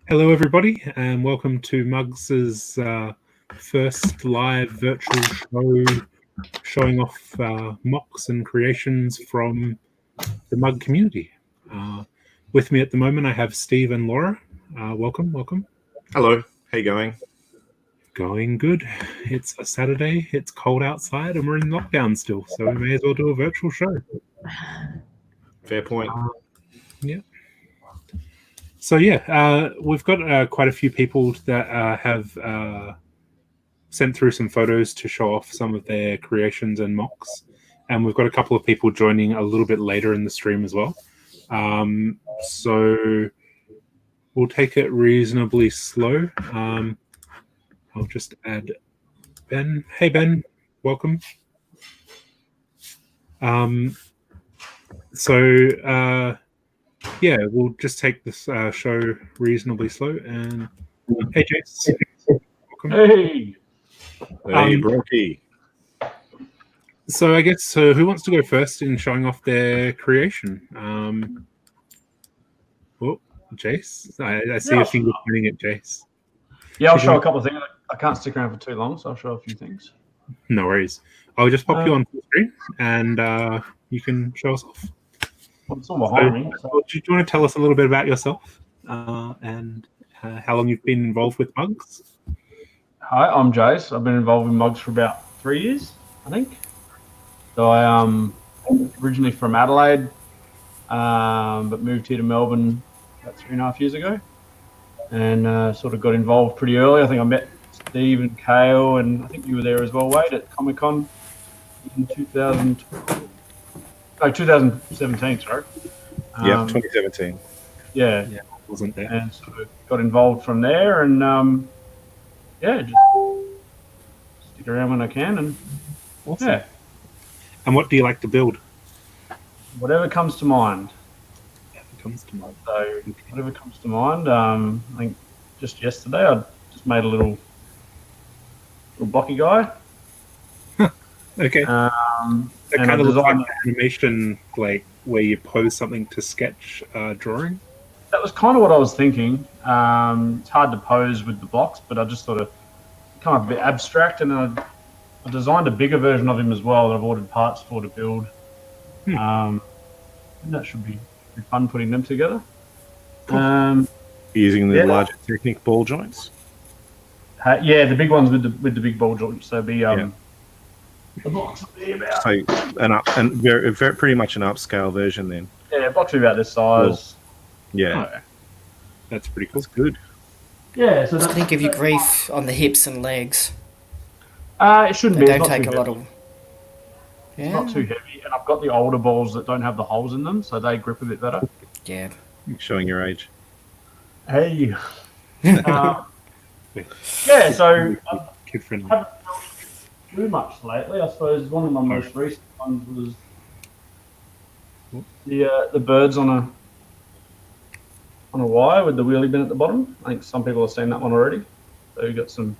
Hello, everybody, and welcome to MUGS's first live virtual show showing off mocks and creations from the MUG community. With me at the moment, I have Steve and Laura. Welcome. Hello, how you going? Going good. It's a Saturday, it's cold outside, and we're in lockdown still, so we may as well do a virtual show. Fair point. Yeah. So yeah, we've got quite a few people that have sent through some photos to show off some of their creations and mocks, and we've got a couple of people joining a little bit later in the stream as well. So we'll take it reasonably slow. I'll just add Ben. Hey Ben, welcome. Yeah, we'll just take this show reasonably slow. And hey, Jace, welcome. Hey, Brocky. So I guess who wants to go first in showing off their creation? Jace. I see a finger pointing at Jace. Yeah, I'll show a couple of things. I can't stick around for too long, so I'll show a few things. No worries. I'll just pop you on full screen, and you can show us off. It's all behind me. So. Do you want to tell us a little bit about yourself and how long you've been involved with MUGS? Hi, I'm Jace. I've been involved with MUGS for about 3 years, I think. So I originally from Adelaide, but moved here to Melbourne about 3.5 years ago, and sort of got involved pretty early. I think I met Steve and Kale, and I think you were there as well, Wade, at Comic Con in 2017, sorry. Yeah, 2017. Yeah, wasn't there. And so got involved from there, and just stick around when I can, and awesome. Yeah. And what do you like to build? Whatever comes to mind. So whatever comes to mind. I think just yesterday I just made a little blocky guy. Okay. That kind of looks like animation, like where you pose something to sketch drawing. That was kind of what I was thinking. It's hard to pose with the blocks, but I just thought of kind of a bit abstract, and I designed a bigger version of him as well that I've ordered parts for to build. And that should be fun putting them together. Cool. Using the larger Technic ball joints? Yeah, the big ones with the big ball joints. So the box will be about pretty much an upscale version then. Yeah, box will be about this size. Cool. Yeah. Oh, that's pretty cool. That's good. Yeah, so it's going to give you grief on the hips and legs. It shouldn't be. They don't take a lot of. Yeah. It's not too heavy, and I've got the older balls that don't have the holes in them, so they grip a bit better. Yeah. Showing your age. Hey. Yeah, so kid friendly. I haven't built too much lately. I suppose one of my most recent ones was the birds on a wire with the wheelie bin at the bottom. I think some people have seen that one already. So you've got some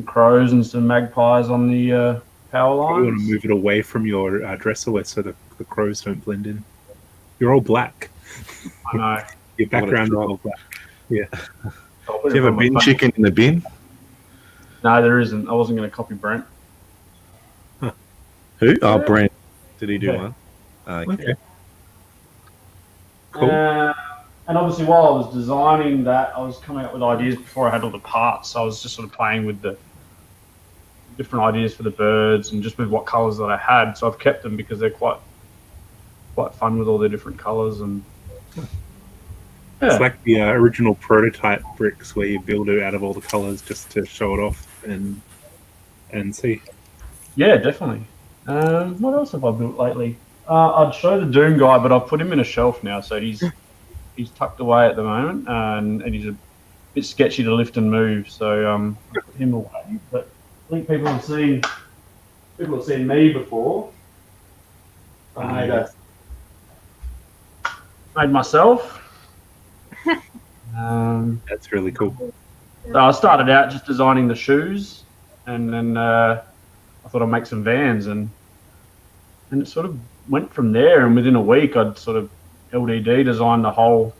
crows and some magpies on the power lines. You want to move it away from your dresser so the crows don't blend in. You're all black. I know. Your background is all black. Yeah. Do you have a bin chicken in the bin? No, there isn't. I wasn't going to copy Brent. Huh. Who? Oh, Brent. Did he do one? Okay. Cool. And obviously, while I was designing that, I was coming up with ideas before I had all the parts. So I was just sort of playing with the different ideas for the birds and just with what colours that I had. So I've kept them because they're quite fun with all their different colours. And it's like the original prototype bricks where you build it out of all the colours just to show it off and see. Yeah, definitely. What else have I built lately? I'd show the Doom guy, but I've put him in a shelf now, so he's tucked away at the moment, and he's a bit sketchy to lift and move, so I put him away. But I think people have seen me before. I made myself. That's really cool. So I started out just designing the shoes, and then I thought I'd make some Vans, and it sort of went from there. And within a week, I'd sort of LDD designed the whole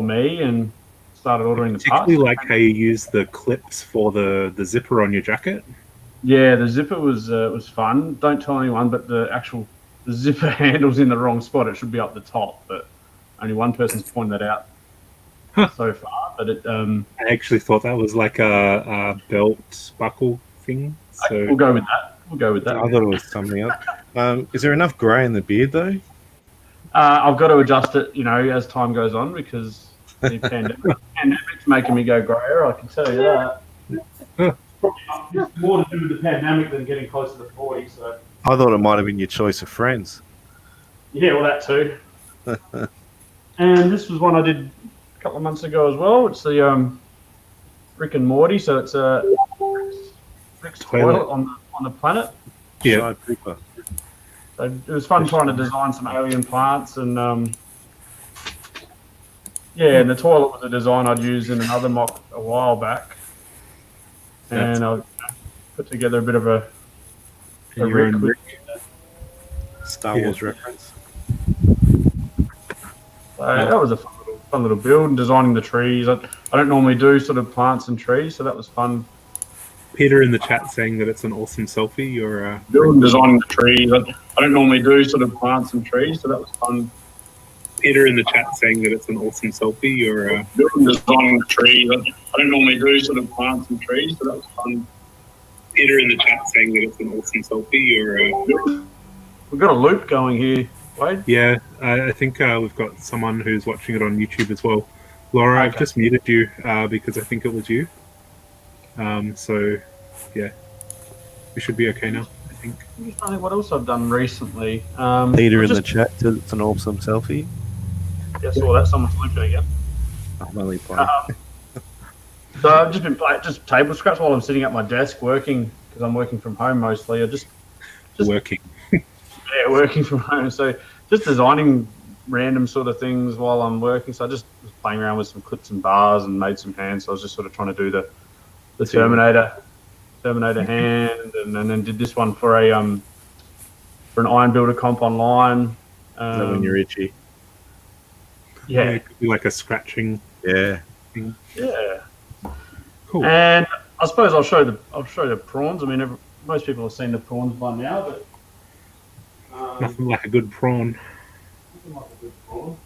me, and started ordering the parts. Particularly like how you use the clips for the zipper on your jacket. Yeah, the zipper was fun. Don't tell anyone, but the zipper handle's in the wrong spot. It should be up the top, but only one person's pointed that out so far. But it I actually thought that was like a belt buckle thing. So we'll go with that. We'll go with that. I thought it was something else. Is there enough grey in the beard though? I've got to adjust it, as time goes on because the pandemic's making me go grayer. I can tell you that. It's more to do with the pandemic than getting closer to 40. So I thought it might have been your choice of friends. yeah, well that too. And this was one I did a couple of months ago as well. It's the Rick and Morty. So it's Rick's toilet on the planet. yeah, Shy Cooper. So it was fun trying to design some alien plants and and the toilet was a design I'd used in another mock a while back. And I put together a bit of a your own Rick. Star Wars reference. So that was a fun little build. And designing the trees. I don't normally do sort of plants and trees, so that was fun. Peter in the chat saying that it's an awesome selfie. You're Building, designing the trees. I don't normally do sort of plants and trees, so that was fun. Peter in the chat saying that it's an awesome selfie. You're Building, designing the trees. I don't normally do sort of plants and trees, so that was fun. Peter in the chat saying that it's an awesome selfie. You're We've got a loop going here, Wade. yeah. I think we've got someone who's watching it on YouTube as well. Laura, I've Okay. just muted you because I think it was you. So yeah, we should be okay now. I think. I'm just trying to think what else I've done recently. Peter in just, the chat says it's an awesome selfie. Yeah, I saw that. Someone's looping again. I'm only playing. So I've just been playing just table scraps while I'm sitting at my desk working because I'm working from home mostly. I just Working. working from home. So just designing random sort of things while I'm working. So I just was playing around with some clips and bars and made some hands. So I was just sort of trying to do the Terminator hand, and then did this one for an Iron Builder comp online. Is that when you're itchy? Yeah. It could be like a scratching Yeah. thing. Yeah. Cool. And I suppose I'll show the prawns. I mean, most people have seen the prawns by now, but Nothing like a good prawn. nothing like a good prawn.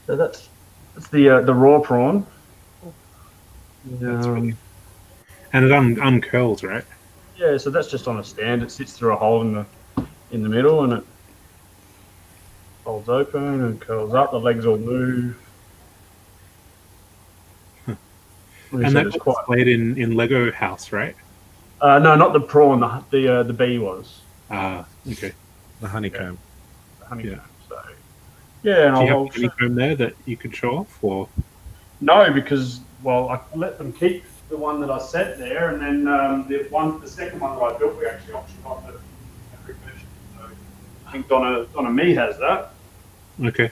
So that's the raw prawn. That's really- And it uncurls, right? Yeah, so that's just on a stand. It sits through a hole in the middle, and it folds open and curls up. The legs all move. And that was played in Lego House, right? No, not the prawn. The bee was Okay. The honeycomb. the honeycomb. Yeah. So yeah, and Do you I'll have a honeycomb there that you could show off, or no, because I let them keep the one that I set there, and then the second one that I built, we actually auctioned off at every version. So I think Donna Me has that, okay?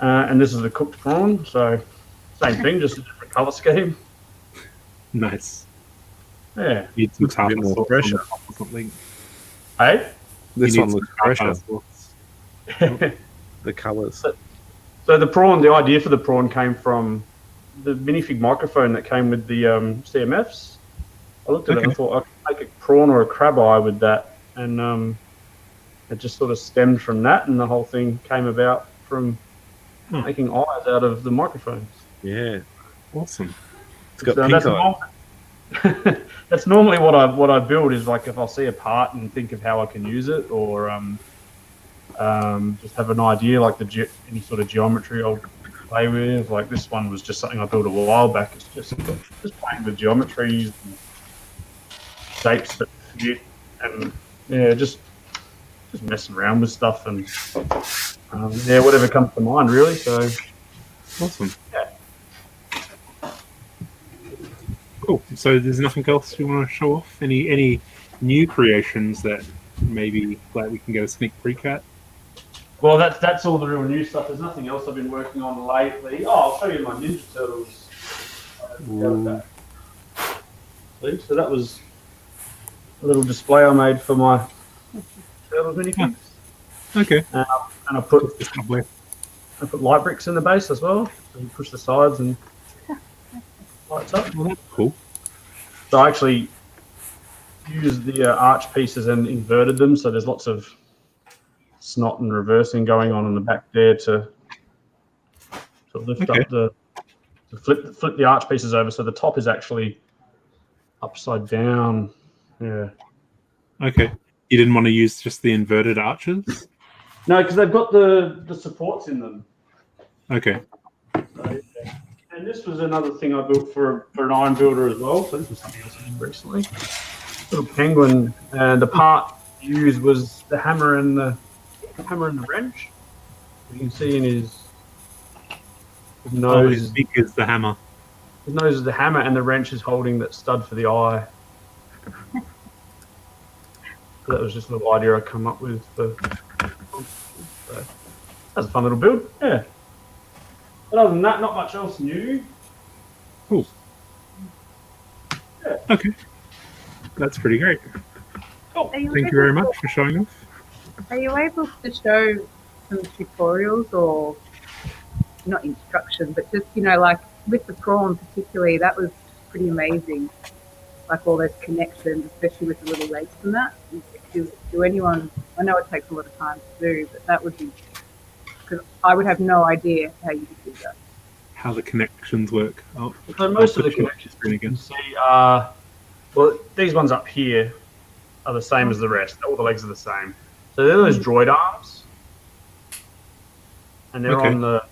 and this is a cooked prawn. So same thing, just a different color scheme. Nice. Yeah. Need some Looks a bit tartar more sauce fresh. on top or something. Hey. This You one need looks some tartar fresher. sauce. The colours. So the idea for the prawn came from the minifig microphone that came with the CMFs. I looked at it and I thought I could make a prawn or a crab eye with that, and it just sort of stemmed from that, and the whole thing came about from making eyes out of the microphones. Yeah. Awesome. It's got So pink eye. that's normally what I build is like if I'll see a part and think of how I can use it, or just have an idea like any sort of geometry I'll play with. Like this one was just something I built a while back. It's just playing with geometries and shapes that fit, and yeah, just messing around with stuff and whatever comes to mind really. So Awesome. yeah. Cool. So there's nothing else you want to show off? Any new creations that maybe like we can get a sneak peek at? Well, that's all the real new stuff. There's nothing else I've been working on lately. Oh, I'll show you my Ninja Turtles. Please. So that was a little display I made for my Turtles minifigs. Okay. And I put Just a couple of- I put light bricks in the base as well. So you push the sides and lights up. Well, that's cool. So I actually used the arch pieces and inverted them. So there's lots of snot and reversing going on in the back there to lift up to flip the arch pieces over. So the top is actually upside down. Yeah. Okay. You didn't want to use just the inverted arches? No, because they've got the supports in them. Okay. So, yeah. And this was another thing I built for an iron builder as well. So this was something else I did recently. Little penguin, and the part used was the hammer and the wrench. You can see in his nose. His beak is the hammer. His nose is the hammer, and the wrench is holding that stud for the eye. So that was just a little idea I come up with. So that's a fun little build. Yeah. But other than that, not much else new. Cool. Yeah. Okay. That's pretty great. Cool. Thank you very much for showing off. Are you able to show some tutorials or not instruction, but just, like with the prawn particularly, that was pretty amazing. Like all those connections, especially with the little legs and that. Do anyone, I know it takes a lot of time to do, but that would be, because I would have no idea how you would do that. How the connections work. Oh, So most of the connections you can see are, well, these ones up here are the same as the rest. All the legs are the same. So they're those droid arms. And they're on the,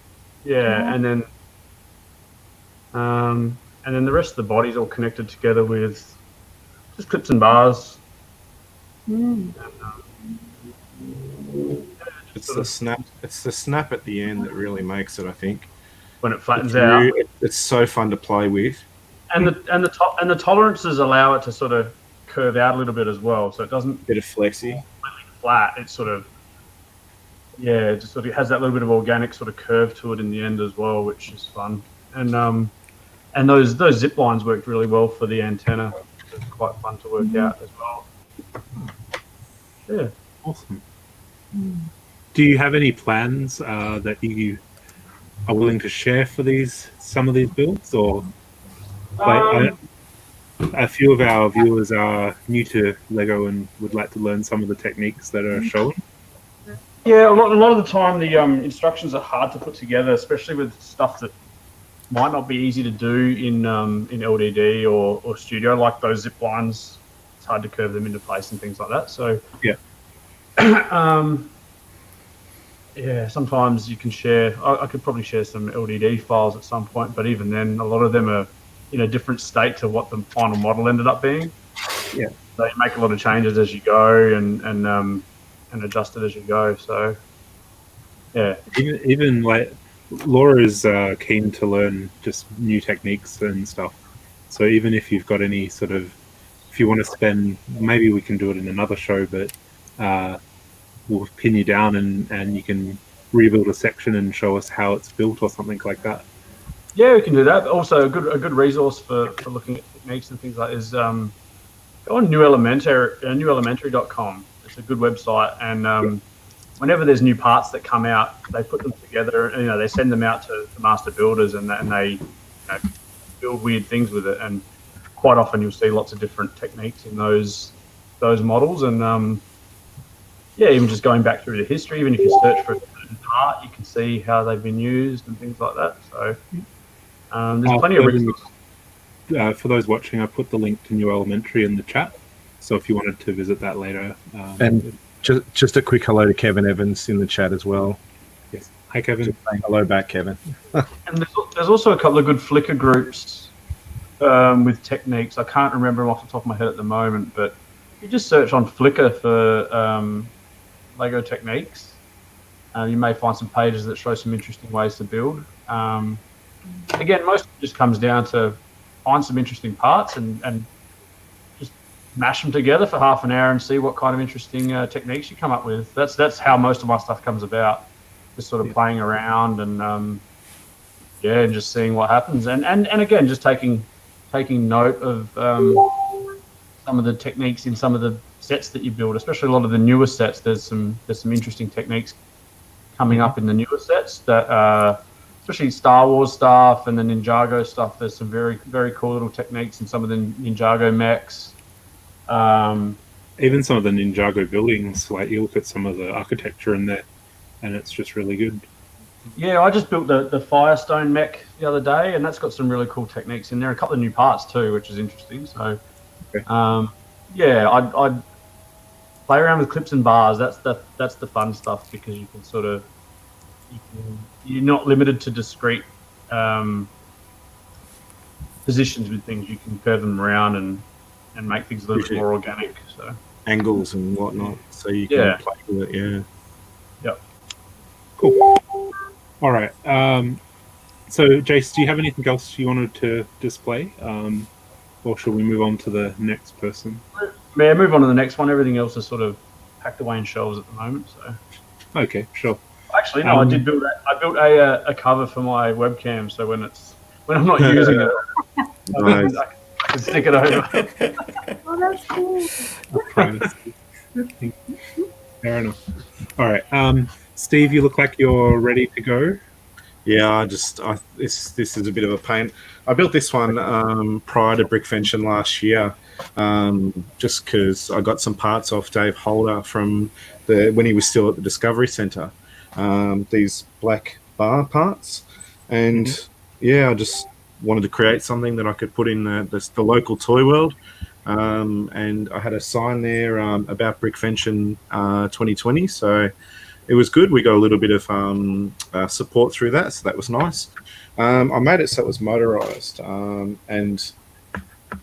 and then the rest of the body's all connected together with just clips and bars. And, It's the snap. It's the snap at the end that really makes it, I think. when it flattens out. It's so fun to play with. And the tolerances allow it to sort of curve out a little bit as well, so it doesn't Bit of flexy. completely flat. It's sort of it just sort of has that little bit of organic sort of curve to it in the end as well, which is fun. And those zip lines worked really well for the antenna. It's quite fun to work out as well. Yeah. awesome. Do you have any plans that you are willing to share for some of these builds, or a few of our viewers are new to Lego and would like to learn some of the techniques that are shown? Yeah, a lot of the time the instructions are hard to put together, especially with stuff that might not be easy to do in LDD or Studio, like those zip lines. It's hard to curve them into place and things like that. So Yeah. Sometimes you can share. I could probably share some LDD files at some point, but even then, a lot of them are in a different state to what the final model ended up being. Yeah. So you make a lot of changes as you go and adjust it as you go. So yeah. Even like Laura is keen to learn just new techniques and stuff. So even if you've got any sort of, if you want to spend, maybe we can do it in another show, but we'll pin you down and you can rebuild a section and show us how it's built or something like that. Yeah, we can do that. Also, a good resource for looking at techniques and things like is go on newelementary.com. It's a good website, and whenever there's new parts that come out, they put them together. And, they send them out to master builders, and they build weird things with it. And quite often, you'll see lots of different techniques in those models. And even just going back through the history, even if you search for a certain part, you can see how they've been used and things like that. So there's plenty of resources. For those watching, I put the link to New Elementary in the chat. So if you wanted to visit that later. And just a quick hello to Kevin Evans in the chat as well. Yes. Hi, Kevin. Just saying hello back, Kevin. And there's also a couple of good Flickr groups with techniques. I can't remember them off the top of my head at the moment, but you just search on Flickr for Lego techniques. You may find some pages that show some interesting ways to build. Again, most of it just comes down to find some interesting parts and just mash them together for half an hour and see what kind of interesting techniques you come up with. That's how most of my stuff comes about. Just sort of playing around and and just seeing what happens. And again, just taking note of some of the techniques in some of the sets that you build, especially a lot of the newer sets. There's some interesting techniques coming up in the newer sets that, especially Star Wars stuff and the Ninjago stuff. There's some very, very cool little techniques in some of the Ninjago mechs. Even some of the Ninjago buildings, like you look at some of the architecture in there, and it's just really good. Yeah, I just built the Firestone mech the other day, and that's got some really cool techniques in there. A couple of new parts too, which is interesting. So, Okay. yeah, I'd play around with clips and bars. That's the fun stuff, because you can sort of you're not limited to discrete positions with things. You can curve them around and make things a little bit more organic. So Angles and whatnot, so you can play with it. Yeah. Yep. Cool. All right. So, Jace, do you have anything else you wanted to display, or should we move on to the next person? Yeah, move on to the next one. Everything else is sort of packed away in shelves at the moment. So. Okay, sure. Actually, no, I did build that. I built a cover for my webcam, so when I'm not using it, Nice. I can stick it over. Oh, that's cool. Fair enough. All right, Steve, you look like you're ready to go. Yeah, this is a bit of a pain. I built this one prior to Brickvention last year, just because I got some parts off Dave Holder from when he was still at the Discovery Centre. These black bar parts, and yeah, I just wanted to create something that I could put in the local toy world. And I had a sign there about Brickvention 2020, so it was good. We got a little bit of support through that, so that was nice. I made it so it was motorized, and I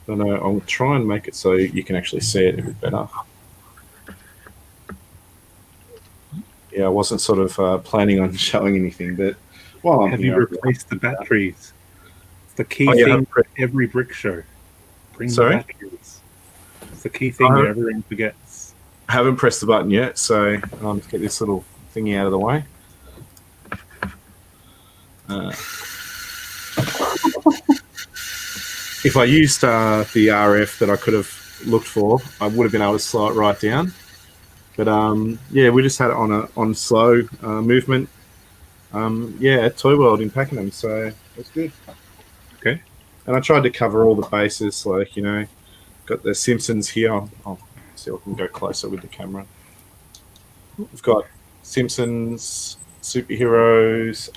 don't know, I'll try and make it so you can actually see it a bit better. Yeah, I wasn't sort of planning on showing anything, but while I'm Have here, you replaced the batteries? It's the key yeah, thing for every brick show. Bring Sorry? the batteries. It's the key thing that everyone forgets. I haven't pressed the button yet, so let's get this little thingy out of the way. If I used the RF that I could have looked for, I would have been able to slow it right down. But yeah, we just had it on slow movement. Yeah, at Toy World in Pakenham, so it's good. Okay. And I tried to cover all the bases, like, you know, got the Simpsons here. I'll see if I can go closer with the camera. We've got Simpsons, superheroes,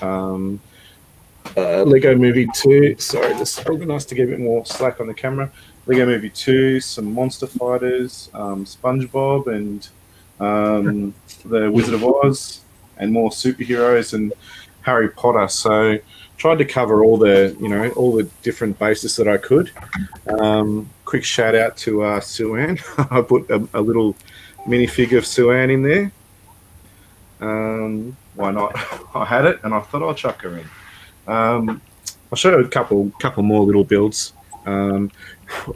Lego Movie 2. Sorry, this is probably nice to get a bit more slack on the camera. Lego Movie 2, some Monster Fighters, SpongeBob, and the Wizard of Oz, and more superheroes and Harry Potter. So tried to cover all the different bases that I could. Quick shout out to Sue-Ann. I put a little minifig of Sue-Ann in there. Why not? I had it and I thought I'll chuck her in. I'll show you a couple more little builds. I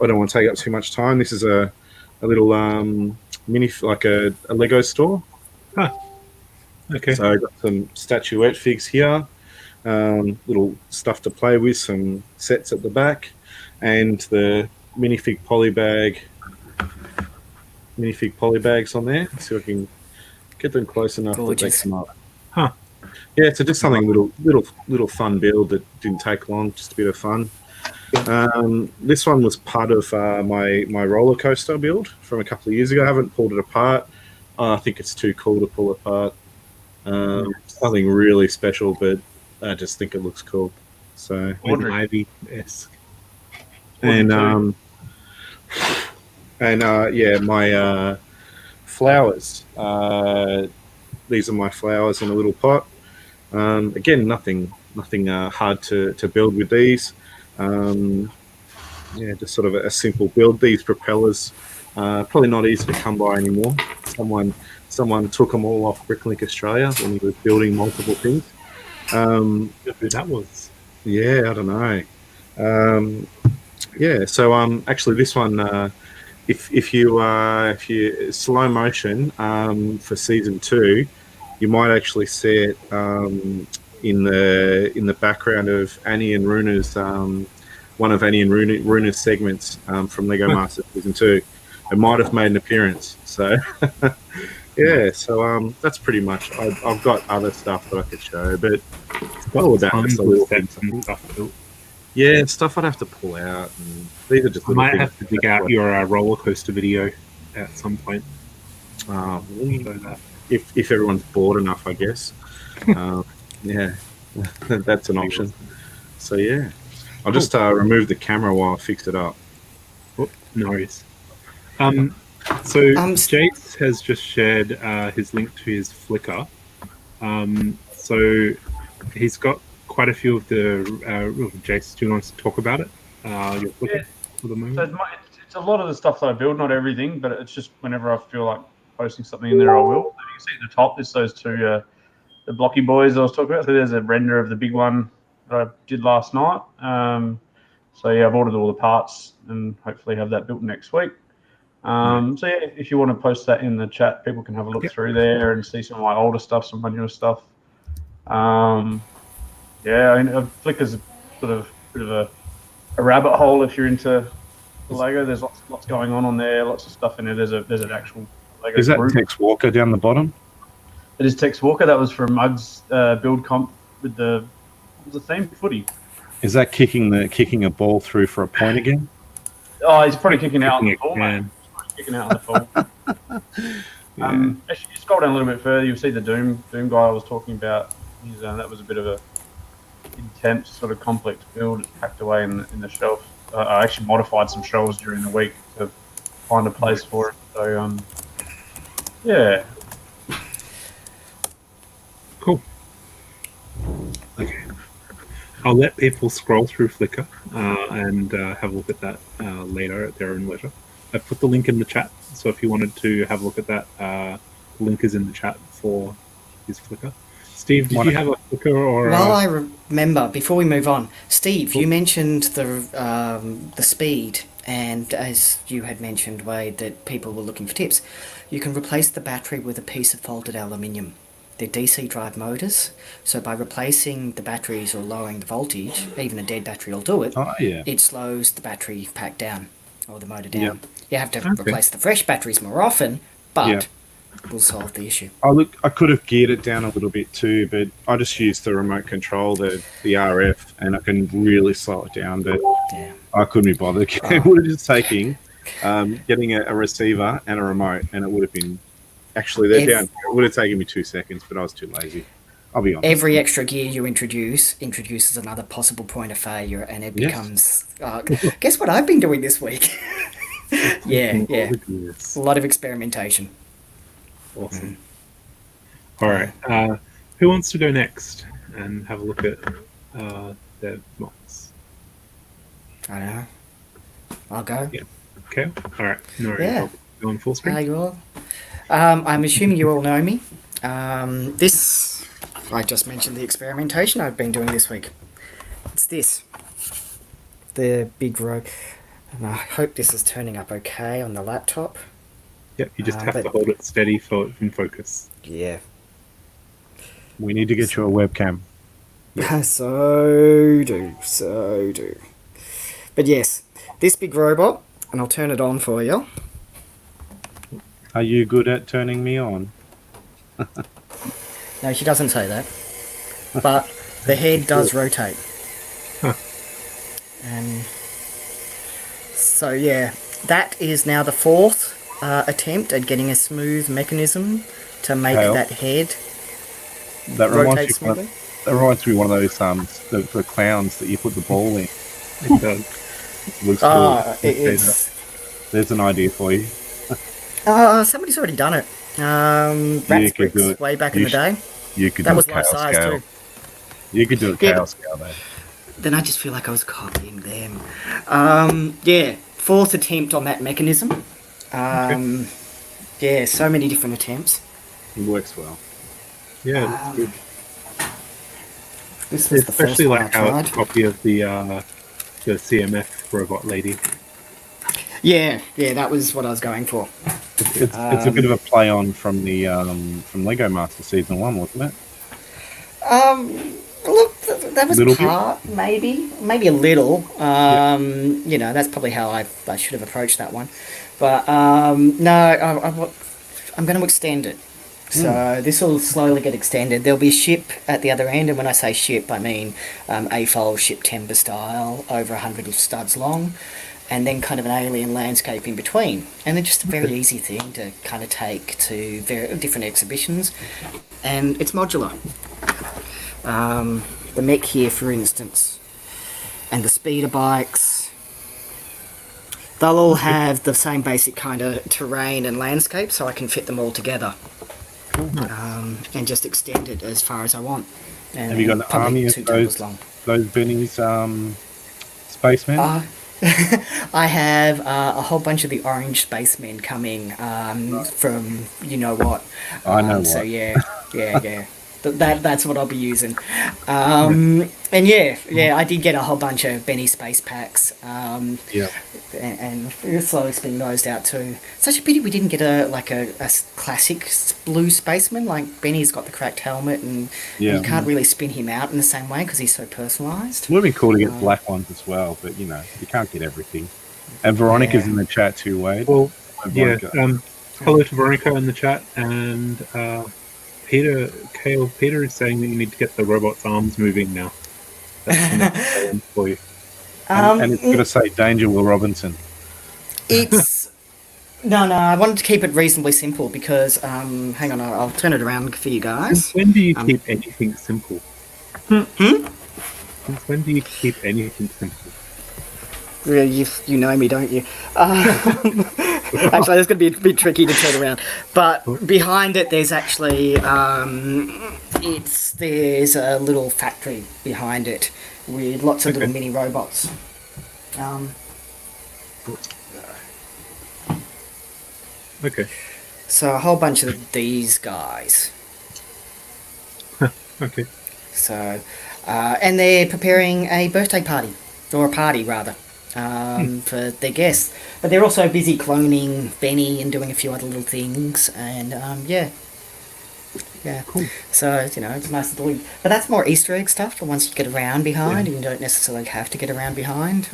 don't want to take up too much time. This is a little mini, like a Lego store. Huh. Okay. So I got some statuette figs here, little stuff to play with, some sets at the back, and the minifig polybags on there. See if I can get them close enough that they come up. Huh. Yeah, so just something little fun build that didn't take long, just a bit of fun. This one was part of my roller coaster build from a couple of years ago. I haven't pulled it apart. I think it's too cool to pull apart. Nothing really special, but I just think it looks cool. So Ivy-esque. and yeah, my flowers. These are my flowers in a little pot. Again, nothing hard to build with these. Yeah, just sort of a simple build. These propellers, probably not easy to come by anymore. Someone took them all off Bricklink Australia when he was building multiple things. Who that was? Yeah, I don't know. Yeah, so actually this one, if you slow motion for season 2, you might actually see it in the background of Annie and Runa's one of Annie and Runa's segments from Lego Masters season 2. It might have made an appearance. So Yeah, so that's pretty much. I've got other stuff that I could show, but It's got all about tons just a of little steps thing. and stuff built. Yeah, stuff I'd have to pull out. And these are just I little might things. have to dig out your roller coaster video at some point. Uh, Show that. if everyone's bored enough, I guess. Yeah, that's an option. So yeah, I'll just remove the camera while I fix it up. Oh, no worries. So Jace has just shared his link to his Flickr. So he's got quite a few of the. Jace, do you want to talk about it? Your Flickr for the moment. So it's a lot of the stuff that I build, not everything, but it's just whenever I feel like posting something in there, I will. You can see at the top, there's those two, the blocky boys I was talking about. So there's a render of the big one that I did last night. So yeah, I've ordered all the parts and hopefully have that built next week. So yeah, if you want to post that in the chat, people can have a look through there and see some of my older stuff, some of my newer stuff. Yeah, I mean, Flickr's sort of a bit of a rabbit hole if you're into Lego. There's lots going on there, lots of stuff in there. There's an actual Lego Is that group. Tex Walker down the bottom? It is Tex Walker. That was from MUGS build comp with the theme footy. Is that kicking a ball through for a point again? Oh, he's probably kicking out on the ball, man. mate. He's probably kicking out on the ball. Actually, you scroll down a little bit further, you'll see the Doom guy I was talking about. That was a bit of a intense, sort of complex build. It's packed away in the shelf. I actually modified some shelves during the week to find a place for it. So, yeah. Cool. Okay. I'll let people scroll through Flickr and have a look at that later at their own leisure. I've put the link in the chat, so if you wanted to have a look at that, the link is in the chat for his Flickr. Steve, did you have a Flickr or? Well, I remember before we move on, Steve, you mentioned the speed, and as you had mentioned, Wade, that people were looking for tips. You can replace the battery with a piece of folded aluminium. They're DC drive motors, so by replacing the batteries or lowering the voltage, even a dead battery will do it. Oh yeah. It slows the battery pack down or the motor down. Yep. You have to replace the fresh batteries more often, but Yep. will solve the issue. I could have geared it down a little bit too, but I just used the remote control, the RF, and I can really slow it down. But Yeah. I couldn't be bothered. It would have just taken getting a receiver and a remote, and it would have been actually they're down. It would have taken me 2 seconds, but I was too lazy. I'll be honest. Every extra gear you introduces another possible point of failure, and it becomes. Guess what I've been doing this week? yeah. A lot of experimentation. Awesome. All right. Who wants to go next and have a look at their mocks? I don't know. I'll go. Yeah. Okay. All right. No worries. Yeah. I'll go on full screen. Hi, you all. I'm assuming you all know me. This, I just mentioned the experimentation I've been doing this week. It's this. The big row. And I hope this is turning up okay on the laptop. Yep, you just have to hold it steady for it in focus. Yeah. We need to get you a webcam. So do. But yes, this big robot, and I'll turn it on for you. Are you good at turning me on? No, she doesn't say that. But the head does rotate. Huh. And so yeah, that is now the fourth attempt at getting a smooth mechanism to make that head rotate smoothly. That reminds me of one of those the clowns that you put the ball in. It does. Looks cool. There's an idea for you. Somebody's already done it. Rats could do bricks it. way back in the day. You could That do was a life scale size scale. too. You could do a Yeah, scale but- scale though. Then I just feel like I was copying them. Yeah, fourth attempt on that mechanism. Yeah, so many different attempts. It works well. Yeah, it's good. This was the first Especially one like I how tried. it's a copy of the CMF robot lady. Yeah, that was what I was going for. It's a bit of a play on from the from Lego Master Season 1, wasn't it? Look, that was Little part, maybe a little. You know, that's probably how I should have approached that one. But no, I'm going to extend it. So this will slowly get extended. There'll be a ship at the other end, and when I say ship, I mean AFOL ship timber style, over 100 studs long, and then kind of an alien landscape in between. And they're just a very easy thing to kind of take to different exhibitions, and it's modular. The mech here, for instance, and the speeder bikes, they'll all have the same basic kind of terrain and landscape, so I can fit them all together. And just extend it as far as I want. And Have you got an army of those Benny's spacemen? I have a whole bunch of the orange spacemen coming from you know what. I know So what. yeah. That's what I'll be using. And I did get a whole bunch of Benny space packs. And we're slowly spinning those out too. Such a pity we didn't get a classic blue spaceman. Like Benny's got the cracked helmet, and you can't really spin him out in the same way because he's so personalised. It would be cool to get black ones as well, but you can't get everything. And Veronica's in the chat too, Wade. Well, Veronica. hello to Veronica in the chat, and Peter is saying that you need to get the robot's arms moving now. That's the next one for you. And it's going to say Danger Will Robinson. It's no. I wanted to keep it reasonably simple because hang on, I'll turn it around for you guys. When do you keep anything simple? Since when do you keep anything simple? Yeah, you know me, don't you? Actually, that's going to be a bit tricky to turn around. But behind it, there's actually there's a little factory behind it with lots of little mini robots. Okay. So a whole bunch of these guys. Okay. So, and they're preparing a birthday party, or a party rather, for their guests. But they're also busy cloning Benny and doing a few other little things, and yeah. Cool. So it's nice little. But that's more Easter egg stuff for once you get around behind, and you don't necessarily have to get around behind.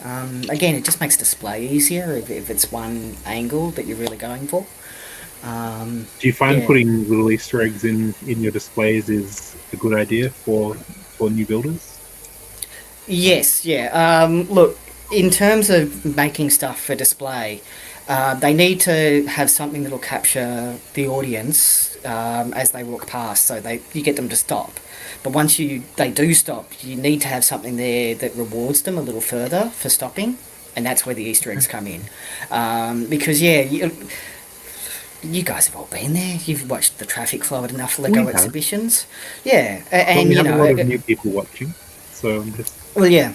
Again, it just makes display easier if it's one angle that you're really going for. Do you find putting little Easter eggs in your displays is a good idea for new builders? Yes, yeah. Look, in terms of making stuff for display, they need to have something that will capture the audience as they walk past, so you get them to stop. But once they do stop, you need to have something there that rewards them a little further for stopping, and that's where the Easter eggs come in. Because you guys have all been there. You've watched the traffic flow at enough Lego exhibitions. Yeah, and we have a lot of new people watching, so I'm just. Well, yeah.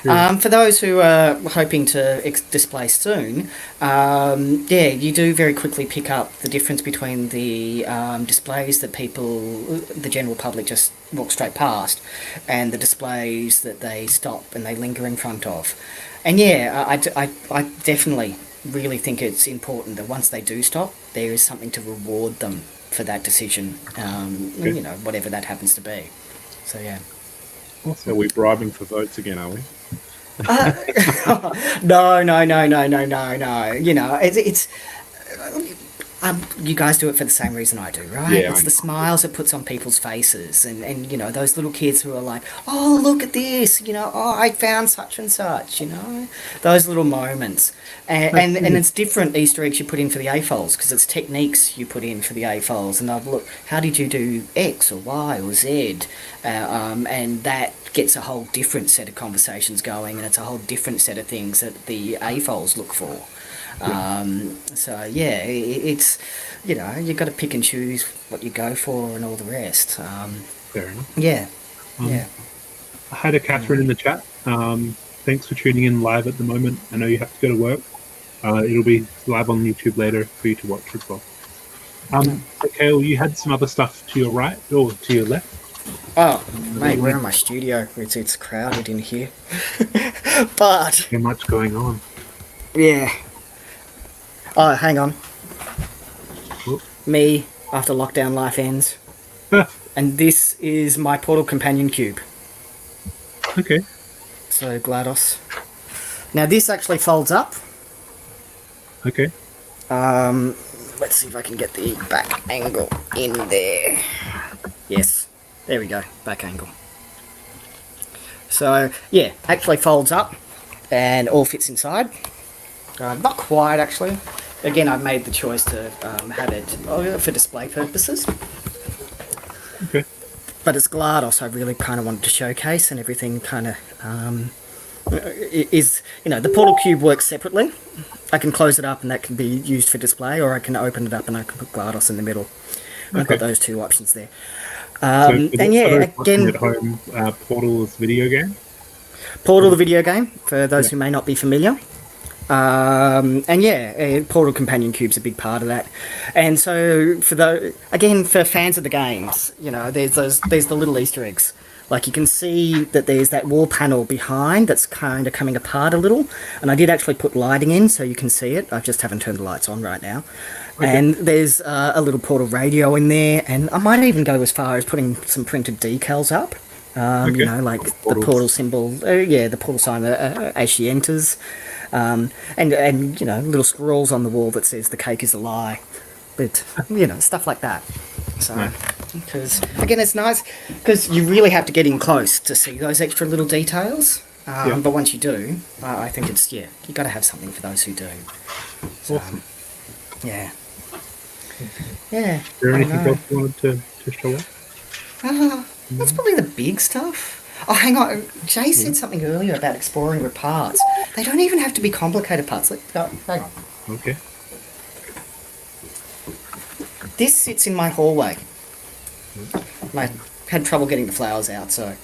For those who are hoping to display soon, you do very quickly pick up the difference between the displays that the general public just walk straight past, and the displays that they stop and they linger in front of. And I definitely really think it's important that once they do stop, there is something to reward them for that decision, whatever that happens to be. So, yeah. So we're bribing for votes again, are we? No. It's you guys do it for the same reason I do, right? Yeah, it's the smiles it puts on people's faces, and those little kids who are like, oh, look at this, oh, I found such and such, those little moments, and it's different Easter eggs you put in for the AFOLs because it's techniques you put in for the AFOLs, and I've looked, how did you do X or Y or Z, and that gets a whole different set of conversations going, and it's a whole different set of things that the AFOLs look for. It's you've got to pick and choose what you go for and all the rest. Fair enough. Yeah. Hi to Catherine in the chat. Thanks for tuning in live at the moment. I know you have to go to work. It'll be live on YouTube later for you to watch as well. So Kale, you had some other stuff to your right or to your left? Oh, mate, we're in my studio. It's crowded in here. But Too much going on. Yeah. Oh, hang on. Whoop. Me, after lockdown life ends. And this is my Portal Companion Cube. Okay. So, GLaDOS. Now, this actually folds up. Okay. let's see if I can get the back angle in there. Yes, there we go, back angle. So yeah, actually folds up and all fits inside. Not quite actually. Again, I've made the choice to have it for display purposes. Okay. But it's GLaDOS I really kind of wanted to showcase, and everything kind of is, the portal cube works separately. I can close it up and that can be used for display, or I can open it up and I can put GLaDOS in the middle. I've got those two options there. And yeah, again, at home, Portal's video game. Portal the video game, for those who may not be familiar. And yeah, Portal Companion Cube's a big part of that. And so for fans of the games, there's the little Easter eggs. Like you can see that there's that wall panel behind that's kind of coming apart a little. And I did actually put lighting in so you can see it. I just haven't turned the lights on right now. Okay. And there's a little Portal radio in there. And I might even go as far as putting some printed decals up. Like the Portal symbol, the Portal sign as she enters. And little scrawls on the wall that says the cake is a lie, but stuff like that. So because again, it's nice because you really have to get in close to see those extra little details. But once you do, I think it's you got to have something for those who do. So, awesome. Yeah. Is there anything else you wanted to show off? That's probably the big stuff. Oh, hang on. Jay said something earlier about exploring with parts. They don't even have to be complicated parts. Hang on. Okay. This sits in my hallway. I had trouble getting the flowers out, so...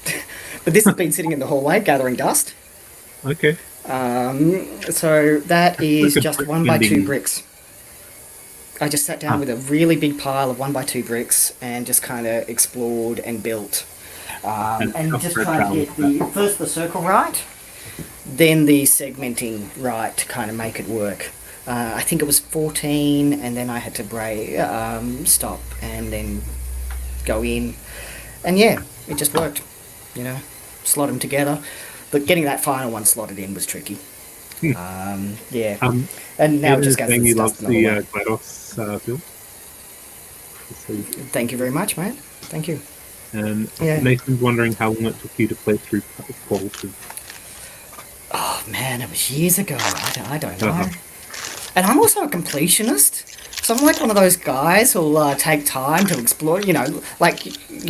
but this has been sitting in the hallway, gathering dust. Okay. So that is just 1x2 bricks. I just sat down with a really big pile of 1x2 bricks and just kind of explored and built. And just trying to get first the circle right, then the segmenting right to kind of make it work. I think it was 14, and then I had to stop and then go in. And yeah, it just worked, slot them together. But getting that final one slotted in was tricky. And now it just goes you love the GLaDOS build. Thank you very much, mate. Thank you. And Nathan's wondering how long it took you to play through Portal 2. Oh man, it was years ago. I don't know. And I'm also a completionist. So I'm like one of those guys who'll take time to explore, like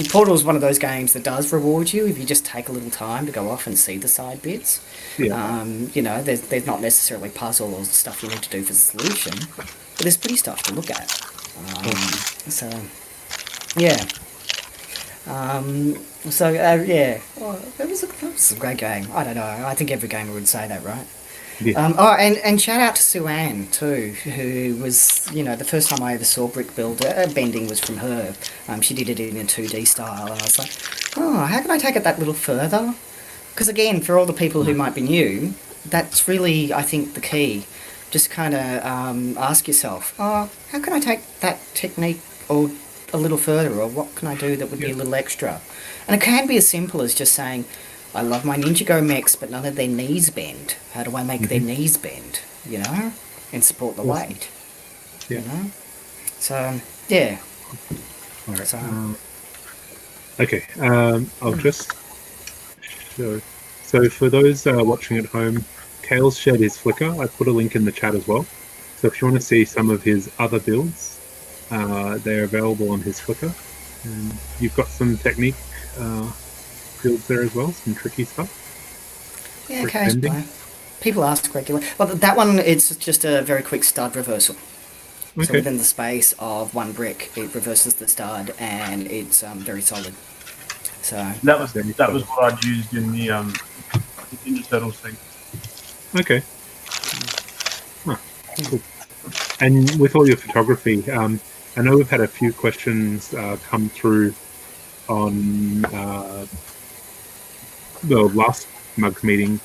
Portal is one of those games that does reward you if you just take a little time to go off and see the side bits. Yeah. There's not necessarily puzzle or stuff you need to do for the solution, but there's pretty stuff to look at. So, yeah. It was a great game. I don't know. I think every gamer would say that, right? Yeah. And shout out to Sue-Ann too, who was, the first time I ever saw brick build bending was from her. She did it in a 2D style, and I was like, how can I take it that little further? Because again, for all the people who might be new, that's really, I think, the key. Just kind of ask yourself, how can I take that technique or a little further, or what can I do that would be a little extra? And it can be as simple as just saying, I love my Ninjago mechs, but none of their knees bend. How do I make their knees bend, and support the weight, So, yeah. All right. Okay, I'll just show. So for those watching at home, Kale's shared his Flickr. I put a link in the chat as well. So if you want to see some of his other builds, they're available on his Flickr. And you've got some technique builds there as well, some tricky stuff. Yeah, occasionally. People ask regularly. Well, that one, it's just a very quick stud reversal. Okay. So within the space of one brick, it reverses the stud, and it's very solid. So that was what I'd used in the Ninja Turtles thing. Okay. Cool. And with all your photography, I know we've had a few questions come through on the last MUGS meeting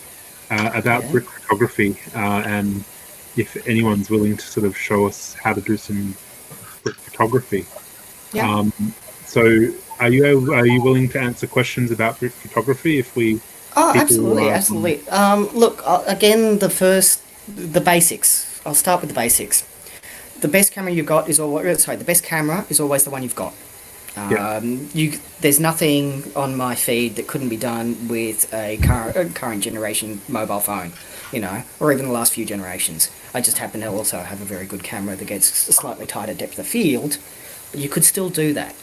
about brick photography, and if anyone's willing to sort of show us how to do some brick photography. Yeah. So are you willing to answer questions about brick photography if we... Oh, absolutely. Look, again, the basics. I'll start with the basics. the best camera you've got is always the best camera is always the one you've got. There's nothing on my feed that couldn't be done with a current generation mobile phone, or even the last few generations. I just happen to also have a very good camera that gets a slightly tighter depth of field, but you could still do that.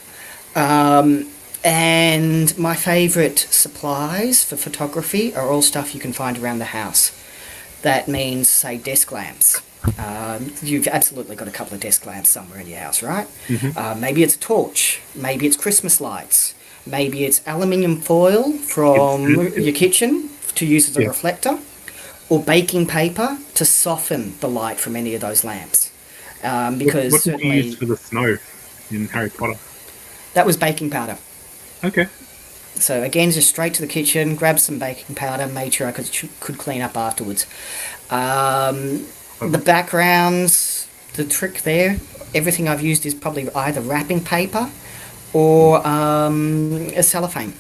And my favourite supplies for photography are all stuff you can find around the house. That means, say, desk lamps. You've absolutely got a couple of desk lamps somewhere in your house, right? Mm-hmm. Maybe it's a torch. Maybe it's Christmas lights. Maybe it's aluminium foil from your kitchen to use as a reflector, or baking paper to soften the light from any of those lamps. Because what did you certainly use for the snow in Harry Potter? that was baking powder. Okay. So again, just straight to the kitchen, grabbed some baking powder, made sure I could clean up afterwards. The backgrounds, the trick there, everything I've used is probably either wrapping paper or a cellophane.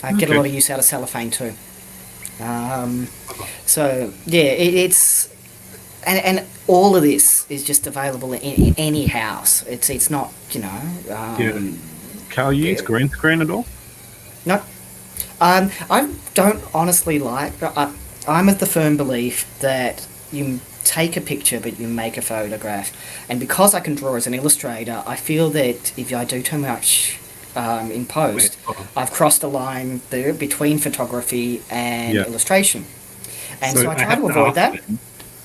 I get a lot of use out of cellophane too. So yeah, it's and all of this is just available in any house. It's not Carl, you use green screen at all? No. I don't honestly like... I'm of the firm belief that you take a picture but you make a photograph. And because I can draw as an illustrator, I feel that if I do too much in post, I've crossed a line there between photography and illustration. And so I try to avoid that.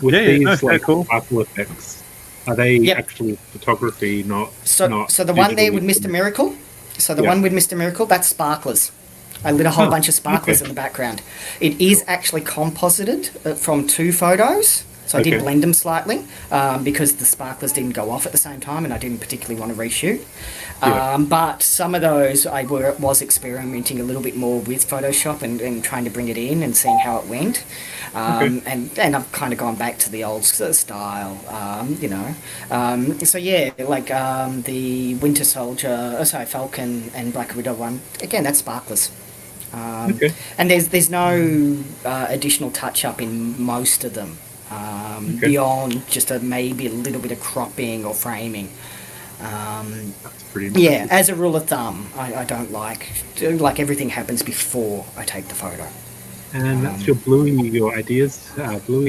With these cool. Sparkle effects, are they actually photography, not... So the one there with Mr. Miracle... So the one with Mr. Miracle, that's sparklers. I lit a whole bunch of sparklers in the background. It is actually composited from 2 photos. So I did blend them slightly because the sparklers didn't go off at the same time and I didn't particularly want to reshoot. But some of those I was experimenting a little bit more with Photoshop and trying to bring it in and seeing how it went. And I've kind of gone back to the old style, So yeah, like the Winter Soldier, Falcon and Black Widow one, again, that's sparklers. And there's no additional touch-up in most of them. Beyond just maybe a little bit of cropping or framing. That's pretty impressive. As a rule of thumb, I don't like everything happens before I take the photo. And that's your Bluey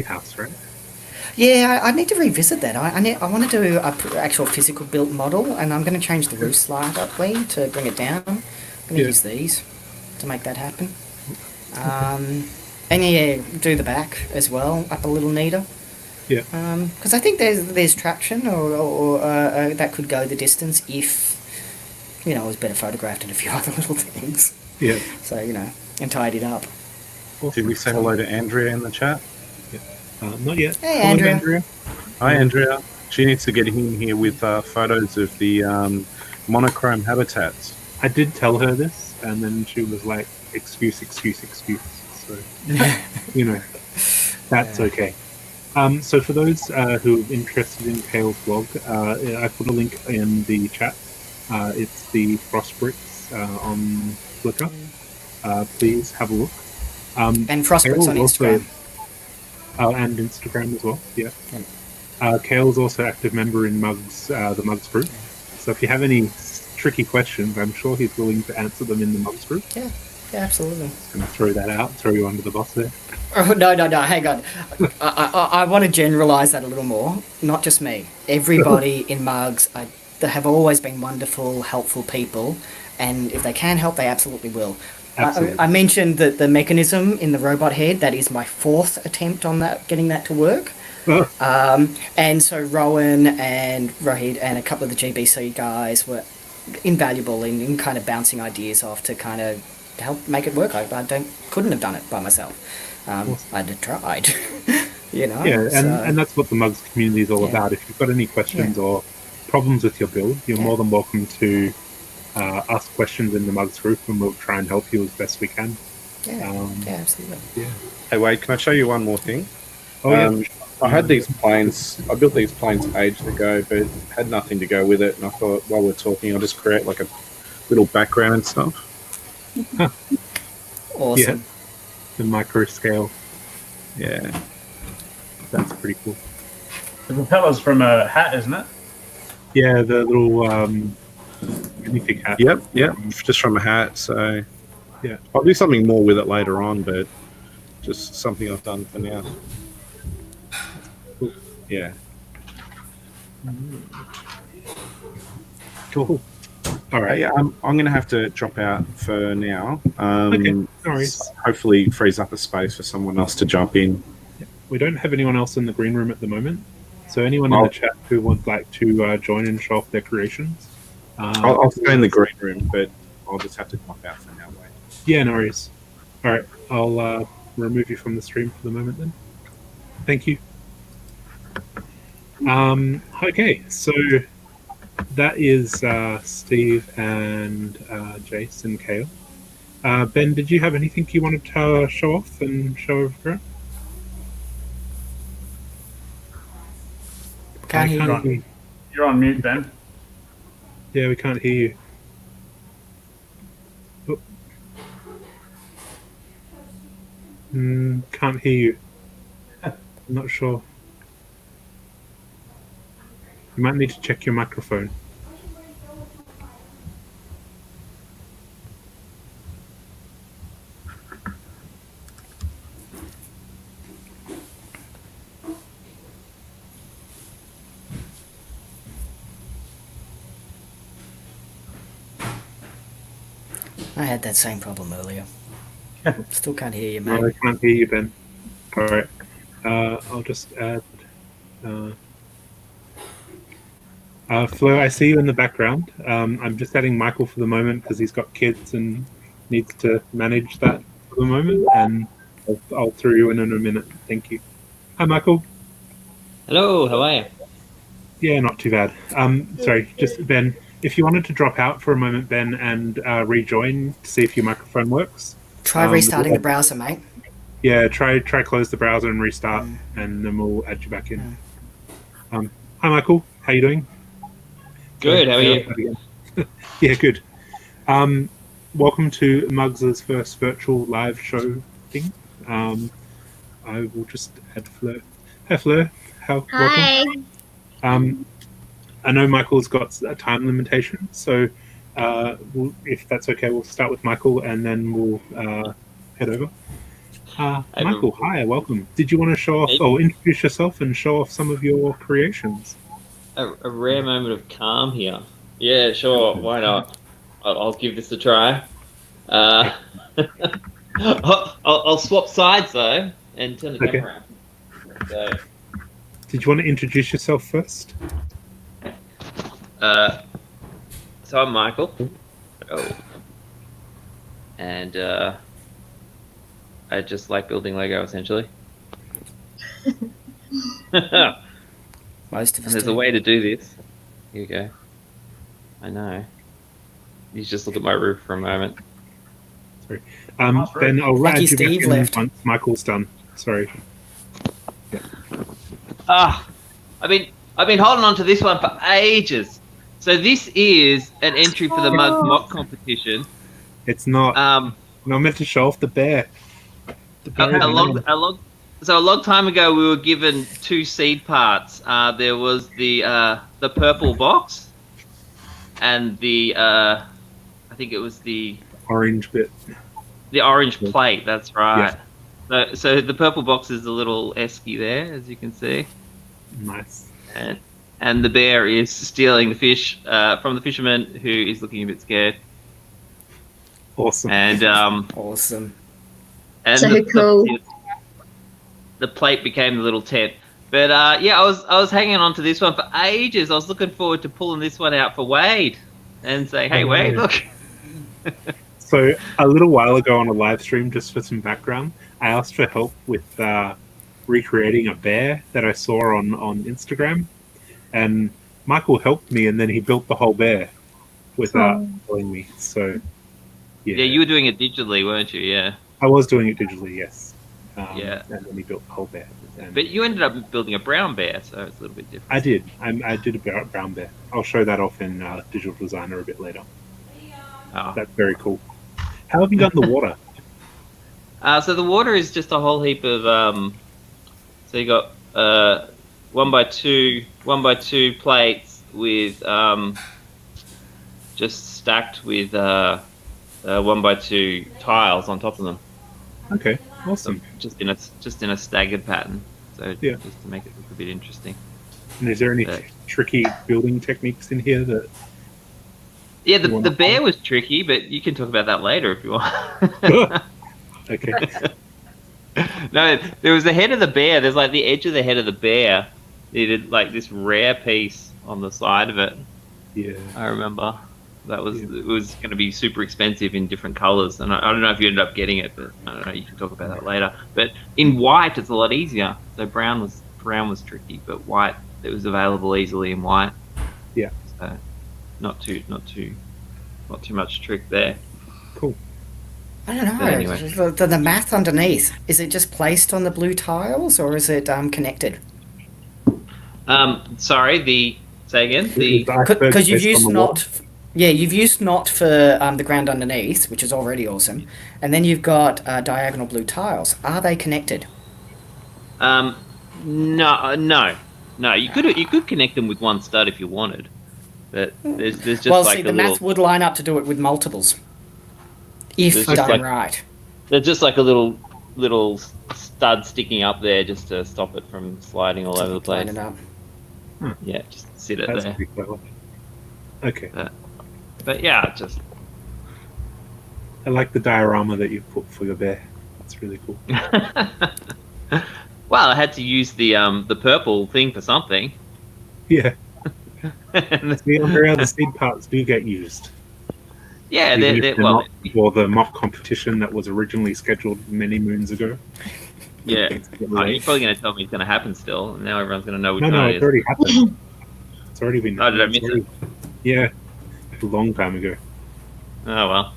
house, right? Yeah, I need to revisit that. I want to do an actual physical built model, and I'm going to change the roof slightly to bring it down. I'm going to use these to make that happen. And do the back as well, up a little neater. Yeah. Because I think there's traction, or that could go the distance if it was better photographed and a few other little things. Yeah. So and tidied up. Did we say hello to Andrea in the chat? Not yet. Hey, Hello, Andrea. Hi, Andrea. She needs to get in here with photos of the monochrome habitats. I did tell her this, and then she was like, excuse. So, that's okay. So for those who are interested in Kale's blog, I put a link in the chat. It's the Frost Bricks on Flickr. Please have a look. And Frost Bricks on Instagram. And Instagram as well, Kale's also active member in MUGS, the MUGS group. So if you have any tricky questions, I'm sure he's willing to answer them in the MUGS group. Yeah, absolutely. Just going to throw that out, throw you under the bus there. Oh, no, hang on. I want to generalise that a little more. Not just me. Everybody in MUGS, they have always been wonderful, helpful people, and if they can help, they absolutely will. I mentioned that the mechanism in the robot head, that is my 4th attempt on that, getting that to work. And so Rowan and Rohit and a couple of the GBC guys were invaluable in kind of bouncing ideas off to kind of help make it work. I couldn't have done it by myself. I'd have tried, and that's what the MUGS community is all about. If you've got any questions or problems with your build, you're more than welcome to ask questions in the MUGS group, and we'll try and help you as best we can. Absolutely. Hey Wade, can I show you one more thing? I had these planes. I built these planes ages ago, but had nothing to go with it. And I thought, while we're talking, I'll just create like a little background and stuff. Awesome. Yeah. The micro scale. Yeah. That's pretty cool. The propeller's from a hat, isn't it? Yeah, the little anything hat. Yep, just from a hat. So Yeah. I'll do something more with it later on, but just something I've done for now. Cool. Yeah. Cool. All right. Hey, I'm going to have to drop out for now. Okay, no worries. Hopefully frees up a space for someone else to jump in. We don't have anyone else in the green room at the moment. So anyone in the chat who would like to join and show off their creations. I'll stay in the green room, but I'll just have to drop out for now. Wait. Yeah, no worries. All right, I'll remove you from the stream for the moment then. Thank you. Okay, so that is Steve and Jace and Kale. Ben, did you have anything you wanted to show off and show over? Can't hear you. You're on mute, Ben. Yeah, we can't hear you. Oh. Can't hear you. I'm not sure. You might need to check your microphone. I had that same problem earlier. Still can't hear you, No, mate. I can't hear you, Ben. All right. I'll just add... Flo, I see you in the background. I'm just adding Michael for the moment because he's got kids and needs to manage that for the moment. And I'll throw you in a minute. Thank you. Hi, Michael. Hello, how are you? Yeah, not too bad. Sorry, just Ben. If you wanted to drop out for a moment, Ben, and rejoin to see if your microphone works. Try restarting the browser, mate. Yeah, try close the browser and restart, and then we'll add you back in. Hi, Michael. How you doing? Good, how are you? Yeah, good. Welcome to Mugs's first virtual live show thing. I will just add Fleur. Hi, Fleur. Hi. Welcome. I know Michael's got a time limitation, so if that's okay, we'll start with Michael and then we'll head over. Michael, hi, welcome. Did you want to show off or introduce yourself and show off some of your creations? A rare moment of calm here. Yeah, sure, why not? I'll give this a try. I'll swap sides though and turn the camera around. So, did you want to introduce yourself first? So I'm Michael. Oh. And I just like building Lego essentially. Most of us There's do. a way to do this. Here you go. I know. You just look at my roof for a moment. Sorry. Ben, I'll Lucky add you Steve back in left. once Michael's done. Sorry. Yeah. I've been holding on to this one for ages. So this is an entry for the MUGS mock competition. It's not. Not meant to show off the bear. The bear So a long time ago, we were given two seed parts. There was the purple box, and the I think it was the orange bit. The orange plate. That's right. Yeah. So the purple box is the little esky there, as you can see. Nice. And the bear is stealing the fish from the fisherman, who is looking a bit scared. Awesome. And awesome. And so cool. The plate became the little tent. But yeah, I was hanging on to this one for ages. I was looking forward to pulling this one out for Wade and saying, "Hey, Wade, look." So a little while ago on a live stream, just for some background, I asked for help with recreating a bear that I saw on Instagram, and Michael helped me, and then he built the whole bear without telling me. So yeah, you were doing it digitally, weren't you? Yeah, I was doing it digitally. Yes. Yeah, and then he built the whole bear. But you ended up building a brown bear, so it's a little bit different. I did. I did a brown bear. I'll show that off in Digital Designer a bit later. Oh. That's very cool. How have you done the water? So the water is just a whole heap of. So you got 1x2 plates with just stacked with 1x2 tiles on top of them. Okay, awesome. So just in a staggered pattern. So Yeah. just to make it look a bit interesting. And is there any tricky building techniques in here that? Yeah, the bear was tricky, but you can talk about that later if you want. Okay. No, there was the head of the bear. There's like the edge of the head of the bear needed like this rare piece on the side of it. Yeah. I remember it was going to be super expensive in different colors, and I don't know if you ended up getting it, but I don't know. You can talk about that later. But in white, it's a lot easier. So brown was tricky, but white it was available easily in white. Yeah. So not too much trick there. Cool. I don't know. But anyway. The math underneath, is it just placed on the blue tiles or is it connected? Sorry, say again. Because you've used not. Yeah, you've used not for the ground underneath, which is already awesome, and then you've got diagonal blue tiles. Are they connected? No. You could connect them with one stud if you wanted, but there's just the math would line up to do it with multiples, if done right. There's just like a little stud sticking up there just to stop it from sliding all over the place. Line it up. Yeah, just sit it That's there. pretty clever. Okay. But yeah, just. I like the diorama that you put for your bear. That's really cool. Well, I had to use the purple thing for something. Yeah. The other seed parts do get used. Yeah, for the mock competition that was originally scheduled many moons ago. Yeah. You're probably going to tell me it's going to happen still, and now everyone's going to know which one No, it it's is. already happened. It's already been. Oh, did I miss it? Yeah, a long time ago. Oh well.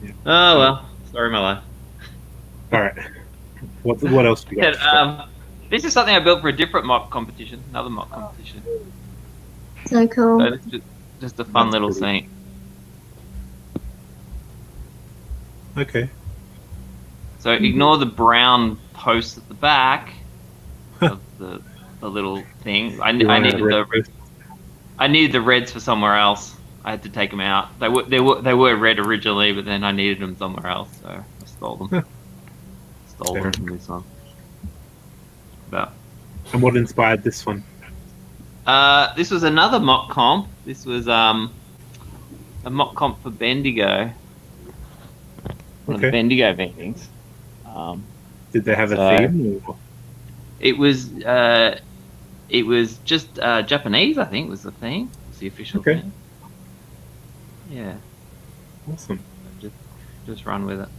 Yeah. Oh well. Sorry, my life. All right. What else do you got? This is something I built for a different mock competition, another mock competition. So cool. So it's just a fun little scene. Okay. So ignore the brown post at the back of the little thing. I needed the reds for somewhere else. I had to take them out. They were red originally, but then I needed them somewhere else, so I stole them. Stole them from this one. And what inspired this one? This was another mock comp. This was a mock comp for Bendigo. One of the Bendigo meetings. Did they have a theme? Or? It was just Japanese, I think, was the theme. Was the official theme. Yeah. Awesome. Just run with it.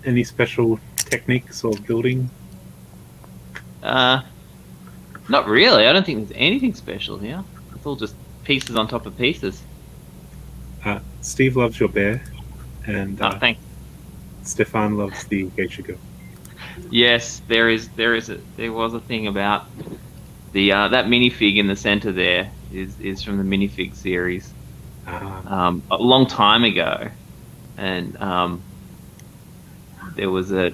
Any special techniques or building? Not really. I don't think there's anything special here. It's all just pieces on top of pieces. Steve loves your bear, and thanks. Stefan loves the geisha girl. Yes, there was a thing about the that minifig in the center there is from the minifig series. A long time ago, and there was a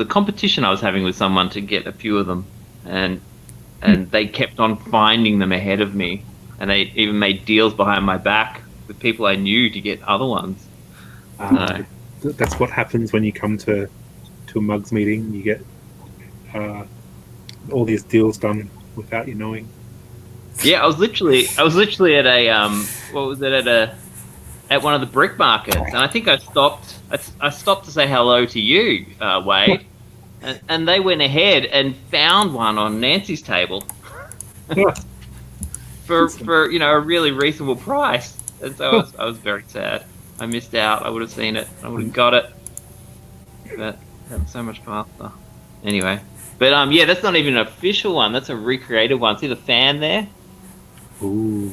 competition I was having with someone to get a few of them, and they kept on finding them ahead of me, and they even made deals behind my back with people I knew to get other ones. That's what happens when you come to a MUGS meeting. You get all these deals done without you knowing. Yeah, I was literally at a at one of the brick markets, and I think I stopped to say hello to you, Wade, and they went ahead and found one on Nancy's table for a really reasonable price, and so I was very sad. I missed out. I would have seen it. I would have got it, but that was so much faster. Anyway, but yeah, that's not even an official one. That's a recreated one. See the fan there? Ooh,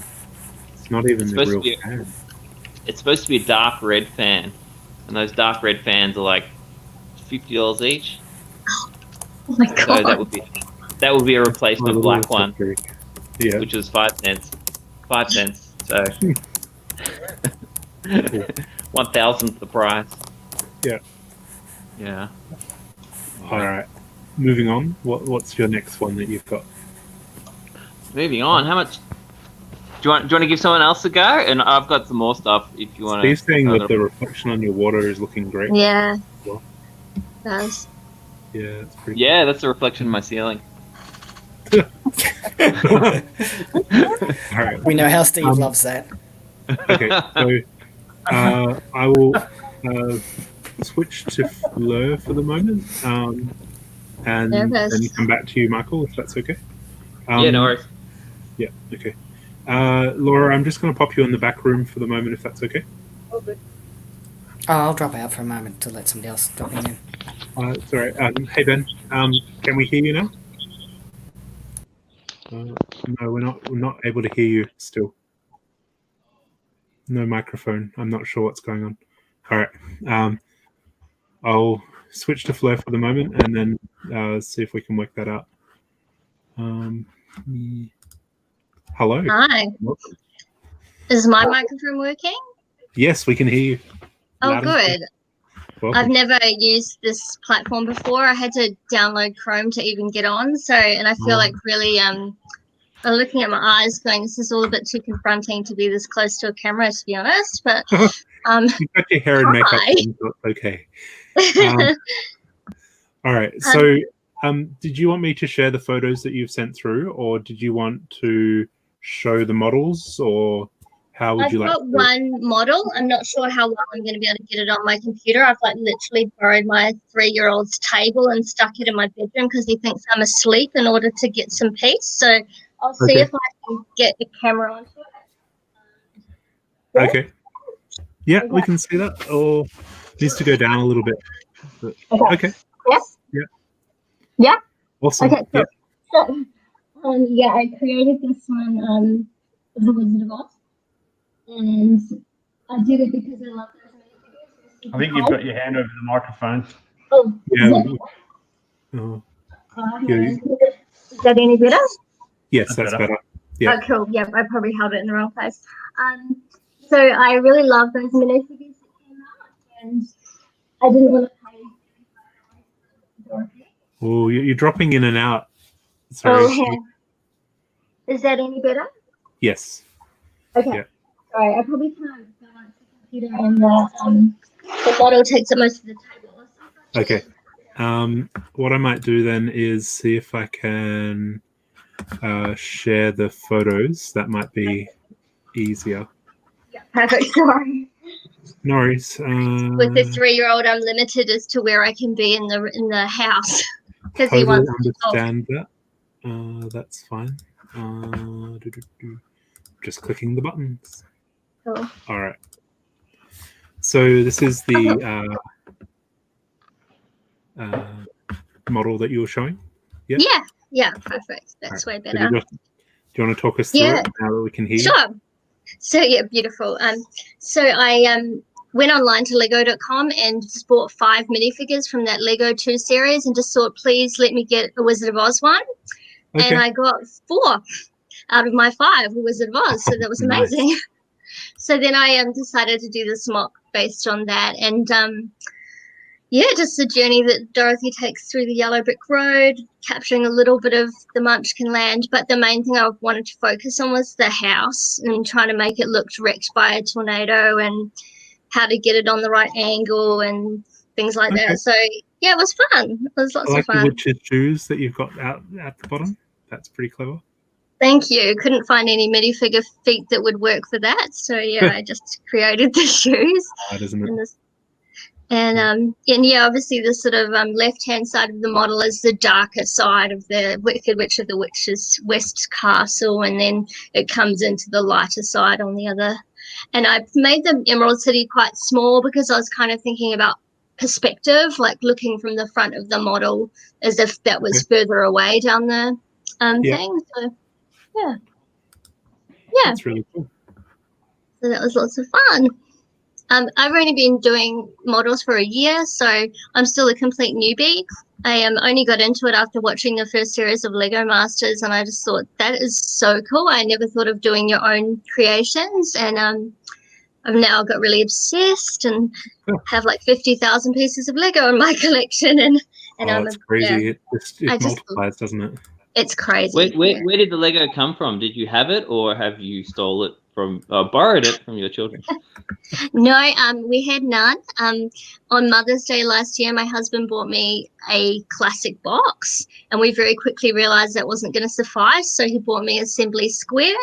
it's not even the real fan. It's supposed to be a dark red fan, and those dark red fans are like $50 each. Oh my god! So that would be a replacement black one, yeah, which was 5 cents. 5 cents. So 1,000th the price. Yeah. Yeah. All right. Moving on. What's your next one that you've got? moving on. How much? Do you want to give someone else a go? And I've got some more stuff if you want to. Steve's saying that the reflection on your water is looking great. Yeah. Well. Does. Yeah, it's pretty. Yeah, that's a reflection in my ceiling. All right. We know how Steve loves that. Okay, so I will switch to Fleur for the moment, and then come back to you, Michael, if that's okay. Yeah, no worries. Yeah, okay. Laura, I'm just going to pop you in the back room for the moment, if that's okay. All good. Oh, I'll drop out for a moment to let somebody else drop in. It's all right. Hey, Ben, can we hear you now? No, we're not able to hear you still. No microphone. I'm not sure what's going on. All right. I'll switch to Fleur for the moment and then see if we can work that out. Hello. Hi. Welcome. Is my microphone working? Yes, we can hear you. Oh, Loud and clear. good. Welcome. I've never used this platform before. I had to download Chrome to even get on. And I feel like really I'm looking at my eyes going, this is all a bit too confronting to be this close to a camera, to be honest. But You've got your hair and makeup on, so it's okay. All right. So did you want me to share the photos that you've sent through, or did you want to show the models, or how would you like to? I've got one model. I'm not sure how well I'm going to be able to get it on my computer. I've literally borrowed my 3-year-old's table and stuck it in my bedroom because he thinks I'm asleep in order to get some peace. So I'll see if I can get the camera onto it. Okay. Yeah, we can see that. Or needs to go down a little bit. But, okay. Yes. Yeah. Yeah. Awesome. Okay. Cool. Yeah. So, yeah, I created this one of the Wizard of Oz, and I did it because I love those. I think you've got your hand over the microphone. Oh. Yeah. Is that any better? Yes, that's better. Yeah. Oh, cool. Yeah, I probably held it in the wrong place. So I really love those minifigures that came out, and I didn't want to pay. Oh, you're dropping in and out. Sorry. Sorry. Is that any better? Yes. Okay. Yeah. Sorry, I probably can't balance the computer, and the model takes up most of the table. Okay. What I might do then is see if I can share the photos. That might be easier. Yeah, perfect. Sorry. No worries. With the 3-year-old, I'm limited as to where I can be in the house because he Totally wants to understand that. That's fine. Just clicking the buttons. Cool. All right. So this is the model that you were showing. Yeah. Yeah, perfect. That's way better. Do you want to talk us through it now that we can hear you? Sure. So yeah, beautiful. So I went online to lego.com and just bought 5 minifigures from that Lego 2 series and just thought, please let me get a Wizard of Oz one. Okay. And I got 4 out of my 5 Wizard of Oz, so that was amazing. Nice. So then I decided to do this mock based on that, and just the journey that Dorothy takes through the yellow brick road, capturing a little bit of the Munchkin land. But the main thing I wanted to focus on was the house and trying to make it look wrecked by a tornado and how to get it on the right angle and things like that. So yeah, it was fun. It was lots of fun. I like the witch's shoes that you've got out at the bottom. That's pretty clever. Thank you. Couldn't find any minifigure feet that would work for that. So yeah, I just created the shoes. Hard, isn't it? And obviously the sort of left-hand side of the model is the darker side of the Wicked Witch of the Witch's West Castle, and then it comes into the lighter side on the other. And I made the Emerald City quite small because I was kind of thinking about perspective, like looking from the front of the model as if that was further away down the thing. So yeah. That's really cool. So that was lots of fun. I've only been doing models for a year, so I'm still a complete newbie. I only got into it after watching the first series of Lego Masters, and I just thought that is so cool. I never thought of doing your own creations, and I've now got really obsessed and have like 50,000 pieces of Lego in my collection. And it's crazy. It multiplies, doesn't it? It's crazy. Where did the Lego come from? Did you have it, or have you stole it from, borrowed it from your children? No, we had none. On Mother's Day last year, my husband bought me a classic box, and we very quickly realised that wasn't going to suffice. So he bought me Assembly Square,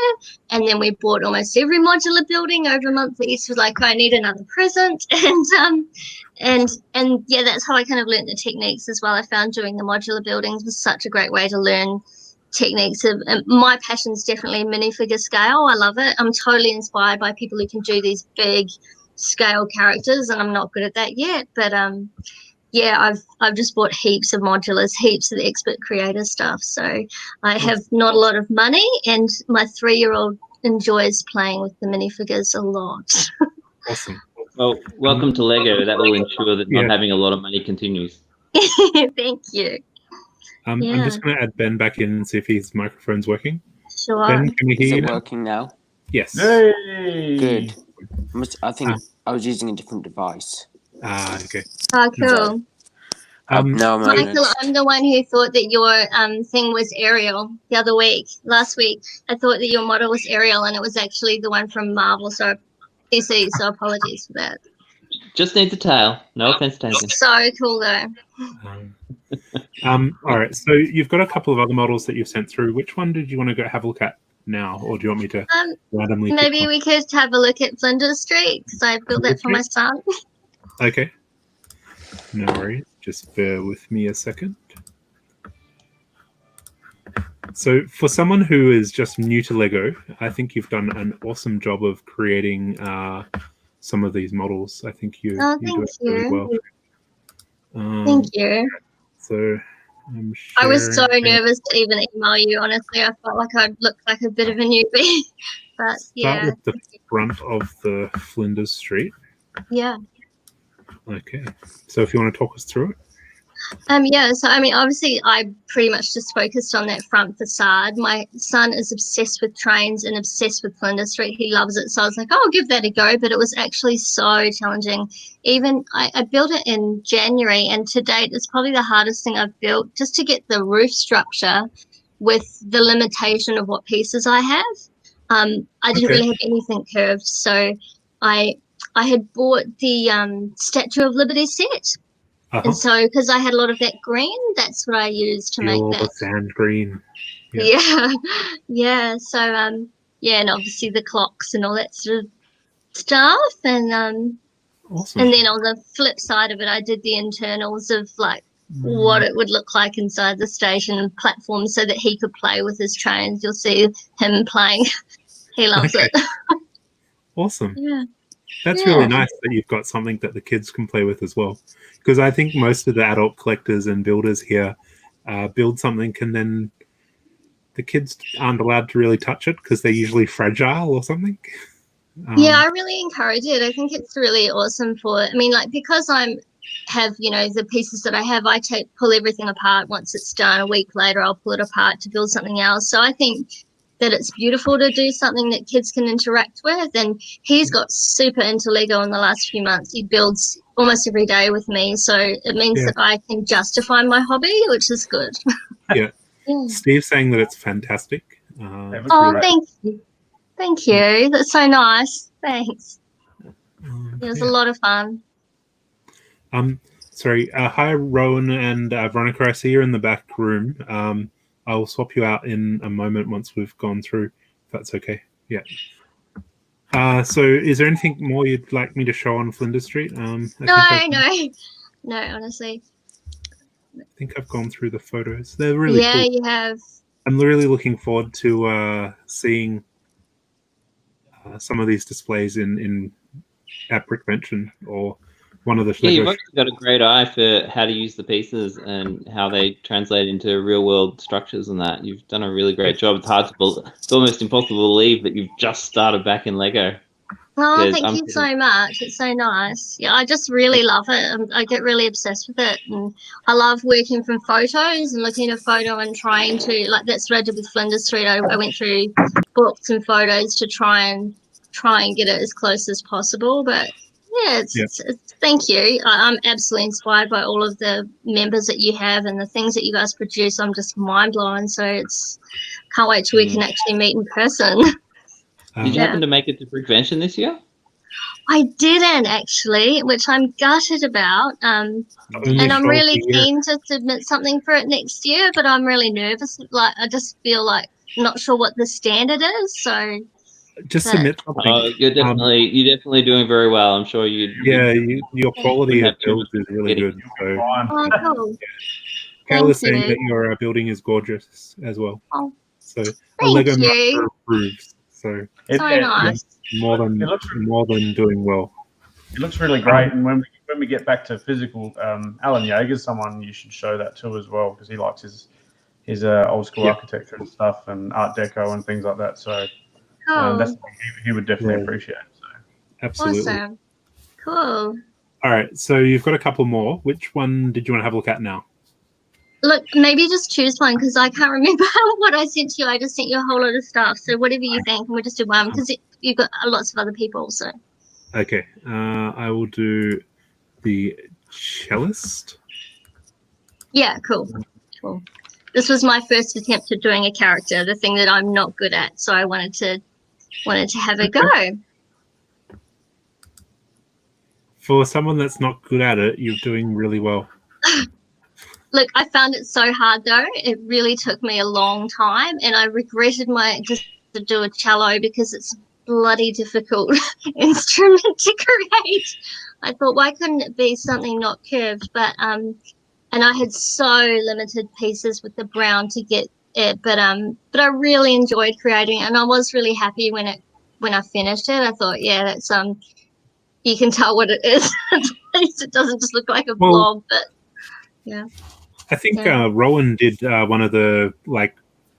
and then we bought almost every modular building over a month. Each was like, I need another present, and yeah, that's how I kind of learned the techniques as well. I found doing the modular buildings was such a great way to learn techniques of my passion's definitely minifigure scale. I love it. I'm totally inspired by people who can do these big scale characters, and I'm not good at that yet, but yeah, I've just bought heaps of modulars, heaps of the expert creator stuff. So I have not a lot of money, and my 3-year-old enjoys playing with the minifigures a lot. Awesome. Well, welcome to Lego. That will ensure that not having a lot of money continues. Thank you. I'm just going to add Ben back in and see if his microphone's working. Sure. Ben, can we Is hear you it now? working now? Yes. Hey! Good. I think I was using a different device. Okay. Oh, cool. No, I'm Michael, I'm the one who thought that your thing was Ariel last week. I thought that your model was Ariel, and it was actually the one from Marvel, so DC, so apologies for that. Just needs a tail. No offense taken. So cool, though. All right, so you've got a couple of other models that you've sent through. Which one did you want to go have a look at now, or do you want me to randomly pick Maybe one? we could have a look at Flinders Street, because I built that for my son. Okay. No worries. Just bear with me a second. So for someone who is just new to Lego, I think you've done an awesome job of creating some of these models. I think you do it really well. Thank you. So I was so nervous to even email you, honestly. I felt like I'd look like a bit of a newbie. But yeah. Start with the front of the Flinders Street. Yeah. Okay. So if you want to talk us through it. Yeah, so I mean, obviously I pretty much just focused on that front facade. My son is obsessed with trains and obsessed with Flinders Street. He loves it. So I was like, oh, I'll give that a go. But it was actually so challenging. Even I built it in January, and to date, it's probably the hardest thing I've built, just to get the roof structure with the limitation of what pieces I have. I didn't really have anything curved. So I had bought the Statue of Liberty set. And so, because I had a lot of that green, that's what I used to make that. The sand green. Yeah. So, yeah, and obviously the clocks and all that sort of stuff. And awesome. And then on the flip side of it, I did the internals of like what it would look like inside the station platform, so that he could play with his trains. You'll see him playing. He loves it. Awesome. Yeah. That's really nice that you've got something that the kids can play with as well. Because I think most of the adult collectors and builders here build something, and then the kids aren't allowed to really touch it because they're usually fragile or something. Yeah, I really encourage it. I think it's really awesome because have, the pieces that I have, I pull everything apart. Once it's done, a week later, I'll pull it apart to build something else. So I think that it's beautiful to do something that kids can interact with. And he's got super into Lego in the last few months. He builds almost every day with me. So it means that I can justify my hobby, which is good. Yeah. Steve's saying that it's fantastic. Thank you. Thank you. That's so nice. Thanks. It was a lot of fun. Sorry. Hi, Rowan and Veronica. I see you're in the back room. I'll swap you out in a moment once we've gone through, if that's okay. Yeah. So is there anything more you'd like me to show on Flinders Street? No, honestly. I think I've gone through the photos. They're really cool. Yeah, you have. I'm really looking forward to seeing some of these displays at Brickvention or one of the. Yeah, you've actually got a great eye for how to use the pieces and how they translate into real world structures and that. You've done a really great job. It's hard to believe. It's almost impossible to believe that you've just started back in Lego. Oh, thank you so much. It's so nice. Yeah, I just really love it. I get really obsessed with it. And I love working from photos and looking at a photo and trying to, that's what I did with Flinders Street. I went through books and photos to try and get it as close as possible. But Yeah, thank you. I'm absolutely inspired by all of the members that you have and the things that you guys produce. I'm just mind blown. So can't wait till we can actually meet in person. Did you happen to make it to Brickvention this year? I didn't actually, which I'm gutted about. And I'm really keen to submit something for it next year, but I'm really nervous. Like I just feel like not sure what the standard is. So just submit something. You're definitely doing very well. I'm sure you. Yeah, your quality of builds is really good. So, cool. Kayla is saying that your building is gorgeous as well. Oh, so a thank Lego you. master approves. So nice. More than doing well. It looks really great, and when we get back to physical, Alan Yeager's someone you should show that to as well, because he likes his old school architecture and stuff, and Art Deco and things like that. So that's something he would definitely appreciate. So absolutely. Awesome. Cool. All right, so you've got a couple more. Which one did you want to have a look at now? Look, maybe just choose one because I can't remember what I sent you. I just sent you a whole lot of stuff. So whatever you think, we'll just do one because you've got lots of other people. So. Okay, I will do the cellist. Yeah, cool. This was my first attempt at doing a character, the thing that I'm not good at. So I wanted to have a go. For someone that's not good at it, you're doing really well. Look, I found it so hard though. It really took me a long time, and I regretted just to do a cello because it's a bloody difficult instrument to create. I thought, why couldn't it be something not curved? But and I had so limited pieces with the brown to get it, but I really enjoyed creating it, and I was really happy when I finished it. I thought, yeah, that's you can tell what it is. At least it doesn't just look like a blob, but yeah. I think Rowan did one of the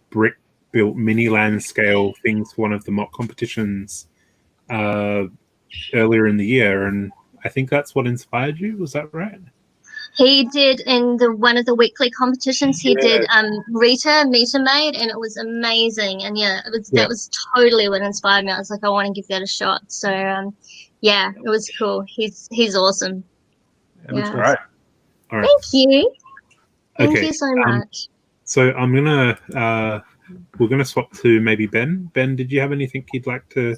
brick built mini land scale things for one of the mock competitions earlier in the year, and I think that's what inspired you. Was that right? He did in one of the weekly competitions. He did Rita Meter Maid, and it was amazing. And that was totally what inspired me. I was like, I want to give that a shot. So it was cool. He's awesome. It looks great. All right. Thank you. Thank you so much. So we're gonna swap to maybe Ben. Ben, did you have anything you'd like to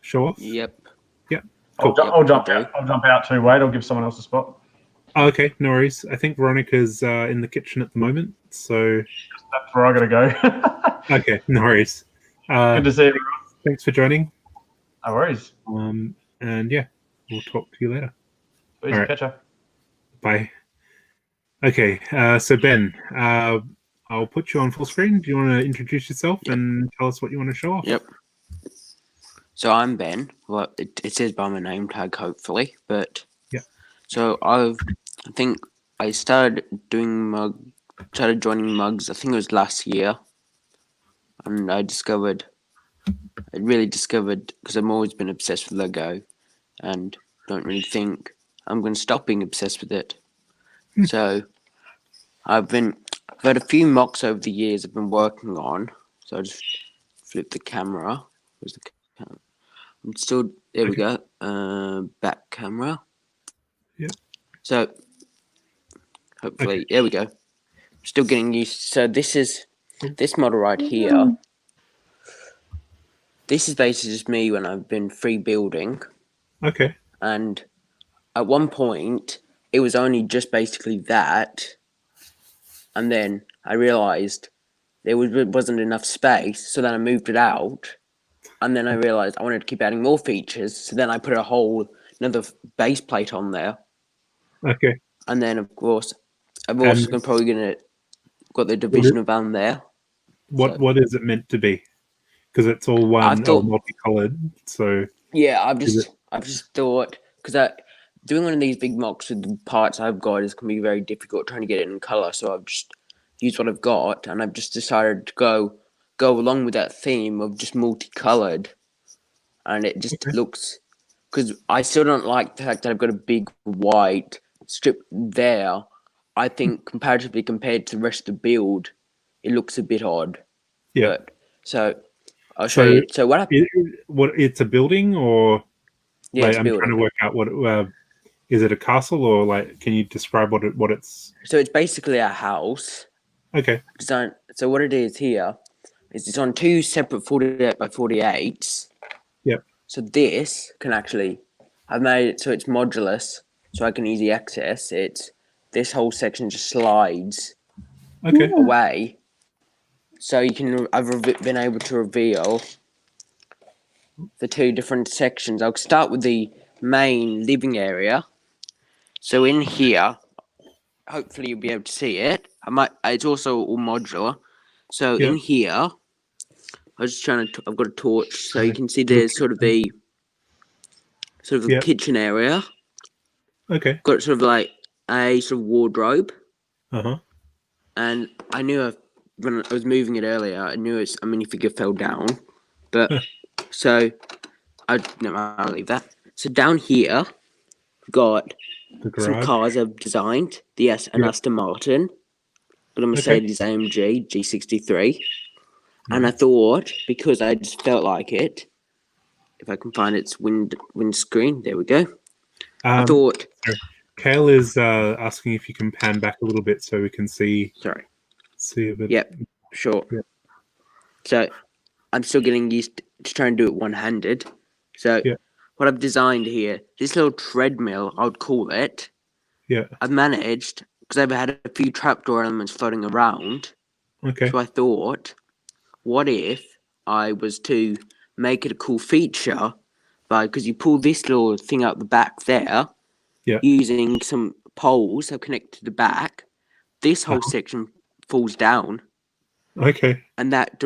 show off? Yep. Yeah. Cool. I'll jump out too. Wade, I'll give someone else a spot. Oh, okay, no worries. I think Veronica's in the kitchen at the moment, so that's where I gotta go. Okay, no worries. Good to see you. Thanks for joining. No worries. And we'll talk to you later. Please catch up. Bye. Okay, so Ben, I'll put you on full screen. Do you want to introduce yourself and tell us what you want to show off? Yep. So I'm Ben. Well, it says by my name tag, hopefully, but so I think I started joining MUGS. I think it was last year, and I really discovered because I've always been obsessed with Lego, and don't really think I'm going to stop being obsessed with it. So I've had a few mocks over the years I've been working on. So I just flip the camera. Where's the camera? I'm still there. We go. Back camera. Yeah. So hopefully there we go. Still getting used. So this model right here. This is basically just me when I've been free building. Okay. And at one point, it was only just basically that. And then I realized there wasn't enough space. So then I moved it out. And then I realized I wanted to keep adding more features. So then I put another base plate on there. Okay. And then, of course, I've also got the division of van there. What is it meant to be? Because it's all one or multicolored. So yeah, I've just thought because doing one of these big mocks with the parts I've got can be very difficult trying to get it in color. So I've just used what I've got, and I've just decided to go along with that theme of just multicolored, and it just looks because I still don't like the fact that I've got a big white strip there. I think comparatively compared to the rest of the build, it looks a bit odd. Yeah. So I'll show you. So what happened? It's a building or? Yeah, Like, it's I'm trying to building. work out what is it a castle, or like, can you describe what it's? So it's basically a house Okay. designed. So what it is here is it's on two separate 48 by 48s. Yep. So this can actually, I've made it so it's modulus, so I can easily access it. This whole section just slides Okay. away. So you can, been able to reveal the two different sections. I'll start with the main living area. So in here, hopefully you'll be able to see it. It's also all modular. So in here, I was just trying to. I've got a torch, so you can see there's sort of a kitchen area. Okay. Got sort of like a sort of wardrobe, Uh-huh. and I knew when I was moving it earlier, I knew a minifigure fell down, but so I'll leave that. So down here, we've got The some garage. cars I've designed. An Aston Martin, got a Mercedes AMG G63, and I thought, because I just felt like it, if I can find its windscreen, there we go. I thought. Kale is asking if you can pan back a little bit so we can see. Sorry. See a bit. Yep. Sure. Yep. So I'm still getting used to trying to do it one-handed. So what I've designed here, this little treadmill, I would call it. Yeah. I've managed, because I've had a few trapdoor elements floating around. Okay. So I thought, what if I was to make it a cool feature, because you pull this little thing out the back there, using some poles that connect to the back, this whole section falls down. Okay. And that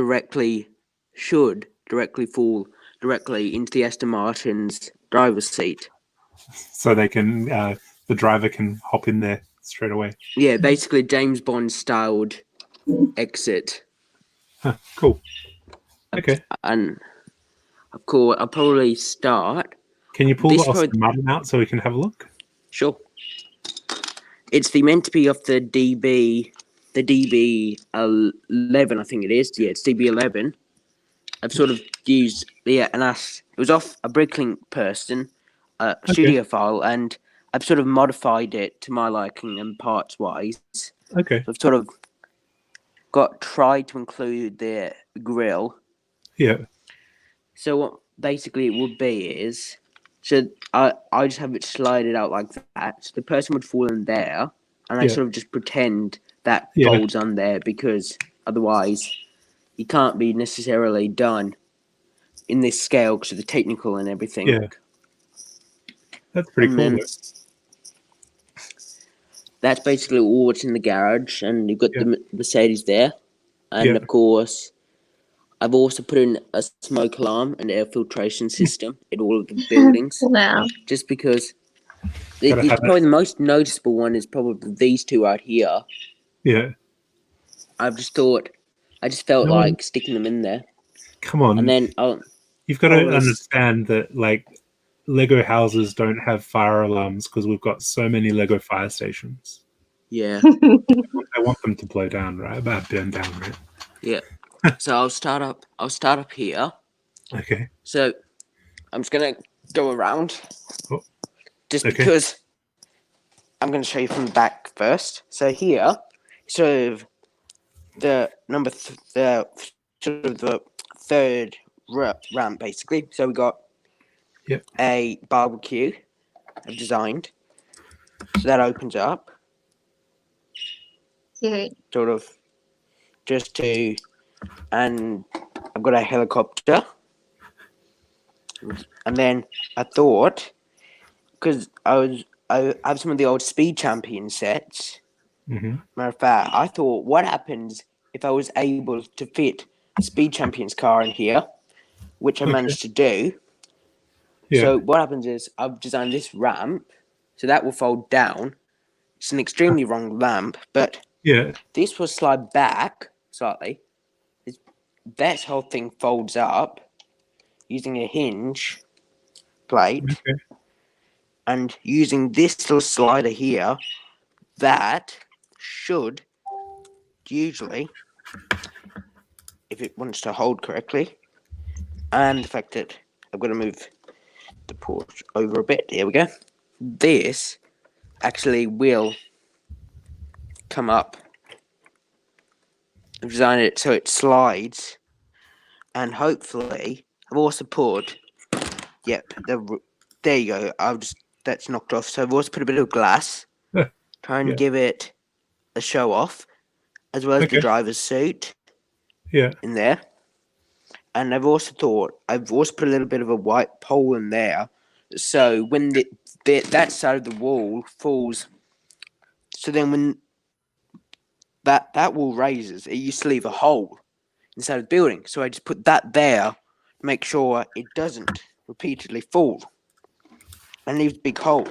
should directly fall into the Aston Martin's driver's seat. So they can, the driver can hop in there straight away. Yeah, basically James Bond styled exit. Huh, cool. Okay. And of course, I'll probably start. Can you pull the Aston Martin out so we can have a look? Sure. It's meant to be off the DB 11, I think it is. Yeah, it's DB 11. I've sort of used it was off a Bricklink person, studio file, and I've sort of modified it to my liking and parts wise. Okay. So I've sort of tried to include the grill. Yeah. So what basically it would be is, so I just have it slided out like that. So the person would fall in there, and I sort of just pretend that folds on there, because otherwise it can't be necessarily done in this scale because of the technical and everything. Yeah. That's pretty cool. That's basically all what's in the garage, and you've got the Mercedes there. And of course, I've also put in a smoke alarm and air filtration system in all of the buildings. Wow. Just because it's probably the most noticeable one is probably these two out here. Yeah. I just felt like sticking them in there. Come on. And then you've got to understand that, like, Lego houses don't have fire alarms because we've got so many Lego fire stations. Yeah. I want them to burn down, right? Yeah. So I'll start up here. Okay. So I'm just gonna go around. Just because I'm gonna show you from the back first. So here, sort of the third ramp basically. So we got a barbecue I've designed. So that opens up. Yeah. Sort of and I've got a helicopter. And then I thought, because I have some of the old Speed Champion sets. Mm-hmm. Matter of fact, I thought, what happens if I was able to fit a Speed Champion's car in here, which I managed to do. Yeah. So what happens is I've designed this ramp, so that will fold down. It's an extremely wrong ramp, but this will slide back slightly. That whole thing folds up using a hinge plate. Okay. And using this little slider here, that should usually, if it wants to hold correctly, and the fact that I've got to move the porch over a bit. Here we go. This actually will come up. I've designed it so it slides, and hopefully I've also put. Yep, there you go. That's knocked off. So I've also put a bit of glass, trying to give it a show off, as well as the driver's suit. In there. And I've also put a little bit of a white pole in there, so when that side of the wall falls, so then when that wall raises, it used to leave a hole inside of the building. So I just put that there to make sure it doesn't repeatedly fall and leaves a big hole.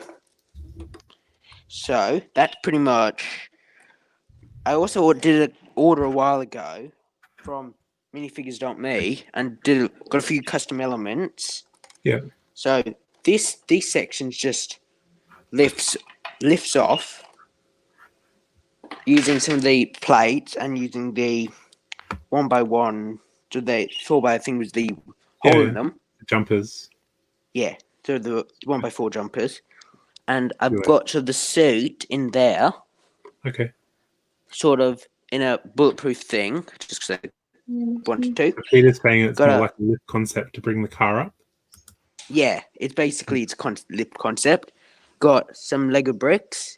So that's pretty much. I also did an order a while ago from minifigures.me and got a few custom elements. Yeah. So these sections just lifts off using some of the plates and using the 1x1 to the 4x thing with the hole in them. Jumpers. Yeah, so the 1x4 jumpers. And I've got the suit in there. Okay. Sort of in a bulletproof thing, just because I wanted to. Peter's saying it's more like a lift concept to bring the car up. Yeah, it's basically lift concept. Got some Lego bricks.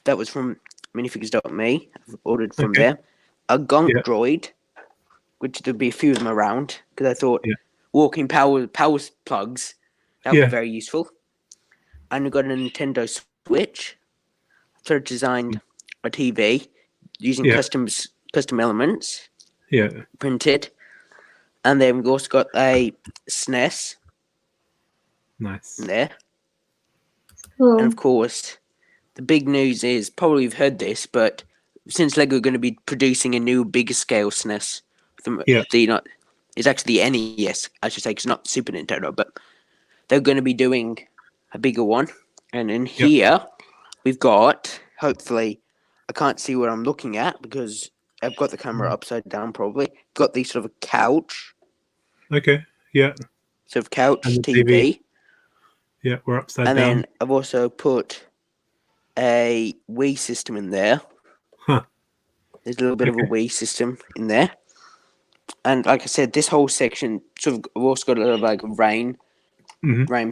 That was from minifigures.me. I've ordered from there. A gonk droid, which there'll be a few of them around, because I thought walking power plugs, that would be very useful. And we got a Nintendo Switch. So I designed a TV using custom elements. Yeah. Printed. And then we've also got a SNES. Nice. There. And of course, the big news is, probably you've heard this, but since Lego are going to be producing a new bigger scale SNES, it's actually the NES, I should say, because it's not Super Nintendo, but they're going to be doing a bigger one. And in here, we've got, hopefully, I can't see what I'm looking at because I've got the camera upside down, probably. Got these sort of a couch. Okay, yeah. Sort of couch, TV. Yeah, we're upside down. And then I've also put a Wii system in there. Huh. There's a little bit of a Wii system in there. And like I said, this whole section, sort of, I've also got a little like rain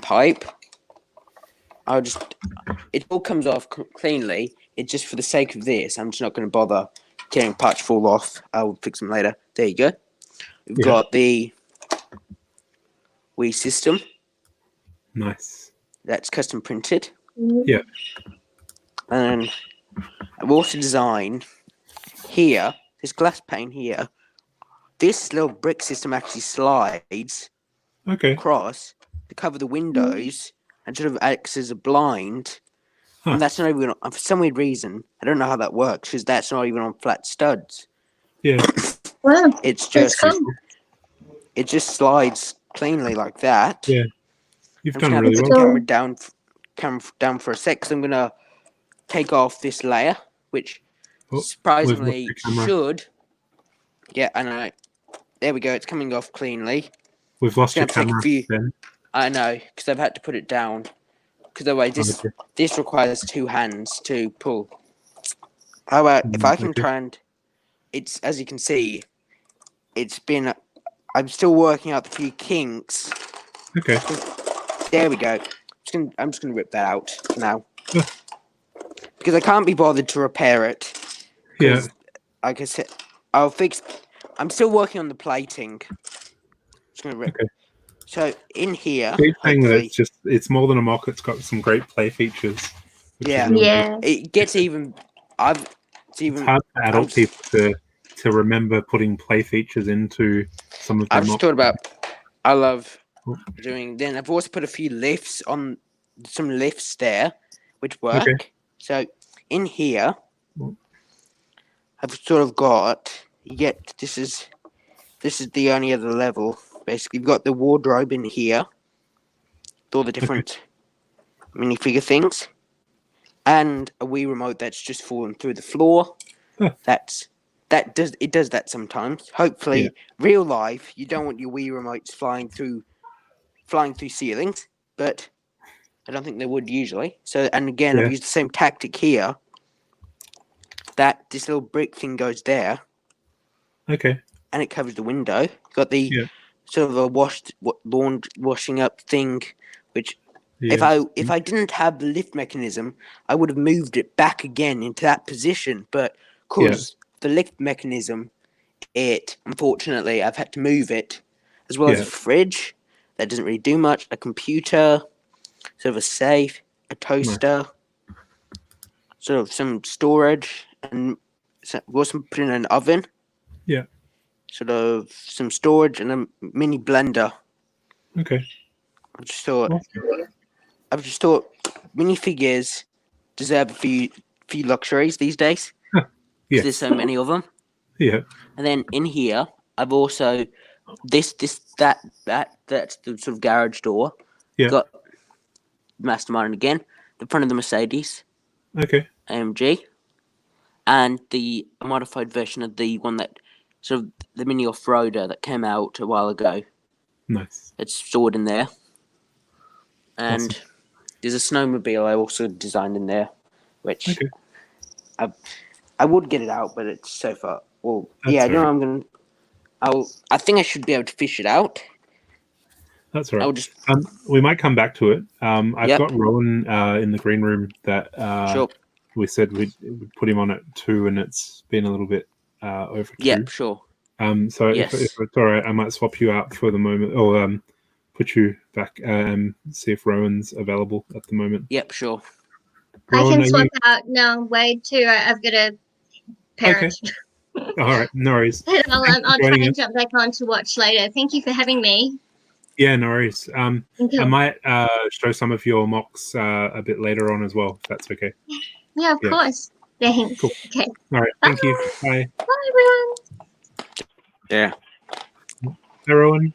pipe. It all comes off cleanly. It's just for the sake of this, I'm just not going to bother tearing parts fall off. I'll fix them later. There you go. We've got the Wii system. Nice. That's custom printed. Yeah. And I've also designed here, this glass pane here. This little brick system actually slides across to cover the windows and sort of acts as a blind. And that's not even, for some weird reason, I don't know how that works, because that's not even on flat studs. Yeah. Wow. It just slides cleanly like that. Yeah. You've done I'm really just well. going to put the camera down for a sec, because I'm going to take off this layer, which surprisingly should. Yeah, I know. There we go. It's coming off cleanly. We've lost your camera. I know, because I've had to put it down. Because otherwise, this requires two hands to pull. How about if I can try and... It's, as you can see, it's been... I'm still working out the few kinks. Okay. There we go. I'm just going to rip that out now. Because I can't be bothered to repair it. Yeah. Like I said, I'll fix... I'm still working on the plating. Just going to rip. Okay. So in here, Keep saying that it's more than a mock. It's got some great play features. Yeah, it gets even. It's hard for adult people to remember putting play features into some of. I've just thought about. I love doing. Then I've also put a few lifts on some lifts there, which work. Okay. So in here, I've sort of got. This is the only other level. Basically, you've got the wardrobe in here, with all the different minifigure things, and a Wii remote that's just fallen through the floor. It does that sometimes. Hopefully, real life, you don't want your Wii remotes flying through ceilings. but I don't think they would usually. So, and again, I've used the same tactic here. That this little brick thing goes there. Okay. And it covers the window. Got the sort of a washing up thing, which if I didn't have the lift mechanism, I would have moved it back again into that position. But because the lift mechanism, unfortunately I've had to move it, as well as a fridge that doesn't really do much, a computer, sort of a safe, a toaster, sort of some storage, and we also put in an oven. Yeah. Sort of some storage and a mini blender. Okay. I just thought minifigures deserve a few luxuries these days. Yes. There's so many of them. Yeah. And then in here, I've also that's the sort of garage door. Yeah. Got Mastermind again, the front of the Mercedes. Okay. AMG, and the modified version of the one that sort of the mini off-roader that came out a while ago. Nice. It's stored in there. And there's a snowmobile I also designed in there, which I would get it out, but it's so far. Well, I think I should be able to fish it out. That's all right. We might come back to it. I've got Rowan in the green room that we said we'd put him on at 2, and it's been a little bit over 2. Yep, sure. So if it's all right, I might swap you out for the moment, or put you back and see if Rowan's available at the moment. Yep, sure. Rowan, I can swap out now. Wade too. I've got a parent. Okay. All right, no worries. I'll try and jump back on to watch later. Thank you for having me. Yeah, no worries. I might show some of your mocks a bit later on as well, if that's okay. Yeah, of course. Thanks. Cool. Okay. All right. Thank you. Bye. Bye, everyone. Yeah. Hey, Rowan.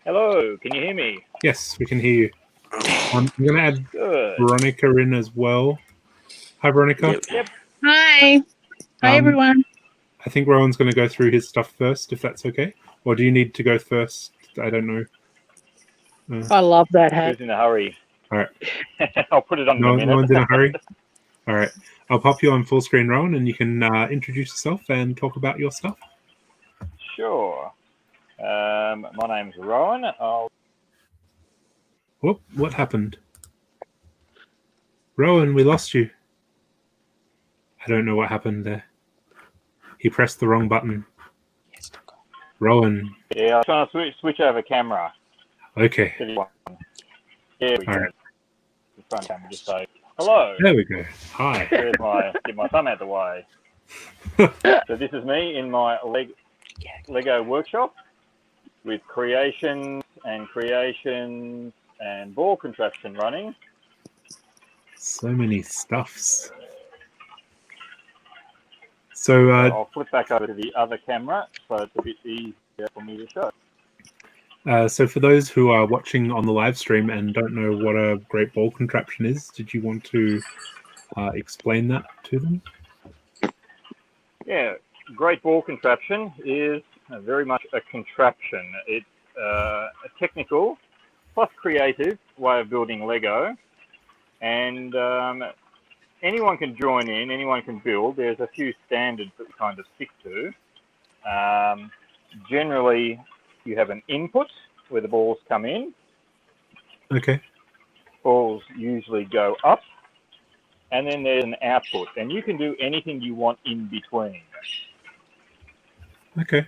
Hello. Can you hear me? Yes, we can hear you. I'm going to add Veronica in as well. Hi, Veronica. Yep. Hi. Hi, everyone. I think Rowan's going to go through his stuff first, if that's okay. Or do you need to go first? I don't know. I love that hat. Who's in a hurry? All right. I'll put it on in a minute. No one's in a hurry? All right. I'll pop you on full screen, Rowan, and you can introduce yourself and talk about your stuff. Sure. My name's Rowan. Whoop, what happened? Rowan, we lost you. I don't know what happened there. He pressed the wrong button. Rowan. Yeah, I was trying to switch over camera. Okay. There we go. Right. The front camera, just so. Hello. There we go. Hi. Get my thumb out the way. So this is me in my Lego workshop with creations and ball contraption running. So many stuffs. So I'll flip back over to the other camera so it's a bit easier for me to show. So for those who are watching on the live stream and don't know what a great ball contraption is, did you want to explain that to them? Yeah, great ball contraption is very much a contraption. It's a technical plus creative way of building Lego, and anyone can join in, anyone can build. There's a few standards that we kind of stick to. Generally, you have an input where the balls come in. Okay. Balls usually go up. And then there's an output. And you can do anything you want in between. Okay.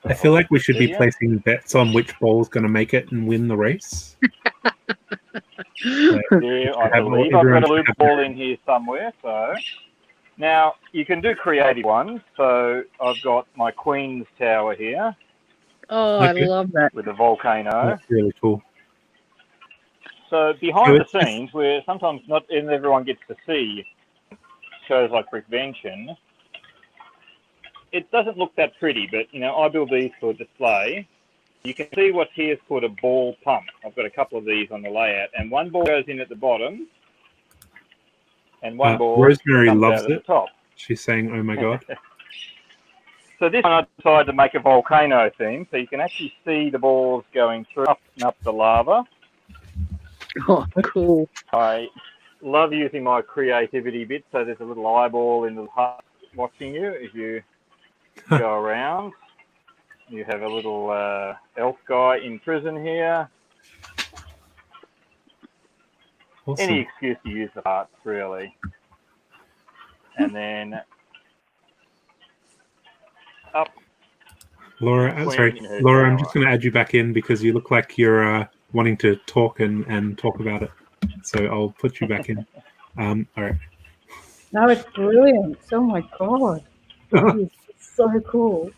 I feel like we should be placing bets on which ball's going to make it and win the race. Yeah, I believe I've got a loop ball in here somewhere. So now you can do creative ones. So I've got my Queen's Tower here. Oh, okay. I love that. With a volcano. That's really cool. So behind the scenes, where sometimes not everyone gets to see shows like Brickvention, it doesn't look that pretty, but I build these for display. You can see what's here is called a ball pump. I've got a couple of these on the layout, and one ball goes in at the bottom, and one ball Rosemary comes loves out at it. the top. She's saying, "Oh my god!" So this one I decided to make a volcano theme, so you can actually see the balls going through up and up the lava. Oh, cool. I love using my creativity bit, so there's a little eyeball in the hut watching you as you go around. You have a little elf guy in prison here. Awesome. Any excuse to use the parts, really. And then up. Laura, Laura, I'm just going to add you back in because you look like you're wanting to talk and talk about it. So I'll put you back in. All right. No, it's brilliant. Oh my god, it's so cool.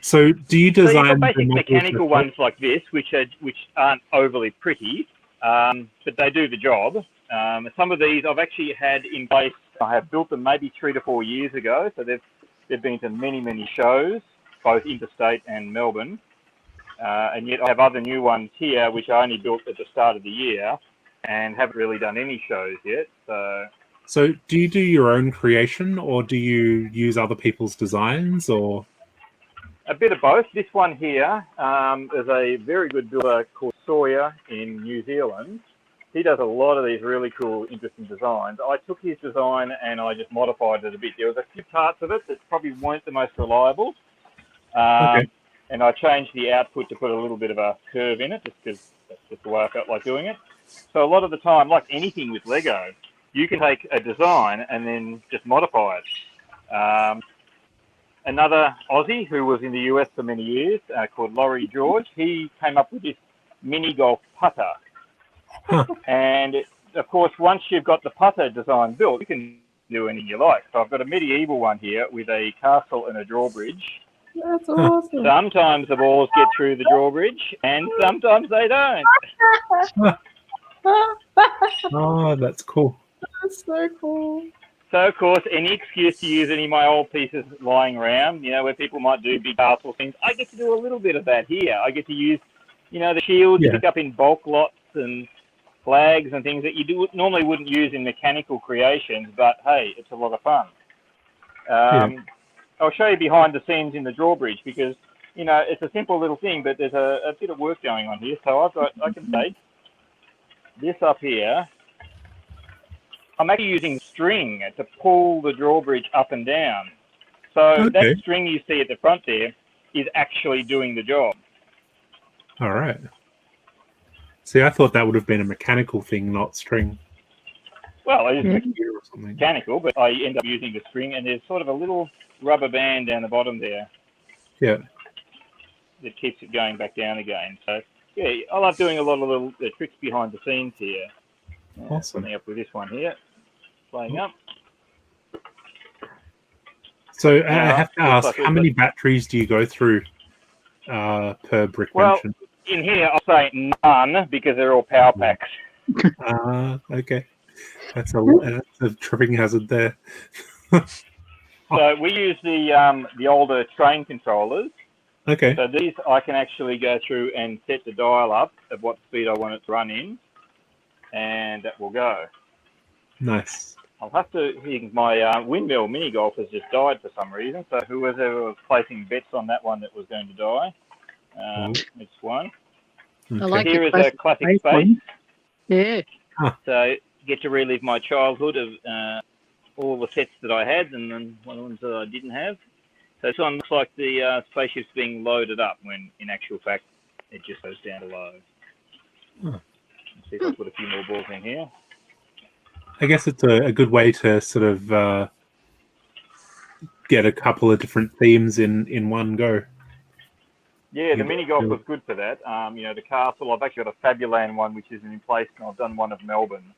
So, do you design? So you've got basic mechanical ones like this, which aren't overly pretty, but they do the job. Some of these I've actually had in place. I have built them maybe 3 to 4 years ago, so they've been to many shows, both interstate and Melbourne. And yet I have other new ones here, which I only built at the start of the year, and haven't really done any shows yet. So do you do your own creation, or do you use other people's designs, or? A bit of both. This one here is a very good builder called Sawyer in New Zealand. He does a lot of these really cool, interesting designs. I took his design and I just modified it a bit. There was a few parts of it that probably weren't the most reliable. Okay. And I changed the output to put a little bit of a curve in it, just because that's just the way I felt like doing it. So a lot of the time, like anything with Lego, you can take a design and then just modify it. Another Aussie who was in the US for many years, called Laurie George, he came up with this mini golf putter. Huh. And of course, once you've got the putter design built, you can do anything you like. So I've got a medieval one here with a castle and a drawbridge. That's awesome. Sometimes the balls get through the drawbridge, and sometimes they don't. Oh, that's cool. That's so cool. So, of course, any excuse to use any of my old pieces lying around, where people might do big castle things, I get to do a little bit of that here. I get to use, the shields you pick up in bulk lots and flags and things that you normally wouldn't use in mechanical creations, but hey, it's a lot of fun. I'll show you behind the scenes in the drawbridge because, it's a simple little thing, but there's a bit of work going on here. So I can take this up here. I'm actually using string to pull the drawbridge up and down. So that string you see at the front there is actually doing the job. All right. See, I thought that would have been a mechanical thing, not string. Well, it is mechanical, but I end up using the string, and there's sort of a little rubber band down the bottom there. Yeah. That keeps it going back down again. So, yeah, I love doing a lot of little tricks behind the scenes here. Awesome. Playing up with this one here. Playing up. So I have to ask, how many batteries do you go through per brick mention? In here, I'll say none because they're all power packs. Okay. That's a tripping hazard there. So we use the older train controllers. Okay. So these I can actually go through and set the dial up at what speed I want it to run in, and that will go. Nice. I'll have to. My windmill mini golf has just died for some reason. So whoever was placing bets on that one that was going to die, it's one. I like here is a classic space. Yeah. So get to relive my childhood of all the sets that I had, and then one of the ones that I didn't have. So this one looks like the spaceship's being loaded up, when in actual fact it just goes down to low. Let's see if I put a few more balls in here. I guess it's a good way to sort of get a couple of different themes in one go. Yeah, the mini golf was good for that. The castle, I've actually got a Fabuland one which isn't in place, and I've done one of Melbourne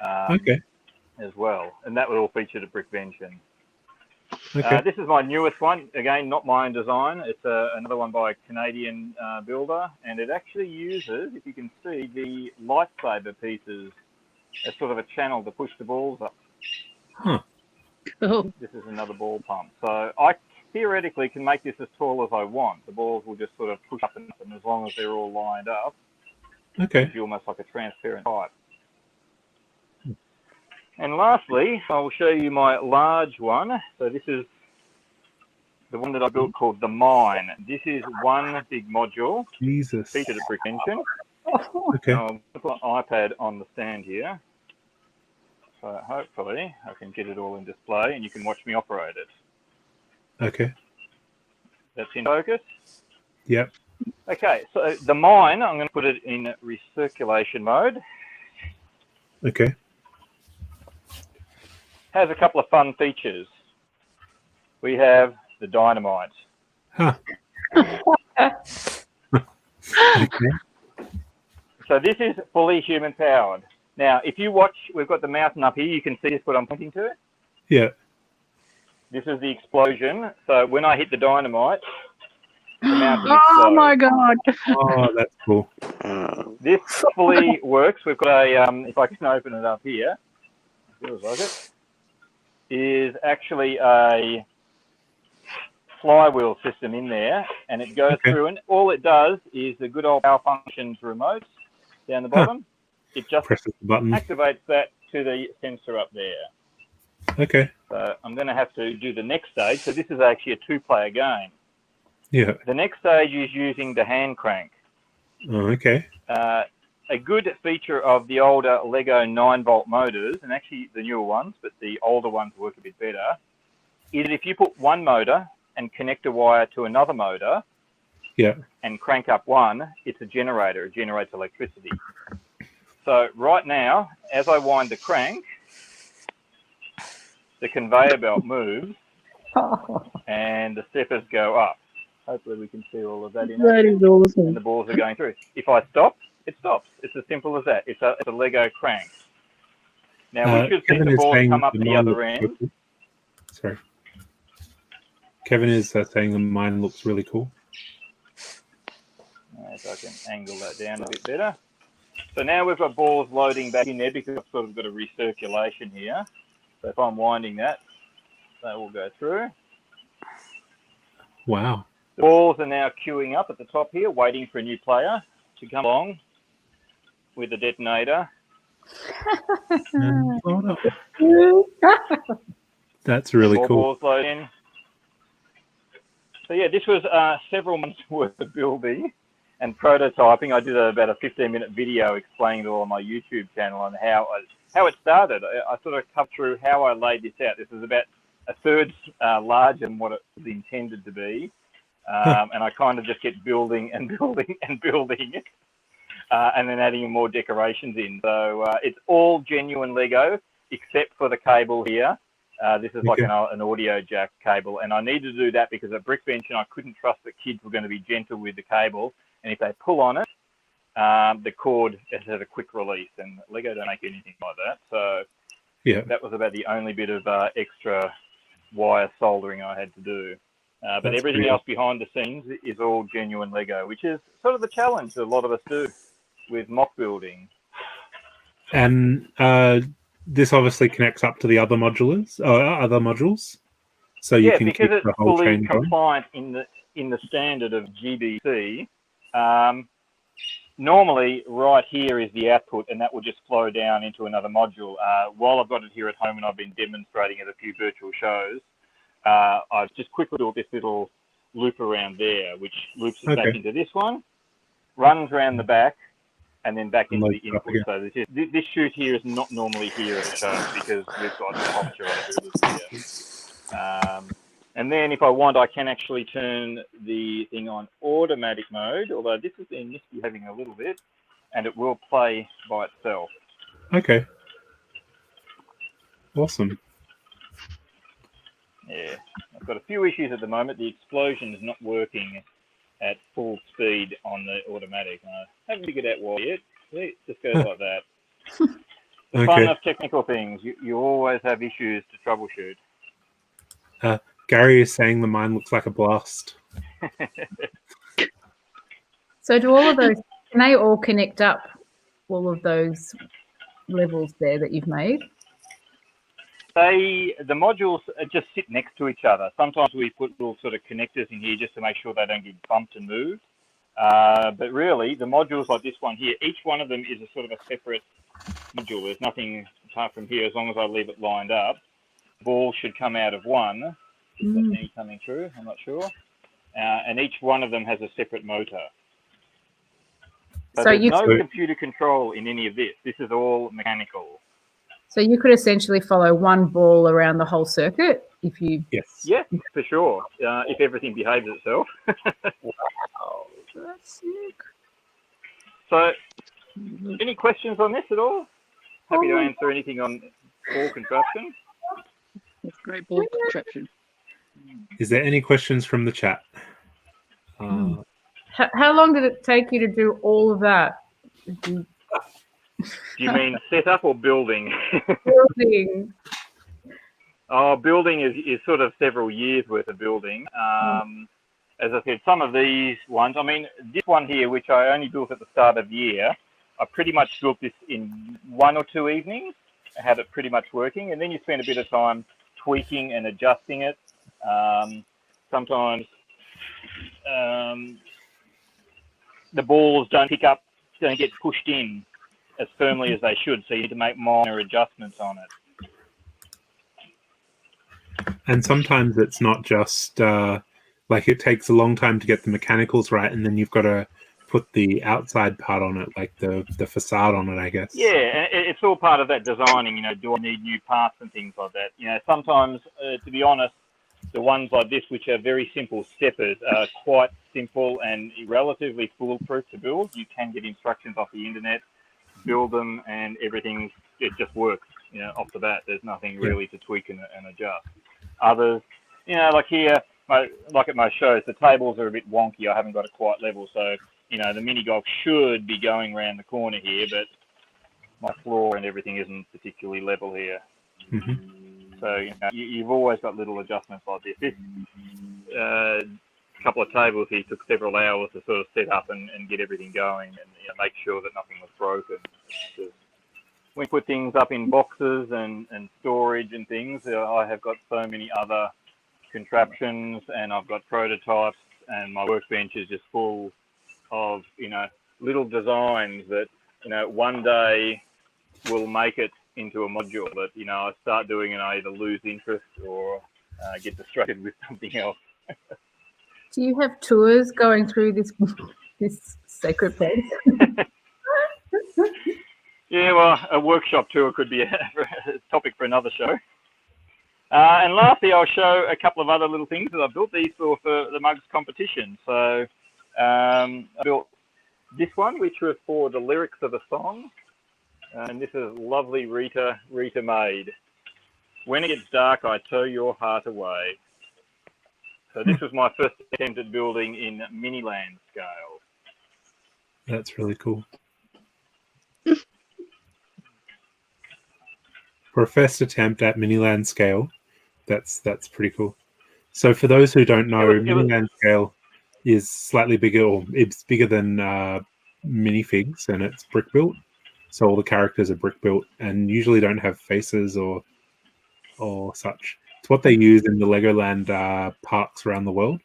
as well. And that would all feature the Brickvention. Okay. This is my newest one. Again, not my own design. It's another one by a Canadian builder, and it actually uses, if you can see, the lightsaber pieces as sort of a channel to push the balls up. Huh. Cool. This is another ball pump. So I theoretically can make this as tall as I want. The balls will just sort of push up and up, and as long as they're all lined up, Okay. it's almost like a transparent pipe. And lastly, I will show you my large one. So this is the one that I built called the Mine. This is one big module Jesus. featured at Brickvention. Okay. Now, I'll put my iPad on the stand here. So hopefully I can get it all in display and you can watch me operate it. Okay. That's in focus. Yep. Okay, so the Mine, I'm going to put it in recirculation mode. Okay. Has a couple of fun features. We have the dynamite. Huh. Okay. So this is fully human powered. Now, if you watch, we've got the mountain up here. You can see what I'm pointing to. Yeah. This is the explosion. So when I hit the dynamite, the mountain explodes. Oh my god! Oh, that's cool. This fully works. We've got a, if I can open it up here, feels like it, is actually a flywheel system in there, and it goes through, and all it does is the good old power functions remote down the bottom. It just presses the button. Activates that to the sensor up there. Okay. So I'm going to have to do the next stage. So this is actually a 2-player game. Yeah. The next stage is using the hand crank. Oh, okay. A good feature of the older Lego 9-volt motors, and actually the newer ones, but the older ones work a bit better, is if you put one motor and connect a wire to another motor, yeah, and crank up one, it's a generator. It generates electricity. So right now, as I wind the crank, the conveyor belt moves, and the steppers go up. Hopefully we can see all of that in That action. is awesome. And the balls are going through. If I stop, it stops. It's as simple as that. It's a Lego crank. Now we should see Kevin the is balls saying come up the the mine other looks end. cool. Sorry. Kevin is saying the mine looks really cool. If I can angle that down a bit better. So now we've got balls loading back in there because I've sort of got a recirculation here. So if I'm winding that, they will go through. Wow. The balls are now queuing up at the top here, waiting for a new player to come along with the detonator. That's really More cool. balls load in. So yeah, this was several months worth of building and prototyping. I did about a 15-minute video explaining it all on my YouTube channel on how it started. I sort of cut through how I laid this out. This is about a third larger than what it was intended to be. And I kind of just kept building and building and building it, and then adding more decorations in. So it's all genuine Lego, except for the cable here. This is like an audio jack cable, and I needed to do that because at Brickvention I couldn't trust that kids were going to be gentle with the cable, and if they pull on it, the cord has a quick release, and Lego don't make anything like that. So yeah, that was about the only bit of extra wire soldering I had to do. But everything else behind the scenes is all genuine Lego, which is sort of the challenge that a lot of us do with mock building. And this obviously connects up to the other modules. So you can keep because the it's whole fully chain going. compliant in the standard of GBC. Normally, right here is the output, and that will just flow down into another module. While I've got it here at home and I've been demonstrating at a few virtual shows, I've just quickly built this little loop around there, which loops it back into this one, runs around the back, and then back into the input. So this chute here is not normally here at the show because we've got a whole bunch of other builders here. And then if I want, I can actually turn the thing on automatic mode, although this has been misbehaving a little bit, and it will play by itself. Okay. Awesome. Yeah, I've got a few issues at the moment. The explosion is not working at full speed on the automatic. I haven't figured out why yet. It just goes like that. The fun of technical things, you always have issues to troubleshoot. Gary is saying the mine looks like a blast. So do all of those, can they all connect up, all of those levels there that you've made? The modules just sit next to each other. Sometimes we put little sort of connectors in here just to make sure they don't get bumped and moved. But really, the modules like this one here, each one of them is a sort of a separate module. There's nothing apart from here. As long as I leave it lined up, balls should come out of one Any coming through? I'm not sure. And each one of them has a separate motor. So there's no computer control in any of this. This is all mechanical. So you could essentially follow one ball around the whole circuit if you... Yes. Yeah, for sure. If everything behaves itself. Wow, that's sick. So, any questions on this at all? Happy to answer anything on ball contraption. Great ball contraption. Is there any questions from the chat? How long did it take you to do all of that? Do you mean setup or building? Building. Oh, building is sort of several years worth of building. As I said, some of these ones, I mean, this one here, which I only built at the start of the year, I pretty much built this in 1 or 2 evenings. I had it pretty much working, and then you spend a bit of time tweaking and adjusting it. Sometimes the balls don't get pushed in as firmly as they should, so you need to make minor adjustments on it. And sometimes it's not just like it takes a long time to get the mechanicals right, and then you've got to put the outside part on it, like the facade on it, I guess. Yeah, it's all part of that designing. You know, do I need new parts and things like that? You know, sometimes, to be honest, the ones like this, which are very simple steppers, are quite simple and relatively foolproof to build. You can get instructions off the internet, build them, and everything, it just works. You know, off the bat, there's nothing really to tweak and adjust. Others, you know, like here, like at most shows, the tables are a bit wonky. I haven't got it quite level, so you know the mini golf should be going around the corner here, but my floor and everything isn't particularly level here. So you know, you've always got little adjustments like this. This couple of tables here took several hours to sort of set up and get everything going, and you know, make sure that nothing was broken. You know, we put things up in boxes and storage and things. I have got so many other contraptions, and I've got prototypes, and my workbench is just full of, you know, little designs that, you know, one day will make it into a module. But, you know, I start doing it, I either lose interest or get distracted with something else. Do you have tours going through this sacred place? Yeah, well, a workshop tour could be a topic for another show. And lastly, I'll show a couple of other little things that I built. These for the MUGS competition. So I built this one, which was for the lyrics of a song. And this is lovely Rita made. When it gets dark, I tow your heart away. So this was my first attempt at building in Miniland scale. That's really cool. For a first attempt at Miniland scale, that's pretty cool. So for those who don't know, Miniland scale is slightly bigger, or it's bigger than minifigs, and it's brick built. So all the characters are brick built and usually don't have faces or such. It's what they use in the Legoland parks around the world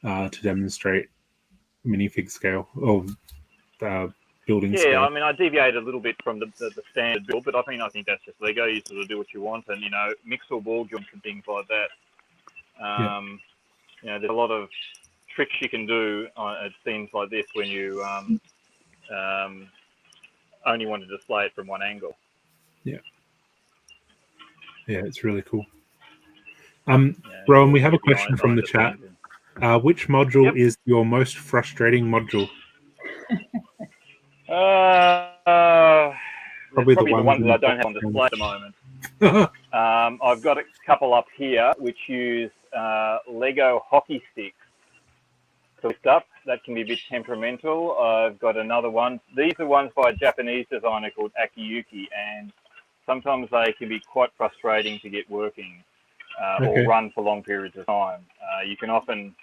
to demonstrate minifig scale or building scale. Yeah, I mean, I deviated a little bit from the standard build, but I think that's just Lego. You sort of do what you want, and you know, mix or ball joints and things like that. You know, there's a lot of tricks you can do at scenes like this when you only want to display it from one angle. Yeah, it's really cool. Rowan, we have a question from the chat. Which module is your most frustrating module? Probably the ones that I don't have on display at the moment. I've got a couple up here which use Lego hockey sticks to lift up. That can be a bit temperamental. I've got another one. These are ones by a Japanese designer called Akiyuki, and sometimes they can be quite frustrating to get working or run for long periods of time. You can often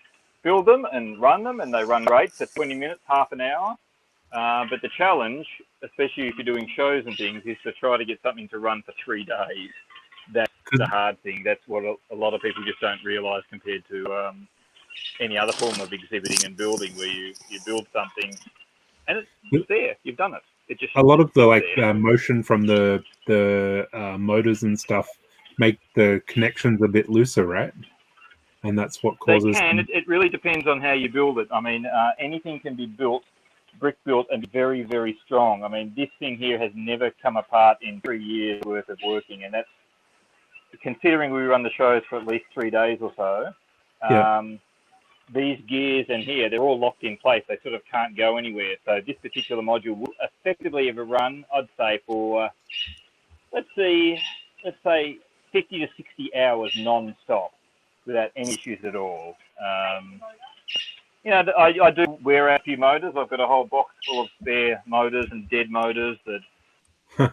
build them and run them, and they run great for 20 minutes, half an hour. But the challenge, especially if you're doing shows and things, is to try to get something to run for 3 days. That's the hard thing. That's what a lot of people just don't realise compared to any other form of exhibiting and building, where you build something and it's there. You've done it. It just a lot of the motion from the motors and stuff make the connections a bit looser, right? and that's what They causes. can. It really depends on how you build it. I mean, anything can be built, brick built, and be very, very strong. I mean, this thing here has never come apart in 3 years worth of working, and that's considering we run the shows for at least 3 days or so. These gears in here, they're all locked in place. They sort of can't go anywhere. So this particular module will effectively ever run, I'd say, for, let's say 50 to 60 hours non-stop without any issues at all. You know, I do wear out a few motors. I've got a whole box full of spare motors and dead motors that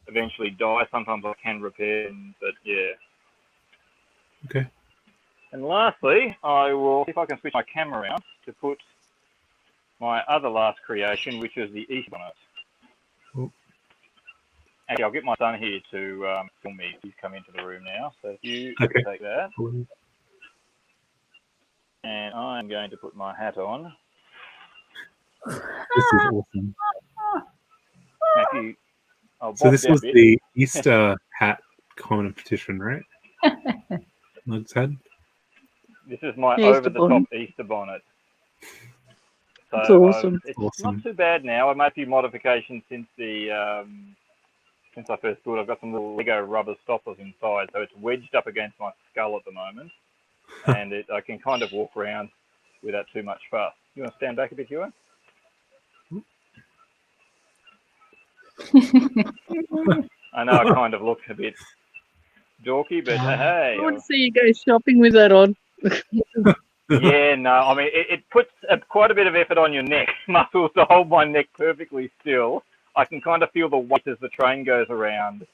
eventually die. Sometimes I can repair them, but yeah. Okay. And lastly, I will see if I can switch my camera around to put my other last creation, which is the East on it. Oh. Actually, I'll get my son here to film me. He's come into the room now. So if you take that. And I'm going to put my hat on. This is awesome. So this was the Easter hat competition, right? Mugs had. This is my Easter over-the-top Easter bonnet. So that's awesome. It's not too bad now. I've made a few modifications since since I first built. I've got some little Lego rubber stoppers inside, so it's wedged up against my skull at the moment, and I can kind of walk around without too much fuss. You want to stand back a bit, Ewan? I know I kind of look a bit dorky, but hey. I want to see you go shopping with that on. Yeah, no, I mean, it puts quite a bit of effort on your neck muscles to hold my neck perfectly still. I can kind of feel the weight as the train goes around.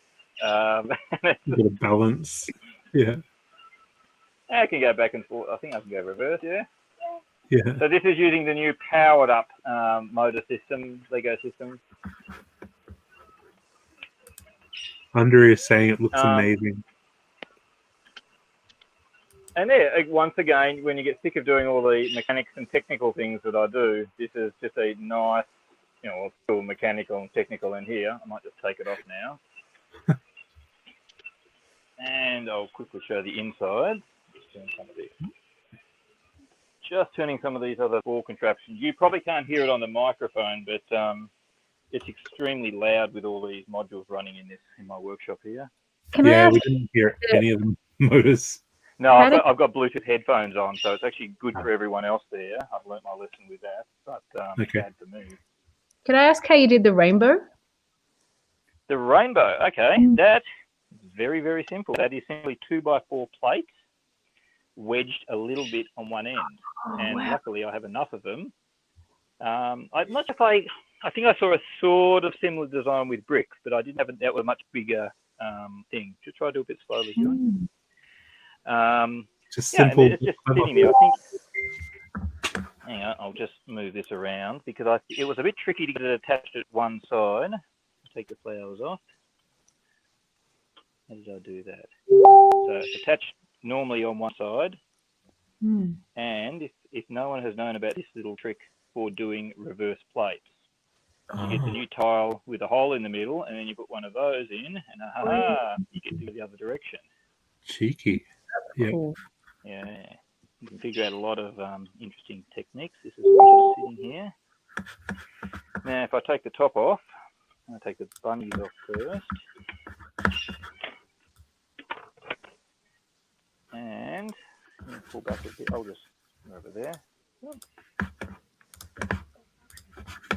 A bit of balance. Yeah. I can go back and forth. I think I can go reverse, yeah? Yeah. So this is using the new powered up motor system, Lego system. Andrew is saying it looks amazing. And yeah, once again, when you get sick of doing all the mechanics and technical things that I do, this is just a nice, you know, still mechanical and technical in here. I might just take it off now. And I'll quickly show the inside. Just turning some of these other ball contraptions. You probably can't hear it on the microphone, but it's extremely loud with all these modules running in my workshop here. Can I ask, we didn't hear any of the motors. No, I've got Bluetooth headphones on, so it's actually good for everyone else there. I've learnt my lesson with that, but bad for me. can I ask how you did the rainbow? The rainbow, okay, that is very, very simple. That is simply 2x4 plates wedged a little bit on one end, and luckily I have enough of them. I'm not sure if I think I saw a sort of similar design with bricks, but I didn't have that with a much bigger thing. Just try to do a bit slowly here. Just simple. It's just sitting there. I think. Hang on, I'll just move this around because it was a bit tricky to get it attached at one side. Take the flowers off. How did I do that? So it's attached normally on one side. And if no one has known about this little trick for doing reverse plates, you get the new tile with a hole in the middle, and then you put one of those in, and you get to go the other direction. Cheeky. Yeah. Cool. Yeah. You can figure out a lot of interesting techniques. This is what's sitting here. Now, if I take the top off, I'll take the bunnies off first. And pull back a bit. I'll just go over there.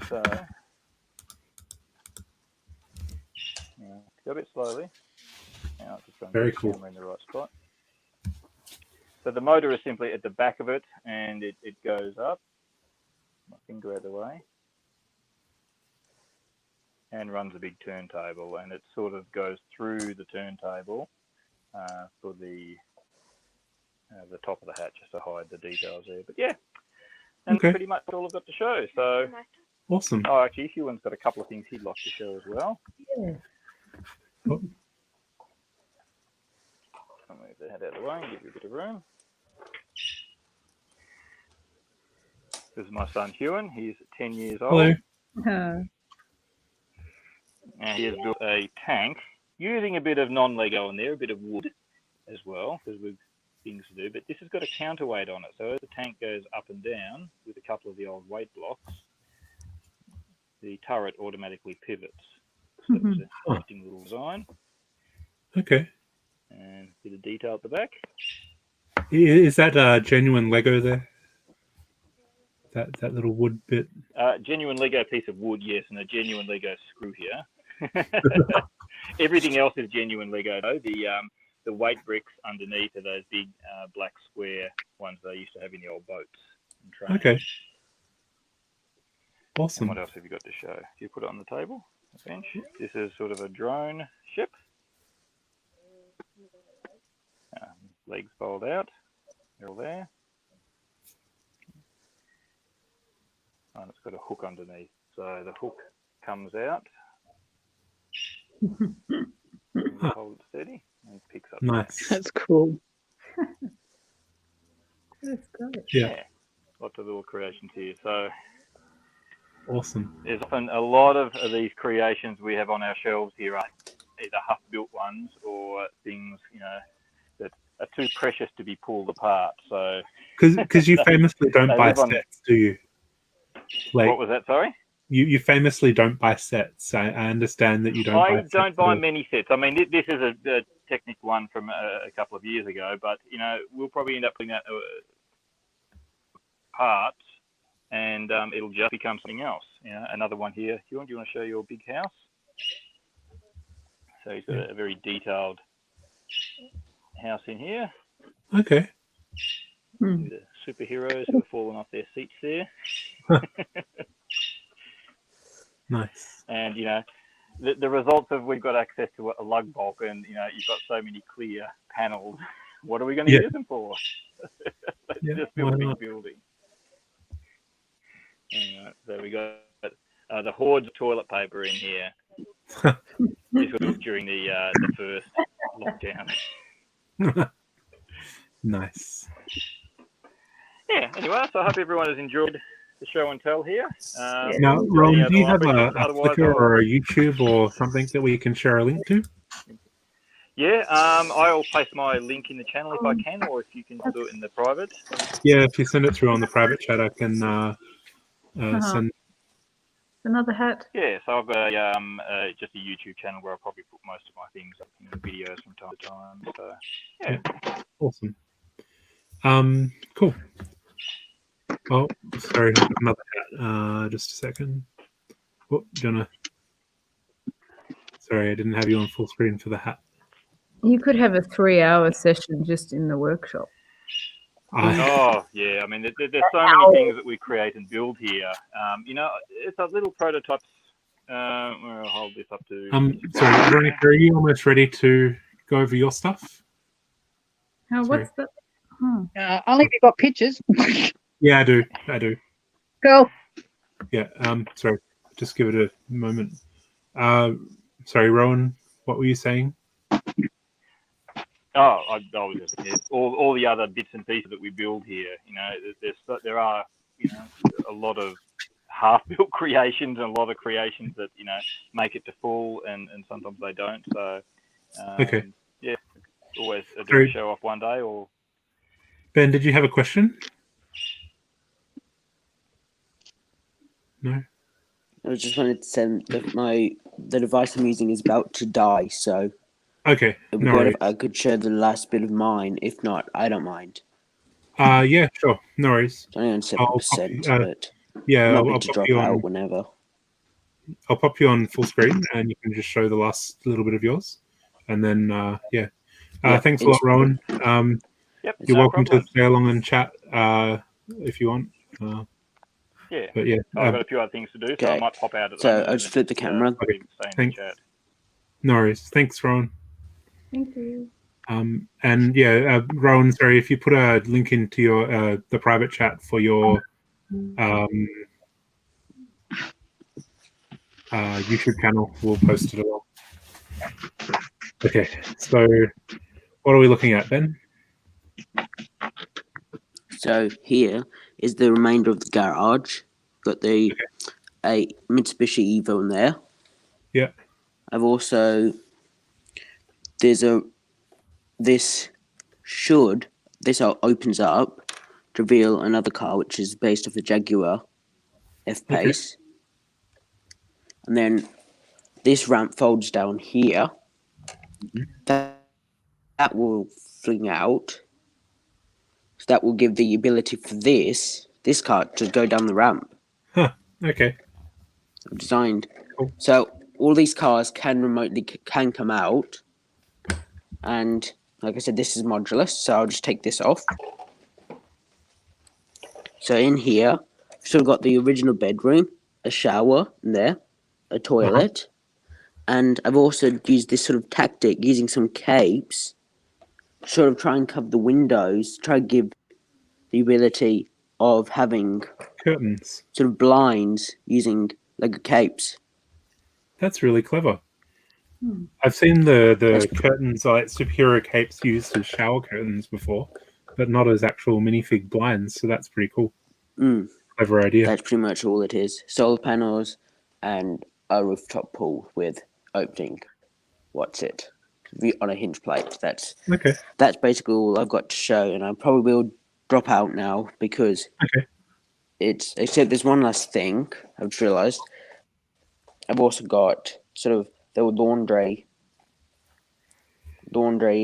So, go a bit slowly. Now I'll just try and Very get cool. the camera in the right spot. So the motor is simply at the back of it, and it goes up. My finger out of the way. And runs a big turntable, and it sort of goes through the turntable for the top of the hat, just to hide the details there. But yeah, and pretty much all I've got to show. So awesome. Oh, actually, Ewan's got a couple of things he'd like to show as well. Yeah. Oh. I'll move the head out of the way and give you a bit of room. This is my son Ewan. He's 10 years old. Hello. And he has built a tank using a bit of non-Lego in there, a bit of wood as well, because things to do, but this has got a counterweight on it. So as the tank goes up and down with a couple of the old weight blocks, the turret automatically pivots. So it's an interesting little design. Okay. And a bit of detail at the back. Is that genuine Lego there? That little wood bit? Genuine Lego piece of wood, yes, and a genuine Lego screw here. Everything else is genuine Lego, though. The weight bricks underneath are those big black square ones they used to have in the old boats. And okay. Awesome. And what else have you got to show? Do you put it on the table, the bench? This is sort of a drone ship. Legs fold out. They're all there. And it's got a hook underneath. So the hook comes out. Hold it steady and picks up. Nice. That's cool. That's great. Yeah. Lots of little creations here. So awesome. There's often a lot of these creations we have on our shelves here are either half-built ones or things, that are too precious to be pulled apart. So because you famously don't buy sets, do you? Like, what was that? Sorry. You famously don't buy sets. I understand that you don't. I don't buy many sets. I mean, this is a technical one from a couple of years ago, but we'll probably end up putting that parts, and it'll just become something else. Another one here. Do you want to show your big house? So he's got a very detailed house in here. Okay. The superheroes who have fallen off their seats there. Nice. And the results of we've got access to a lug bulk, and you've got so many clear panels. What are we going to use them for? Let's just build a big building. So we got the hordes of toilet paper in here. This was during the first lockdown. Nice. Yeah. Anyway, so I hope everyone has enjoyed the show and tell here. Now, Ron, do you have a Flickr or a YouTube or something that we can share a link to? Yeah, I'll place my link in the channel if I can, or if you can do it in the private. Yeah, if you send it through on the private chat, I can send. Another hat. Yeah, so I've got just a YouTube channel where I probably put most of my things up in the videos from time to time. So yeah. Awesome. Cool. Oh, sorry, another hat. Just a second. Oh, Jonah. Sorry, I didn't have you on full screen for the hat. You could have a 3-hour session just in the workshop. Oh, yeah. I mean, there's so many things that we create and build here. It's a little prototypes. I'll hold this up to... Sorry, Veronica, are you almost ready to go over your stuff? What's that? Only if you've got pictures. Yeah, I do. Go. Yeah, sorry. Just give it a moment. Sorry, Rowan, what were you saying? Oh, I was just all the other bits and pieces that we build here. There are a lot of half-built creations and a lot of creations that make it to full, and sometimes they don't. So okay, yeah, always do a show off one day. Or Ben, did you have a question? No. I just wanted to say that the device I'm using is about to die, so. Okay. It would be great if I could share the last bit of mine. If not, I don't mind. Yeah, sure. No worries. It's only on 7%, but yeah, I'll to drop out whenever. I'll pop you on full screen, and you can just show the last little bit of yours, and then thanks a lot, Rowan. You're welcome to stay along and chat if you want. Yeah, but yeah, I've got a few other things to do, so I might pop out at the moment. So I'll just flip the camera. Okay. Thanks. No worries. Thanks, Rowan. Thank you. And yeah, Rowan, sorry, if you put a link into your the private chat for your YouTube channel, we'll post it along. Okay, so what are we looking at, Ben? So here is the remainder of the garage. Got the a Mitsubishi Evo in there. Yeah. I've also this should this opens up to reveal another car, which is based off the Jaguar F-Pace. And then this ramp folds down here. That will fling out. So that will give the ability for this car to go down the ramp. Huh. Okay. Designed. Cool. So all these cars can come out. And like I said, this is modular, so I'll just take this off. So in here, still got the original bedroom, a shower in there, a toilet, and I've also used this sort of tactic using some capes, sort of try and cover the windows, try to give the ability of having curtains, sort of blinds using Lego capes. That's really clever. I've seen the curtains, like superhero capes, used as shower curtains before, but not as actual minifig blinds. So that's pretty cool. Clever idea. That's pretty much all it is. Solar panels and a rooftop pool with opening. What's it? On a hinge plate. That's okay. That's basically all I've got to show, and I probably will drop out now because it's. Except there's one last thing I've just realised. I've also got sort of the laundry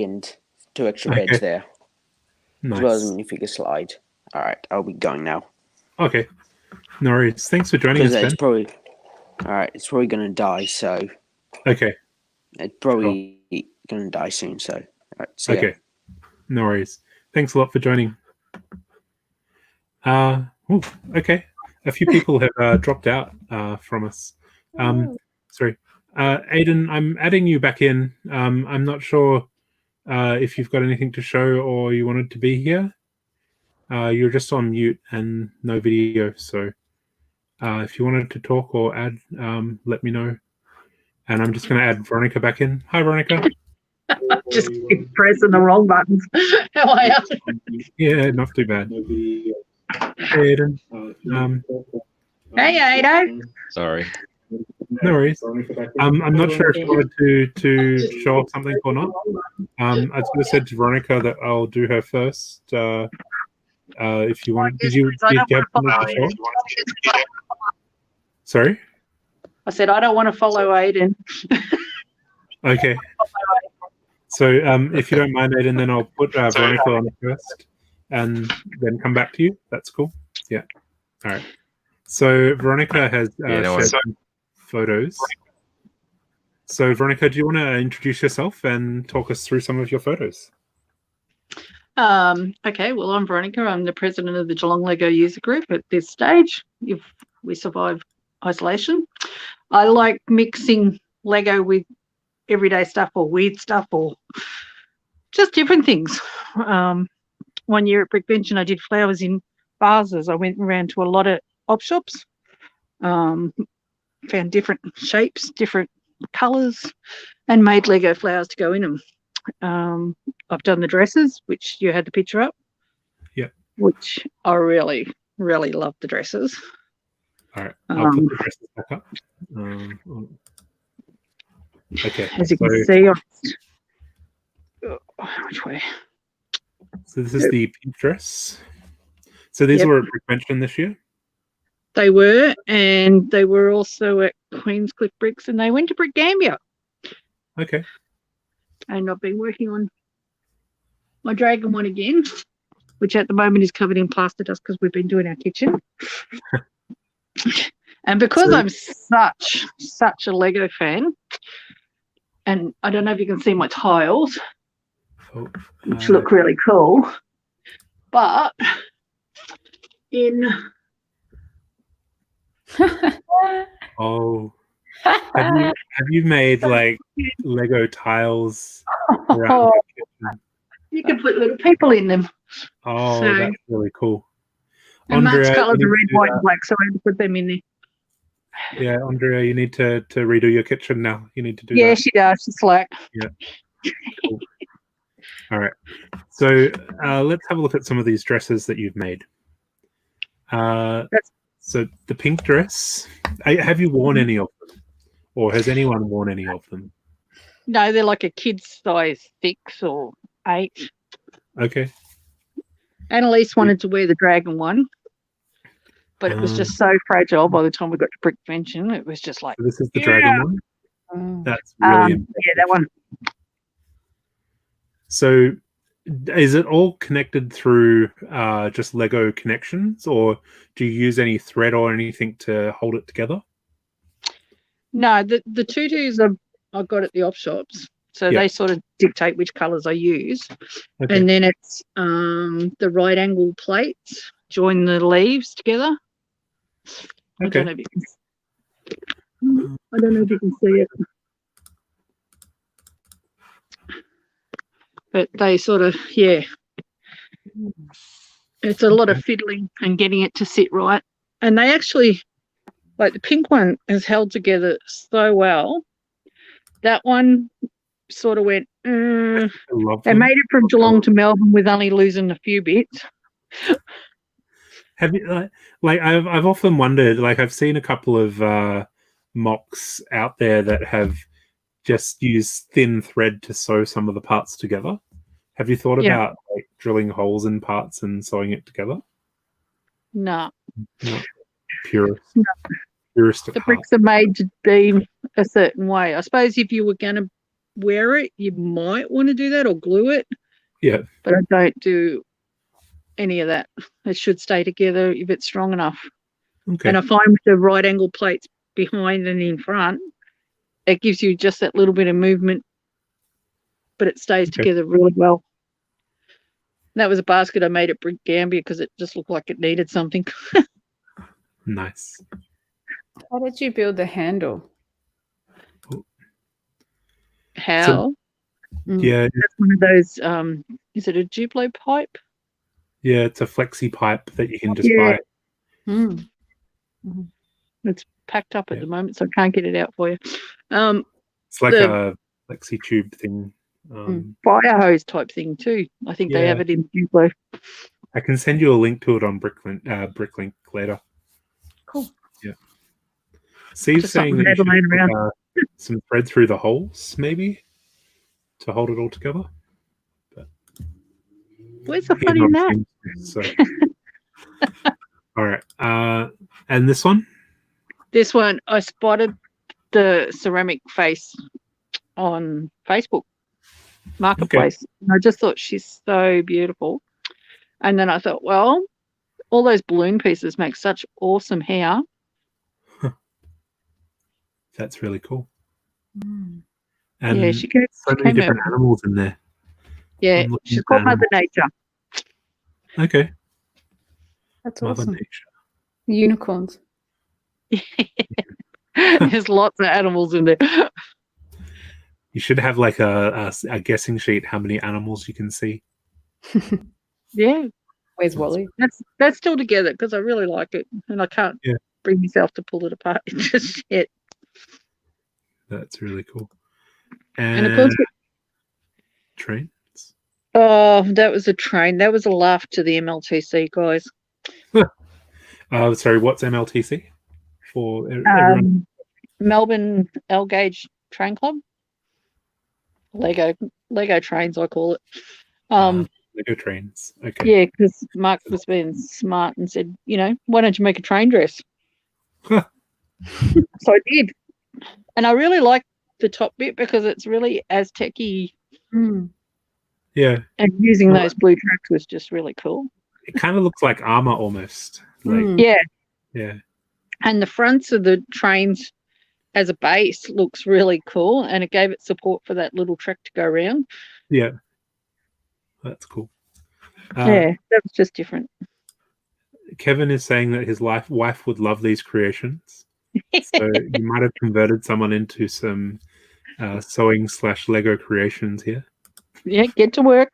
and 2 extra beds there, nice. As well as a minifigure slide. All right, I'll be going now. Okay, no worries. Thanks for joining us, Ben. It's probably going to die. So okay, it's probably going to die soon. So okay, no worries. Thanks a lot for joining. Okay, a few people have dropped out from us. Sorry, Aidan, I'm adding you back in. I'm not sure if you've got anything to show or you wanted to be here. You're just on mute and no video, so if you wanted to talk or add, let me know. And I'm just going to add Veronica back in. Hi, Veronica. Just keep pressing the wrong buttons. How are you? Yeah, not too bad. Hey, Aidan. Hey, Aidan. Sorry. No worries. I'm not sure if you wanted to show off something or not. I sort of said to Veronica that I'll do her first. If you want, did you have something to show off? Sorry? I said I don't want to follow Aidan. Okay. So if you don't mind, Aidan, then I'll put Veronica on first and then come back to you. That's cool. Yeah. All right. So Veronica has shared some photos. So Veronica, do you want to introduce yourself and talk us through some of your photos? Okay, well, I'm Veronica. I'm the president of the Geelong Lego user group at this stage. If we survive isolation, I like mixing Lego with everyday stuff or weird stuff or just different things. One year at Brickvention, I did flowers in vases. I went around to a lot of op shops, found different shapes, different colours, and made Lego flowers to go in them. I've done the dresses, which you had the picture up. Yeah. Which I really, really love the dresses. All right. I'll put the dresses back up. Okay. As you can see, which way? So this is the pink dress. So these were at Brickvention this year? They were, and they were also at Queenscliff Bricks, and they went to Brick Gambia. Okay. And I've been working on my dragon one again, which at the moment is covered in plaster dust because we've been doing our kitchen. And because I'm such a Lego fan, and I don't know if you can see my tiles, which look really cool, but in have you made like Lego tiles around the kitchen? You can put little people in them. Oh, so, that's really cool. And Matt's colours are red, white, and black, so I had to put them in there. Yeah, Andrea, you need to redo your kitchen now. You need to do that. Yeah, she does. She's slack. Yeah. Cool. All right. So let's have a look at some of these dresses that you've made. So the pink dress, have you worn any of them? Or has anyone worn any of them? No, they're like a kid's size 6 or 8. Okay. Annalise wanted to wear the dragon one, but it was just so fragile by the time we got to Brickvention. It was just like, This is the dragon one. Mm. That's really yeah, that one. So, is it all connected through just Lego connections, or do you use any thread or anything to hold it together? No, the tutus I got at the op shops, so they sort of dictate which colours I use, and then it's the right angle plates join the leaves together. I don't know if you can. I don't know if you can see it, but they sort of It's a lot of fiddling and getting it to sit right, and they actually. Like the pink one is held together so well. That one sort of went. They made it from Geelong to Melbourne with only losing a few bits. Have you like I've often wondered, like I've seen a couple of mocks out there that have just used thin thread to sew some of the parts together. Have you thought about like drilling holes in parts and sewing it together? No. Purist. No. Purist the bricks are made to be a certain way. I suppose if you were going to wear it, you might want to do that or glue it. Yeah. But I don't do any of that. It should stay together if it's strong enough. Okay. And I find with the right angle plates behind and in front, it gives you just that little bit of movement, but it stays together really well. That was a basket I made at Brick Gambia because it just looked like it needed something. Nice. How did you build the handle? How? So, yeah. That's one of those, is it a Duplo pipe? Yeah, it's a flexi pipe that you can just buy. Mm. It's packed up at the moment, so I can't get it out for you. It's like a flexi tube thing. Fire hose type thing too. I think they have it in Duplo. I can send you a link to it on Bricklink later. Cool. Yeah. Steve's saying that you should put, some thread through the holes, maybe, to hold it all together. But where's the fun in that? So. All right. And this one? This one, I spotted the ceramic face on Facebook Marketplace. And I just thought she's so beautiful. And then I thought, well, all those balloon pieces make such awesome hair. That's really cool. And yeah, she gets so many different animals in there. Yeah, she's called Mother Nature. Okay. That's Mother awesome. Nature. Unicorns. There's lots of animals in there. You should have like a guessing sheet how many animals you can see. Yeah. Where's Wally? That's still together because I really like it, and I can't bring myself to pull it apart just yet. That's really cool. And of course, trains. Oh, that was a train. That was a laugh to the MLTC guys. Sorry, what's MLTC for everyone? Melbourne L Gauge Train Club. Lego trains, I call it. Lego trains. Okay. Yeah, because Mark was being smart and said, why don't you make a train dress? So I did, and I really like the top bit because it's really Aztec-y. Yeah. And using those blue tracks was just really cool. It kind of looks like armor almost. Yeah. Yeah. And the fronts of the trains as a base looks really cool, and it gave it support for that little track to go around. Yeah. That's cool. Yeah, that was just different. Kevin is saying that his wife would love these creations. So you might have converted someone into some sewing/Lego creations here. Yeah, get to work.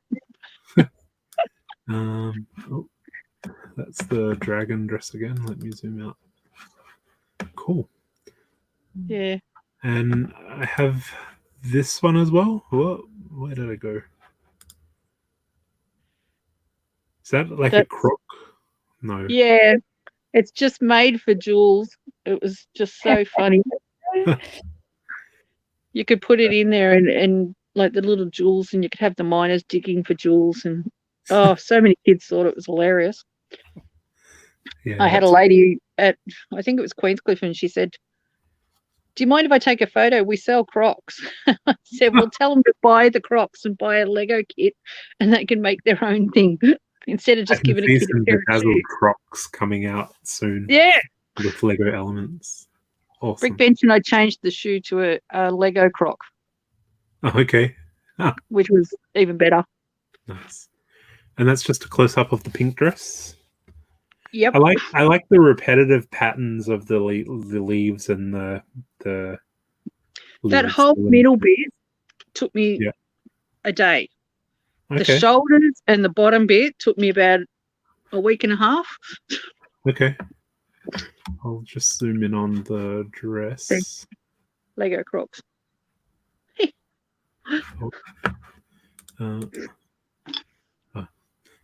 That's the dragon dress again. Let me zoom out. Cool. Yeah. And I have this one as well. Where did I go? Is that like a crook? No. Yeah. It's just made for Jules. It was just so funny. You could put it in there and like the little jewels, and you could have the miners digging for jewels, and Oh, so many kids thought it was hilarious. Yeah, I had a lady at, I think it was Queenscliff, and she said, "Do you mind if I take a photo? We sell Crocs." I said, "Well, tell them to buy the Crocs and buy a Lego kit, and they can make their own thing instead of just giving a kid a pair of bedazzled shoes." Crocs coming out soon. Yeah. With Lego elements. Awesome. Brick bench, and I changed the shoe to a Lego Croc. Oh, okay. Which was even better. Nice. And that's just a close up of the pink dress. Yep. I like the repetitive patterns of the leaves and the that whole middle bit took me a day. Okay. The shoulders and the bottom bit took me about a week and a half. Okay. I'll just zoom in on the dress. Lego Crocs.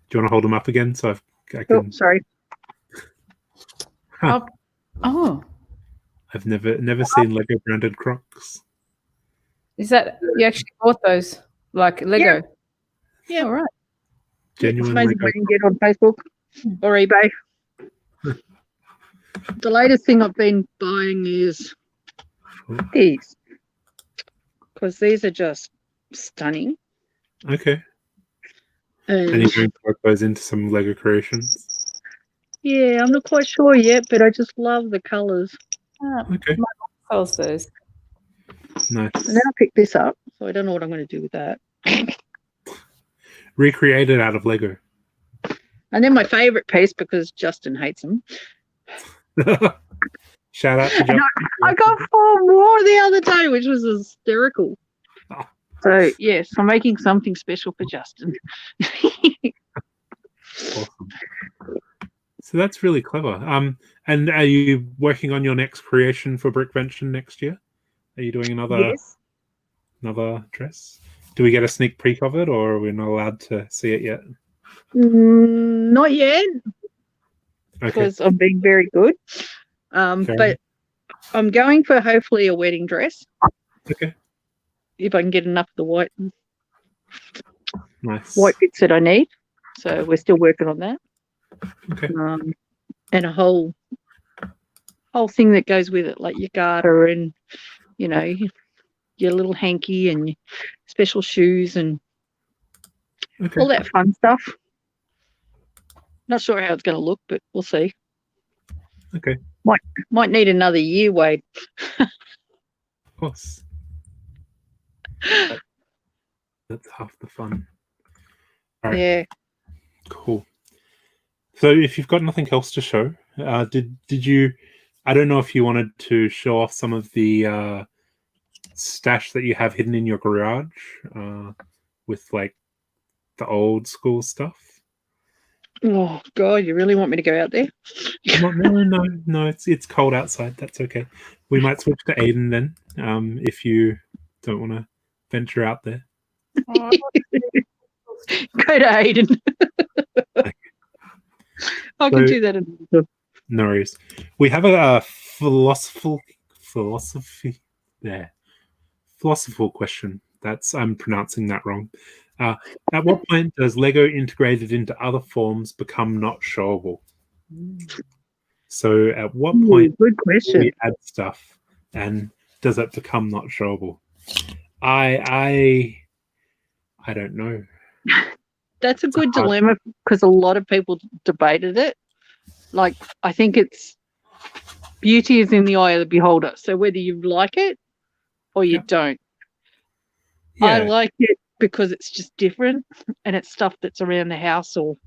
Do you want to hold them up again so I can? Oh, sorry. Huh. Oh. I've never seen Lego branded Crocs. Is that you actually bought those like Lego? Yeah. All right. Genuine it's amazing Lego. what you can get on Facebook or eBay. The latest thing I've been buying is these, because these are just stunning. Okay. And you're going to work those into some Lego creations? Yeah, I'm not quite sure yet, but I just love the colours. Okay. My mom sells those. Nice. And then I picked this up, so I don't know what I'm going to do with that. Recreated out of Lego. And then my favourite piece, because Justin hates them. Shout out to Justin. I got 4 more the other day, which was hysterical. Oh. So, yes, I'm making something special for Justin. Awesome. So that's really clever. And are you working on your next creation for Brickvention next year? Are you doing another dress? Do we get a sneak peek of it, or are we not allowed to see it yet? Not yet, because I'm being very good. But I'm going for hopefully a wedding dress. Okay. If I can get enough of the white bits that I need. So we're still working on that. Okay. And a whole thing that goes with it, like your garter and, you know, your little hanky and your special shoes and all that fun stuff. Not sure how it's going to look, but we'll see. Okay. Might need another year, Wade. Of course. That's half the fun. All right. Yeah. Cool. So if you've got nothing else to show, did you? I don't know if you wanted to show off some of the stash that you have hidden in your garage with like the old school stuff. Oh God, you really want me to go out there? No. It's cold outside. That's okay. We might switch to Aiden then, if you don't want to venture out there. Go to Aiden. I can do that. No worries. We have a philosophical question. I'm pronouncing that wrong. At what point does Lego integrated into other forms become not showable? So at what point good question. do we add stuff and does it become not showable? I don't know. That's a good dilemma because a lot of people debated it. Like, I think it's beauty is in the eye of the beholder. So whether you like it or you don't. Yeah. I like it because it's just different and it's stuff that's around the house or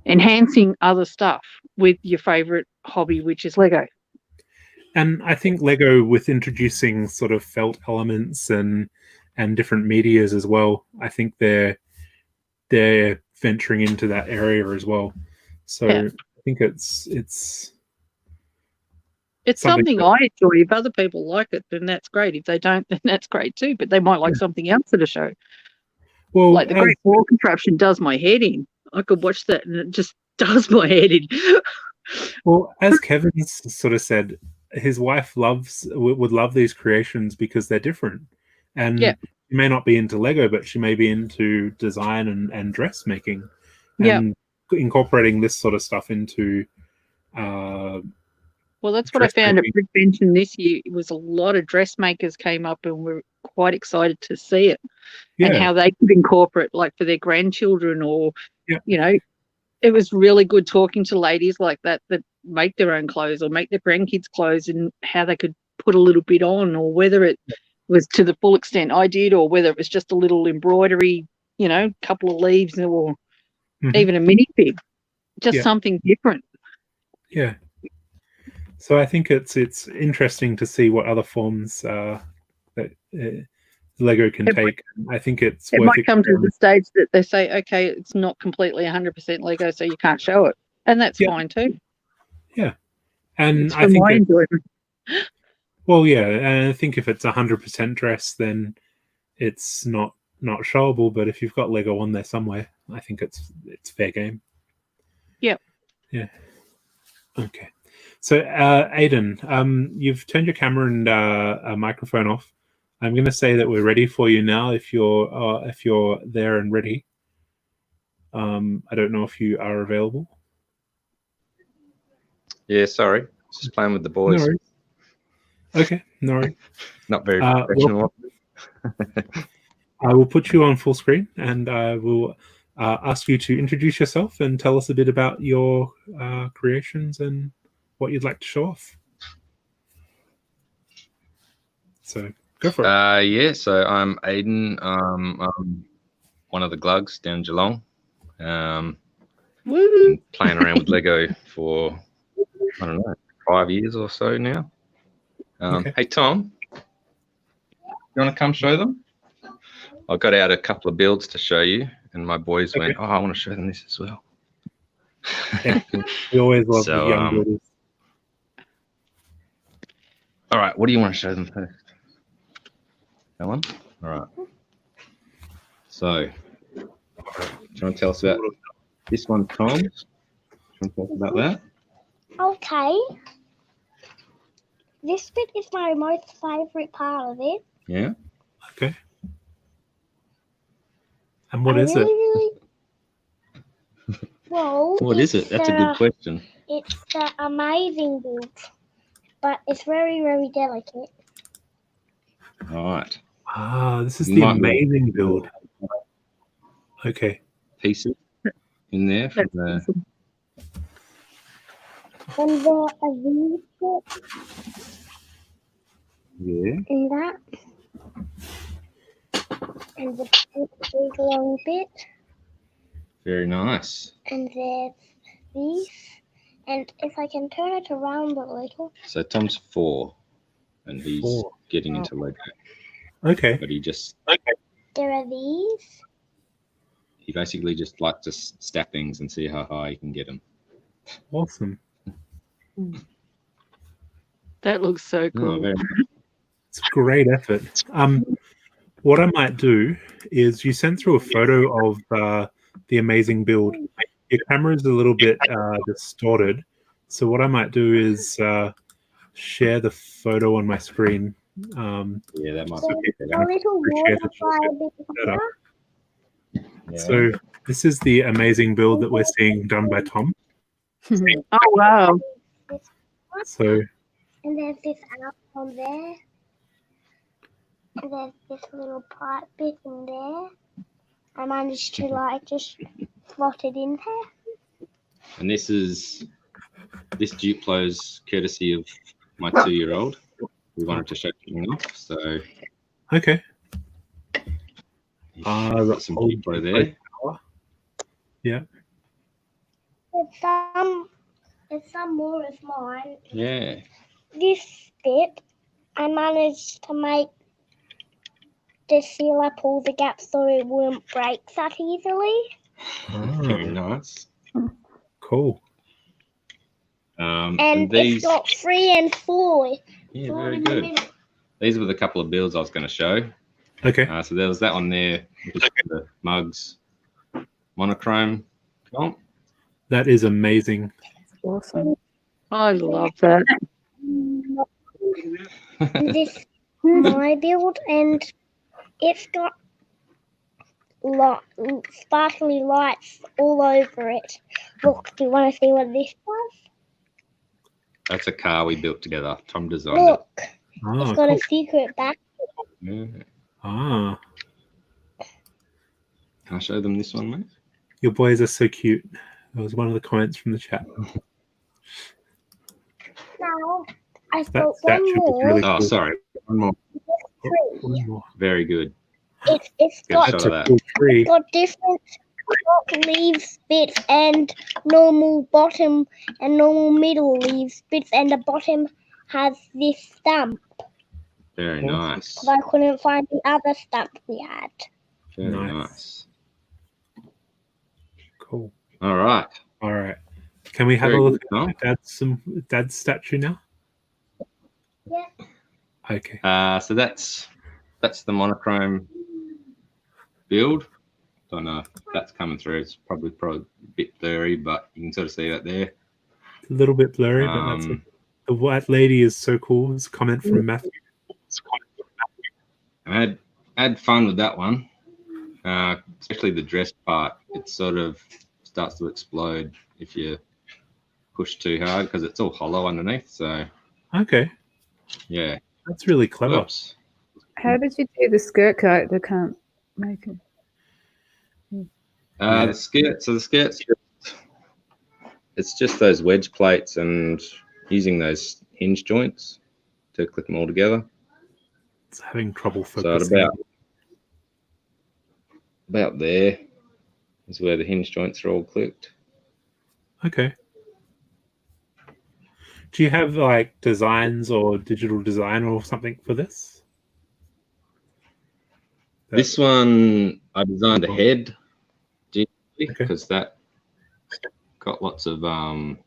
enhancing other stuff with your favourite hobby, which is Lego. And I think Lego, with introducing sort of felt elements and different medias as well, I think they're venturing into that area as well. So I think it's something I enjoy. If other people like it, then that's great. If they don't, then that's great too. But they might like something else at a show. Well, like the Great Wall Contraption does my head in. I could watch that and it just does my head in. Well, as Kevin sort of said, his wife would love these creations because they're different. And she may not be into Lego, but she may be into design and dressmaking. and incorporating this sort of stuff into. Well, that's what I found at Brickvention this year. It was a lot of dressmakers came up and were quite excited to see it and how they could incorporate, like for their grandchildren or, you know, it was really good talking to ladies like that make their own clothes or make their grandkids' clothes and how they could put a little bit on, or whether it was to the full extent I did or whether it was just a little embroidery, you know, couple of leaves or even a minifig, just something different. Yeah. So I think it's interesting to see what other forms that Lego can take. I think it might come to the stage that they say, okay, it's not completely 100% Lego, so you can't show it, and that's fine too. Yeah, and I think well, yeah, and I think if it's 100% dress, then it's not showable. But if you've got Lego on there somewhere, I think it's fair game. Yep. Yeah. Okay. So, Aidan, you've turned your camera and a microphone off. I'm going to say that we're ready for you now. If you're there and ready, I don't know if you are available. Yeah, sorry, just playing with the boys. No worries. Okay, no worries. Not very professional. I will put you on full screen, and I will ask you to introduce yourself and tell us a bit about your creations and what you'd like to show off. So go for it. Yeah, so I'm Aidan. I'm one of the Glugs down in Geelong. Been playing around with Lego for, I don't know, 5 years or so now. Hey, Tom, you want to come show them? I got out a couple of builds to show you, and my boys went, oh, I want to show them this as well. We always love the young builders. All right, what do you want to show them first? That one? All right. So, do you want to tell us about this one, Tom? Do you want to tell us about that? Okay. This bit is my most favourite part of it. Yeah. Okay. And what is it? Well, what is it? That's a good question. It's the amazing build, but it's very, very delicate. All right. Ah, this is the amazing build. Okay. Pieces in there from the. And the these Yeah. and that. And the big long bit. Very nice. And there's these. And if I can turn it around a little. So Tom's 4, and he's getting into Lego. Okay. But he just. There are these. He basically just likes to stack things and see how high he can get them. Awesome. That looks so cool. Oh, it's a great effort. What I might do is you sent through a photo of the amazing build. Your camera is a little bit distorted, so what I might do is share the photo on my screen. Yeah, that might be a little water. Yeah. So this is the amazing build that we're seeing done by Tom. Oh wow! So. And there's this outcome there. And there's this little pipe bit in there. I managed to just slot it in there. And this Duplo's courtesy of my 2-year-old. We wanted to show something off, so. Okay. Got some Duplo there. Yeah. There's some more of mine. Yeah. This bit, I managed to make the sealer pull the gap so it wouldn't break that easily. Very nice. Cool. And these, it's got 3 and 4. Yeah, very good. These were the couple of builds I was going to show. Okay. So there was that one there, which is the MUGS monochrome comp. That is amazing. Awesome. I love that. This my build, and it's got sparkly lights all over it. Look, do you want to see what this was? That's a car we built together. Tom designed Look, Oh, it's got cool. a secret back. it. Yeah. Ah, Can I show them this one, mate? your boys are so cute. That was one of the comments from the chat. Now, I've That got statue one was more. really Oh, cool. sorry. One more. One more. Very good. It's Good got, shot That's of a that. cool tree. got different top leaves bits and normal bottom and normal middle leaves bits, and the bottom has this stamp. Very Awesome. nice. But I couldn't find the other stamp we had. Very Nice. nice. Cool. All right. All right. Can we have Very a look good, at Dad's statue now? Yeah. Okay. So that's the monochrome build. Don't know if that's coming through. It's probably a bit blurry, but you can sort of see that there. A little bit blurry, but that's it. The white lady is so cool. It's a comment from Matthew. I had fun with that one, especially the dress part. It sort of starts to explode if you push too hard because it's all hollow underneath. So Okay. yeah, That's really clever. Whoops. How did you do the skirt coat? I can't make it. The skirt. So the skirt's it's just those wedge plates and using those hinge joints to clip them all together. It's having trouble So focusing. at about there is where the hinge joints are all clipped. Okay. Do you have like designs or digital design or something for this? This one I designed a head because that got lots of little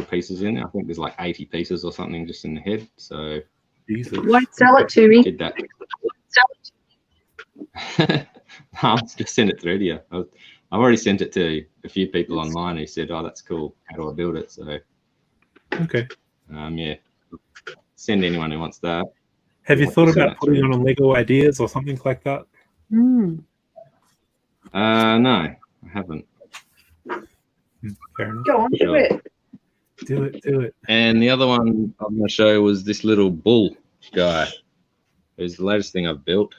pieces in it. I think there's like 80 pieces or something just in the head. So Jesus. Won't sell it to me. did that. I'll just send it through to you. I've already sent it to a few people online who said, "Oh, that's cool. How do I build it?" So Okay. yeah, send anyone who wants that. Have you I'll thought send about that putting through. on a Lego Ideas or something like that? Mm. No, I haven't. Fair enough. Go on, do it. Do it. Do it. And the other one I'm going to show was this little bull guy. It's the latest thing I've built.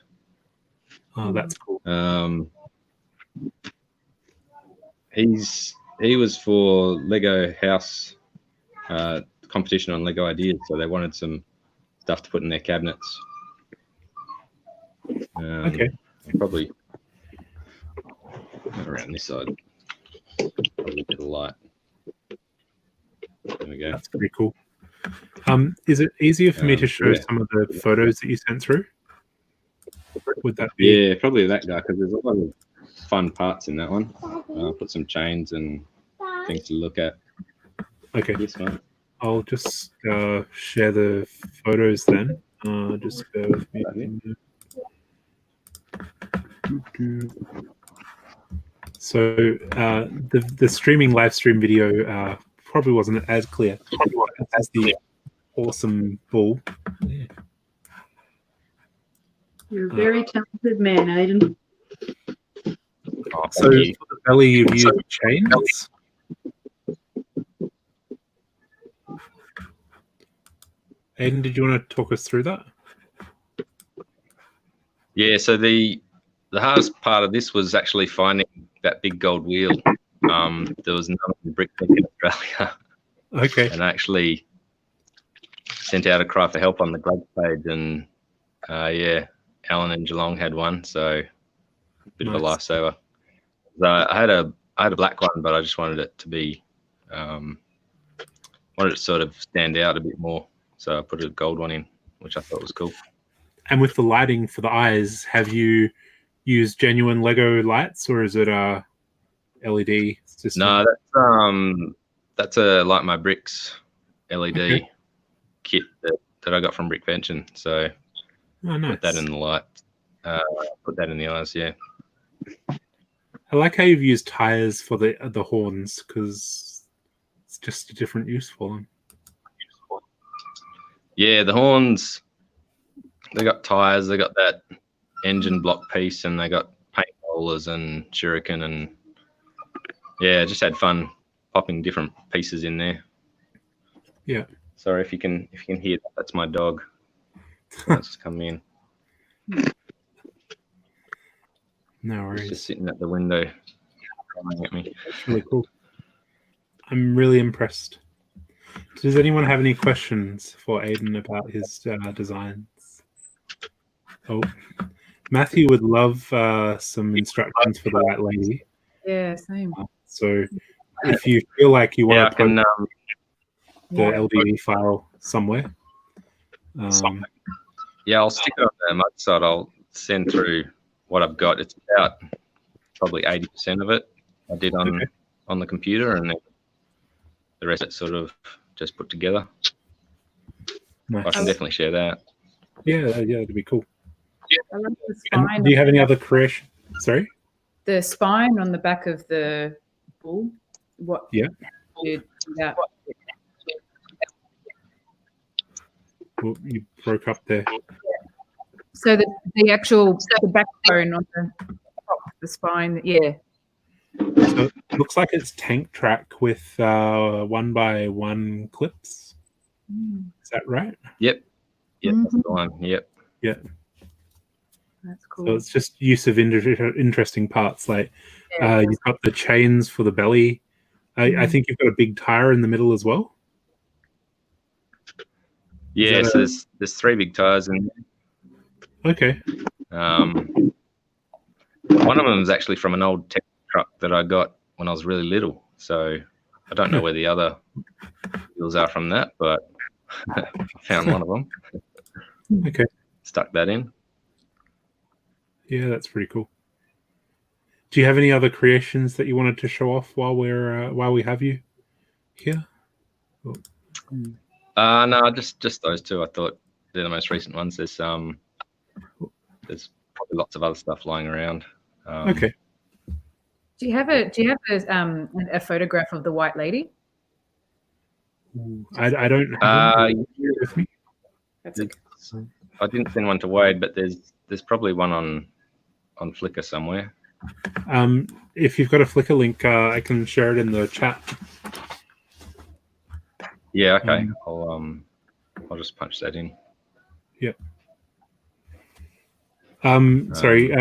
Oh, that's cool. He was for Lego House competition on Lego Ideas, so they wanted some stuff to put in their cabinets. Okay. Probably around this side. Probably to the light. There we go. That's pretty cool. Is it easier for me to show yeah. some of the photos that you sent through? Would that be? Yeah, probably that guy because there's a lot of fun parts in that one. Put some chains and things to look at. Okay. This one. I'll just share the photos then. Just bear with me. So the streaming live stream video probably wasn't as clear as the awesome bull. Yeah. You're a very talented man, Aidan. Oh, So for the belly you've used chains. Aidan, did you want to talk us through that? Yeah, so the hardest part of this was actually finding that big gold wheel. There was none in Brickbank in Australia. Okay. And I actually sent out a cry for help on the Glad page, and yeah, Alan and Geelong had one, so a bit of a lifesaver. So I had a black one, but I just wanted it to be wanted it to sort of stand out a bit more, so I put a gold one in, which I thought was cool. And with the lighting for the eyes, have you used genuine Lego lights, or is it a LED system? No, that's a Light My Bricks LED kit that I got from Brickvention. So nice. Put that in the light. Put that in the eyes. Yeah. I like how you've used tires for the horns because it's just a different use for them. Yeah, the horns. They got tires. They got that engine block piece, and they got paint rollers and shuriken, and yeah, just had fun popping different pieces in there. Yeah. Sorry if you can hear that. That's my dog. That's come in. No worries. He's just sitting at the window, crying at me. That's really cool. I'm really impressed. Does anyone have any questions for Aiden about his designs? Oh, Matthew would love some instructions for the White Lady. Yeah, same. So if you feel like you want to put the Yeah. LDV file somewhere. Yeah, I'll stick it on the MUGS side. I'll send through what I've got. It's about probably 80% of it I did on the computer, and then the rest sort of just put together. Nice. I can definitely share that. Yeah, it'd be cool. I love the And spine. do you have any other creation? Sorry? The spine on the back of the bull. What? Yeah. You do that? Well, you broke up there. So the actual the backbone on the top, the spine. Yeah. So it looks like it's tank track with 1x1 clips. Is that right? Yep. Yep. That's the one. Yep. Yeah. That's cool. So it's just use of interesting parts. Like you've got the chains for the belly. I think you've got a big tire in the middle as well. Yeah, so there's 3 big tires in there. Okay. One of them is actually from an old tech truck that I got when I was really little. So I don't know where the other wheels are from that, but I found one of them. Okay. Stuck that in. Yeah, that's pretty cool. Do you have any other creations that you wanted to show off while we have you here? No, just those 2. I thought they're the most recent ones. There's probably lots of other stuff lying around. Okay. Do you have a photograph of the White Lady? I don't have it with me. That's okay. I didn't send one to Wade, but there's probably one on Flickr somewhere. If you've got a Flickr link, I can share it in the chat. Yeah, okay. I'll just punch that in. Yep. Sorry.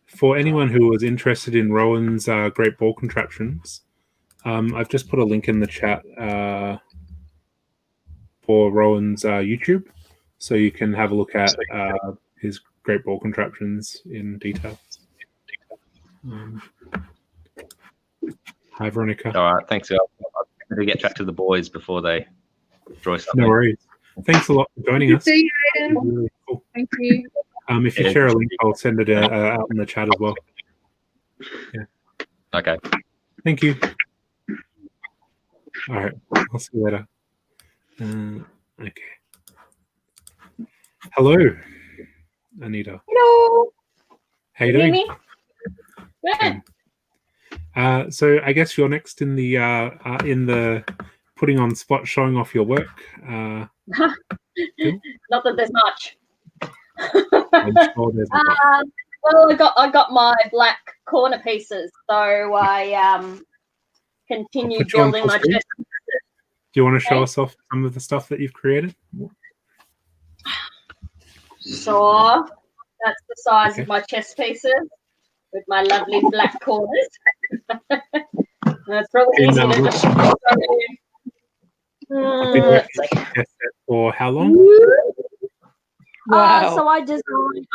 For anyone who was interested in Rowan's great ball contraptions, I've just put a link in the chat for Rowan's YouTube, so you can have a look at his great ball contraptions in detail. Hi, Veronica. All right, thanks. I'll better get back to the boys before they draw something. No worries. Thanks a lot for joining us. See you, Aiden. Really cool. Thank you. If you share a link, I'll send it out in the chat as well. Yeah. Okay. Thank you. All right. I'll see you later. Okay. Hello, Anita. Hello. How you Can you doing? hear me? Good. So I guess you're next in the putting on spot, showing off your work. Not that there's much. I'm sure there's a lot. Well, I got my black corner pieces, so I continued put you on building full my screen. chest. Do you want to show Okay. us off some of the stuff that you've created? Sure. That's the size Okay. of my chest pieces with my lovely black corners. That's probably easy to describe. You've been Let's working see. on this for how long? Wow. So I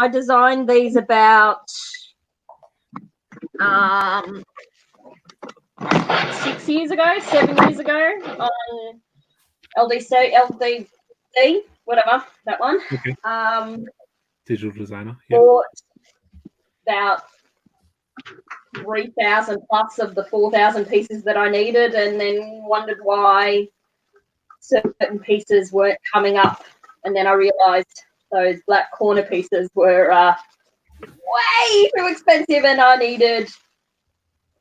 designed these about 6 years ago, 7 years ago on LDD, whatever, that one. Okay. Digital designer. Yeah. Bought about 3,000 plus of the 4,000 pieces that I needed, and then wondered why certain pieces weren't coming up. And then I realized those black corner pieces were way too expensive, and I needed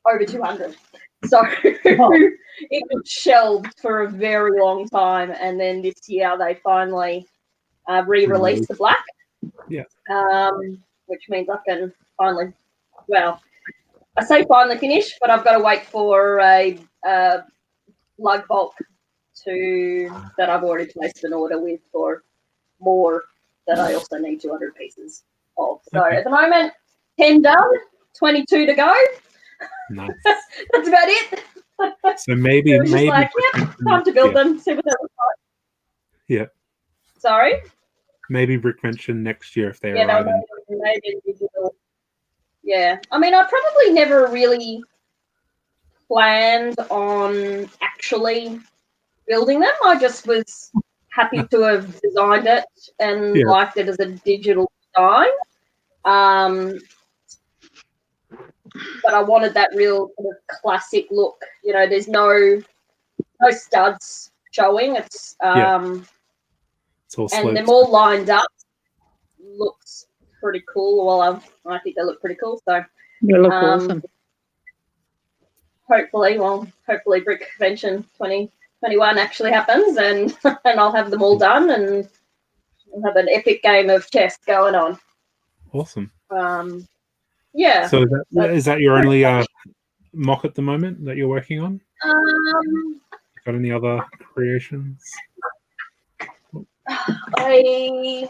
over 200. So it was shelved for a very long time, and then this year they finally re-released the black. Yeah. Which means I can finally, well, I say finally finish, but I've got to wait for a lug bulk that I've already placed an order with for more that I also need 200 pieces of. So at the moment, 10 done, 22 to go. Nice. That's about it. So maybe it was just like, yep, time to build them, see what they look like. Yeah. Sorry? Maybe Brickvention next year if they Yeah, arrive. maybe digital. Yeah. I mean, I probably never really planned on actually building them. I just was happy to have designed it and liked it as a digital design. But I wanted that real sort of classic look. You know, there's no studs showing. It's all and them all lined up. Looks pretty cool. Well, I think they look pretty cool. So they look awesome. Hopefully Brick Convention 2021 actually happens, and and I'll have them all done, and we'll have an epic game of chess going on. Awesome. Yeah. So is that your only mock at the moment that you're working on? Got any other creations? I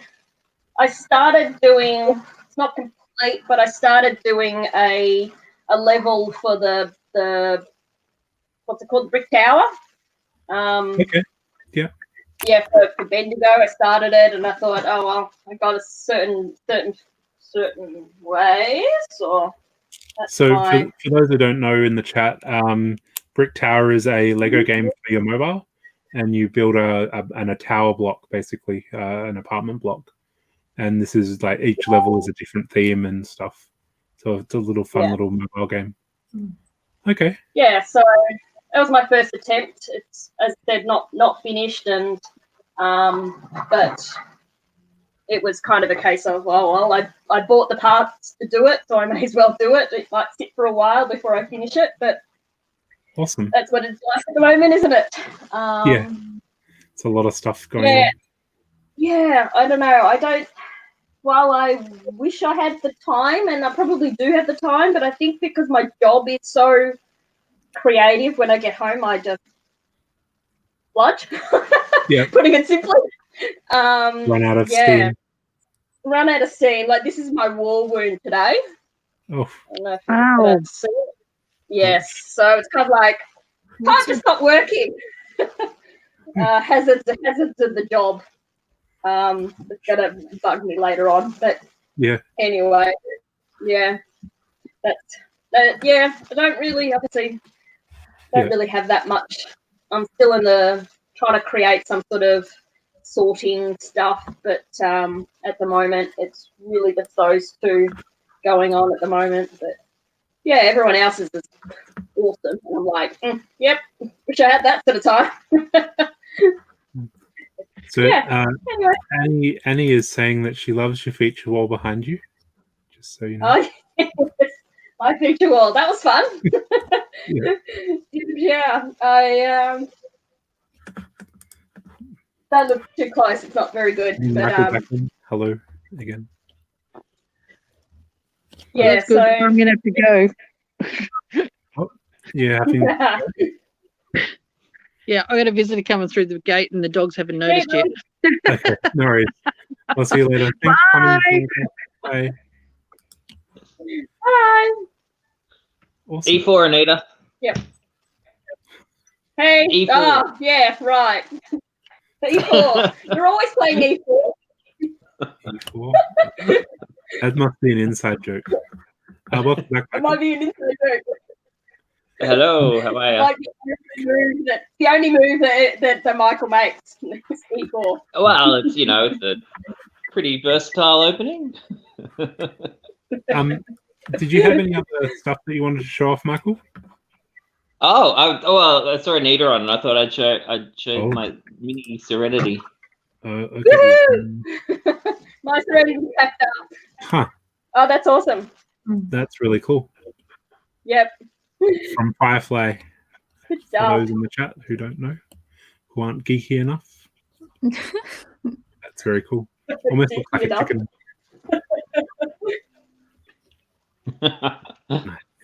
started doing, it's not complete, but I started doing a level for the what's it called, the brick tower. Okay. Yeah. Yeah, for Bendigo, I started it, and I thought, oh well, I got a certain ways, or that's so fine. for those who don't know in the chat, Brick Tower is a Lego game for your mobile, and you build a tower block, basically an apartment block, and this is like each level is a different theme and stuff. So it's a little fun little mobile game. Okay. Yeah, so that was my first attempt. It's, as I said, not finished, and but it was kind of a case of, well, I bought the parts to do it, so I may as well do it. It might sit for a while before I finish it, but awesome. That's what it's like at the moment, isn't it? Yeah, it's a lot of stuff going on. Yeah, I don't know. While I wish I had the time, and I probably do have the time, but I think because my job is so creative, when I get home, I just sludge. Yeah. Putting it simply. Run out of steam. Run out of steam. Like, this is my war wound today. Oh. I don't know if you can see it. Yes. So it's kind of like, time to stop working. Hazards of the job. It's gonna bug me later on, but anyway, yeah, yeah. I don't really really have that much. I'm still in the trying to create some sort of sorting stuff, but at the moment it's really just those two going on at the moment. But yeah, everyone else is just awesome, and I'm like, yep, wish I had that sort of time. So anyway. Annie is saying that she loves your feature wall behind you. Just so you know. Oh, my feature wall. That was fun. Yeah, I that looks too close. It's not very good. But hello again. Yeah, that's good. I'm gonna have to go. Oh, yeah, yeah, I got a visitor coming through the gate, and the dogs haven't noticed yet. Okay, no worries. I'll see you later. Thanks for coming. Bye. Bye. Awesome. E4, Anita. Yep. Hey. E4. Oh, yeah, right. E4. You're always playing E4. E4. That must be an inside joke. Welcome back. It might be an inside joke. Hello, how are you? Like the only move that Michael makes is E4. Well, it's it's a pretty versatile opening. Did you have any other stuff that you wanted to show off, Michael? Well, I saw Anita on, and I thought I'd show my mini Serenity. Okay. My Serenity packed up. Huh. Oh, that's awesome. That's really cool. Yep. From Firefly. Good For job. those in the chat who don't know, who aren't geeky enough. That's very cool. Almost looks like a chicken.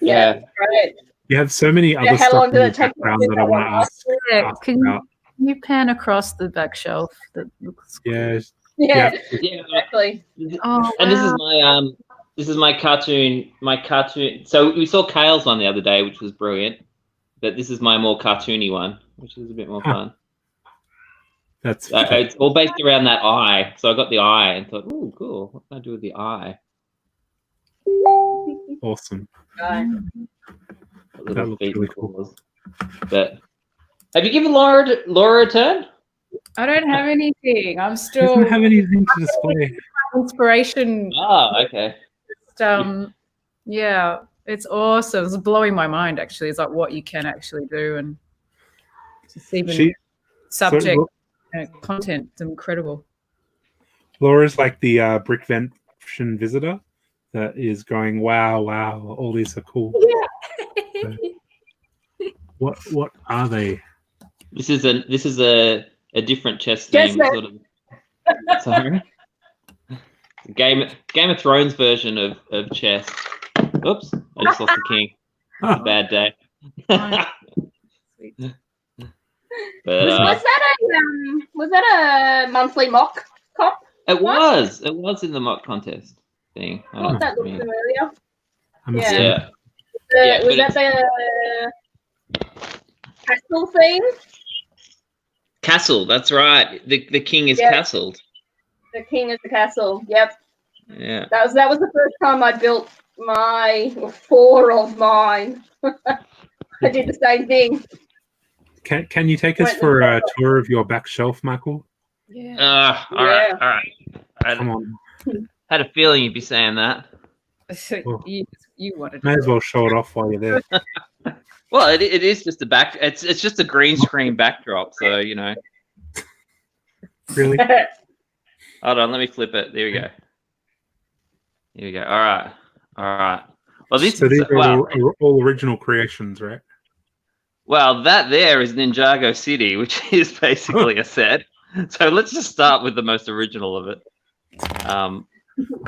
Yeah, great. You have so many other how stuff long in did your it take you to background do that I that want one? to ask, Yeah, ask can about. you pan across the back shelf? That looks cool. Yeah, Yeah, Yeah, exactly. Oh, and wow. this is my cartoon. So we saw Kale's one the other day, which was brilliant. But this is my more cartoony one, which is a bit more fun. That's it's all based around that eye. So I got the eye and thought, oh, cool. What can I do with the eye? awesome. What little looks feet really and cool. claws. But have you given Laura a turn? I don't have anything. I'm She still doesn't have anything to display. inspiration. Oh, okay. Yeah, it's awesome. It's blowing my mind, actually. It's like what you can actually do, and just even subject content. It's incredible. Laura's like the Brickvention visitor that is going, wow, all these are cool. So, what are they? This is a different chess theme, sort of. Sorry. Game of Thrones version of chess. Oops, I just lost the king. It's a bad day. But, was that a monthly mock comp? It was in the mock contest thing. I thought that looked familiar. Yeah. Was that the castle theme? Castle, that's right. The king is castled. The king is the castle. Yep. Yeah. That was the first time I built four of mine. I did the same thing. Can you take us for a tour of your back shelf, Michael? Yeah. All right. Come on. Had a feeling you'd be saying that. You wanted. May as well show it off while you're there. Well, it is just a back. It's just a green screen backdrop, so you know. Really? Hold on, let me flip it. There we go. Here we go. All right. Well, these are all original creations, right? Well, that there is Ninjago City, which is basically a set. So let's just start with the most original of it.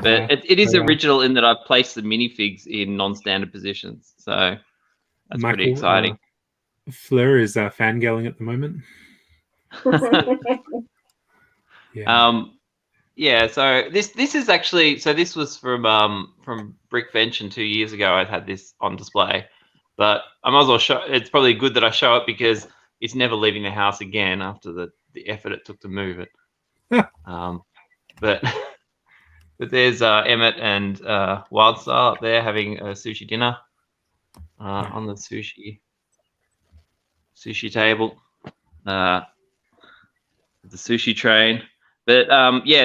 But it is original in that I've placed the minifigs in non-standard positions. So that's Michael, pretty exciting. Fleur is fangirling at the moment. Yeah. So this is actually this was from Brickvention 2 years ago. I had this on display, but I might as well show. It's probably good that I show it because it's never leaving the house again after the effort it took to move it. But there's Emmett and Wildstar up there having a sushi dinner on the sushi table, the sushi train. But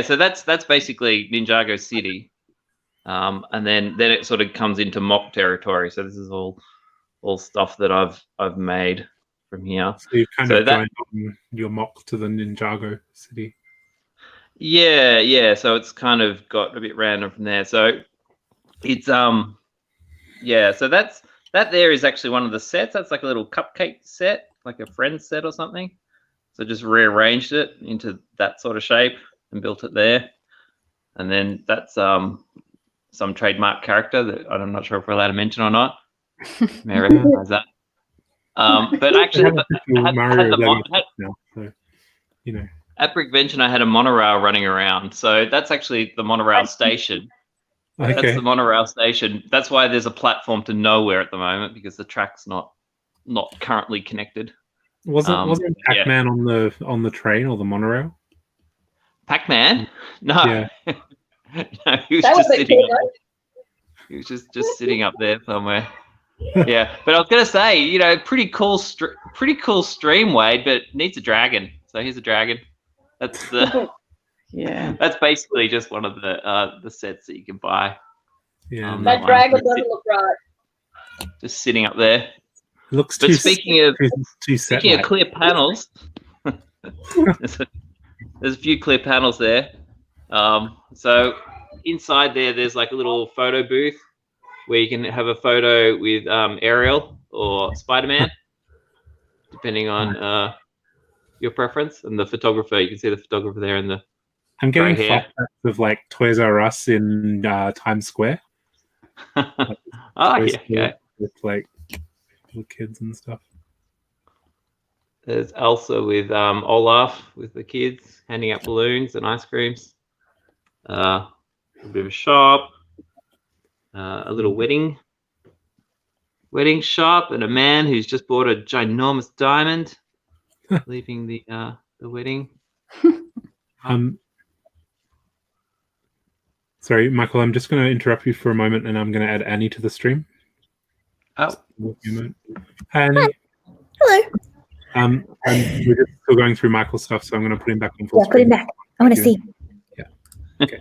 so that's basically Ninjago City, and then it sort of comes into mock territory. So this is all stuff that I've made from here. So you've kind of joined on your mock to the Ninjago City. Yeah. So it's kind of got a bit random from there. So it's So that there is actually one of the sets. That's like a little cupcake set, like a friend set or something. So just rearranged it into that sort of shape and built it there. And then that's some trademark character that I'm not sure if we're allowed to mention or not. May I recognize that. But actually, at Brickvention, I had a monorail running around. So that's actually the monorail station. Okay. That's the monorail station. That's why there's a platform to nowhere at the moment, because the track's not currently connected. Wasn't Pac-Man on the train or the monorail? Pac-Man? No. Yeah. No, he was just sitting up. He was just sitting up there somewhere. Yeah, but I was gonna say, pretty cool stream, Wade, but needs a dragon. So here's a dragon. That's the That's basically just one of the sets that you can buy. Yeah, that dragon doesn't look right. Just sitting up there. It looks but too. Speaking of clear panels, there's a few clear panels there. So inside there's like a little photo booth where you can have a photo with Ariel or Spider-Man, depending on your preference. And the photographer, you can see the photographer there in the I'm getting Grey hair. flashbacks of like Toys R Us in Times Square. Like, Oh, Toy yeah, Store okay. with like little kids and stuff. There's Elsa with Olaf with the kids handing out balloons and ice creams. A bit of a shop. A little wedding shop, and a man who's just bought a ginormous diamond, leaving the wedding. Sorry, Michael, I'm just going to interrupt you for a moment, and I'm going to add Annie to the stream. Oh. Hi, Annie. Hello. And we're just still going through Michael's stuff, so I'm going to put him back on full Yeah, screen. put him back. I want to see. Yeah. Okay.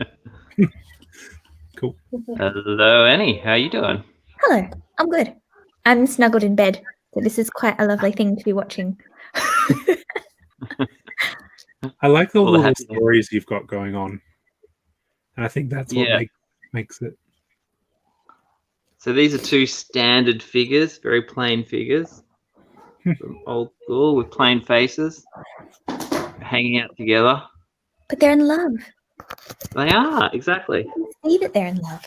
Cool. Hello, Annie. How you doing? Hello. I'm good. I'm snuggled in bed, so this is quite a lovely thing to be watching. I like all All the the little happy- stories you've got going on. And I think that's what Yeah. makes it. So these are two standard figures, very plain figures from old school with plain faces, hanging out together. But they're in love. They are, exactly. See that they're in love.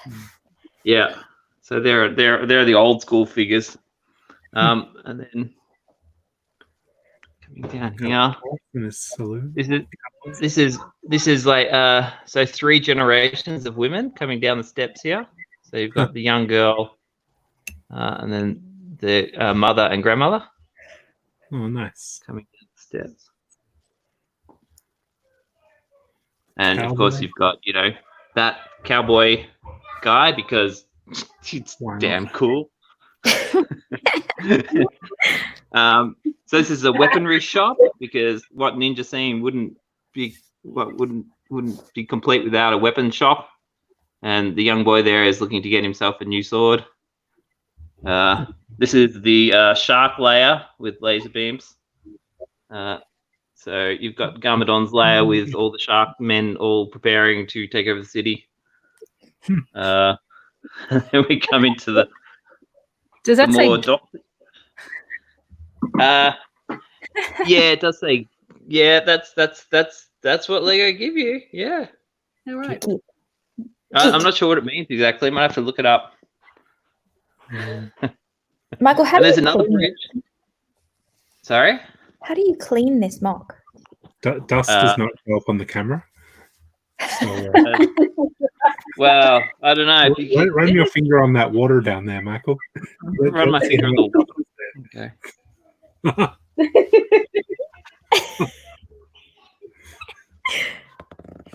Yeah. So they're the old school figures. And then coming down here. In this saloon. This is like so 3 generations of women coming down the steps here. So you've got the young girl, and then the mother and grandmother. Oh, nice. Coming down the steps. And of Cowboy. course you've got, that cowboy guy because it's damn cool. So this is a weaponry shop because what Ninja Scene wouldn't be complete without a weapon shop. And the young boy there is looking to get himself a new sword. This is the shark layer with laser beams. So you've got Garmadon's layer with all the shark men all preparing to take over the city. Then we come into the Does that say? Yeah, it does say. Yeah, that's what Lego give you. Yeah. All right. I'm not sure what it means exactly. Might have to look it up. Michael, how And do there's you another clean bridge. Sorry? How do you clean this mock? Dust does not show up on the camera. So, Well, I don't know. If you run your finger on that water down there, Michael. run my finger on the water. Okay.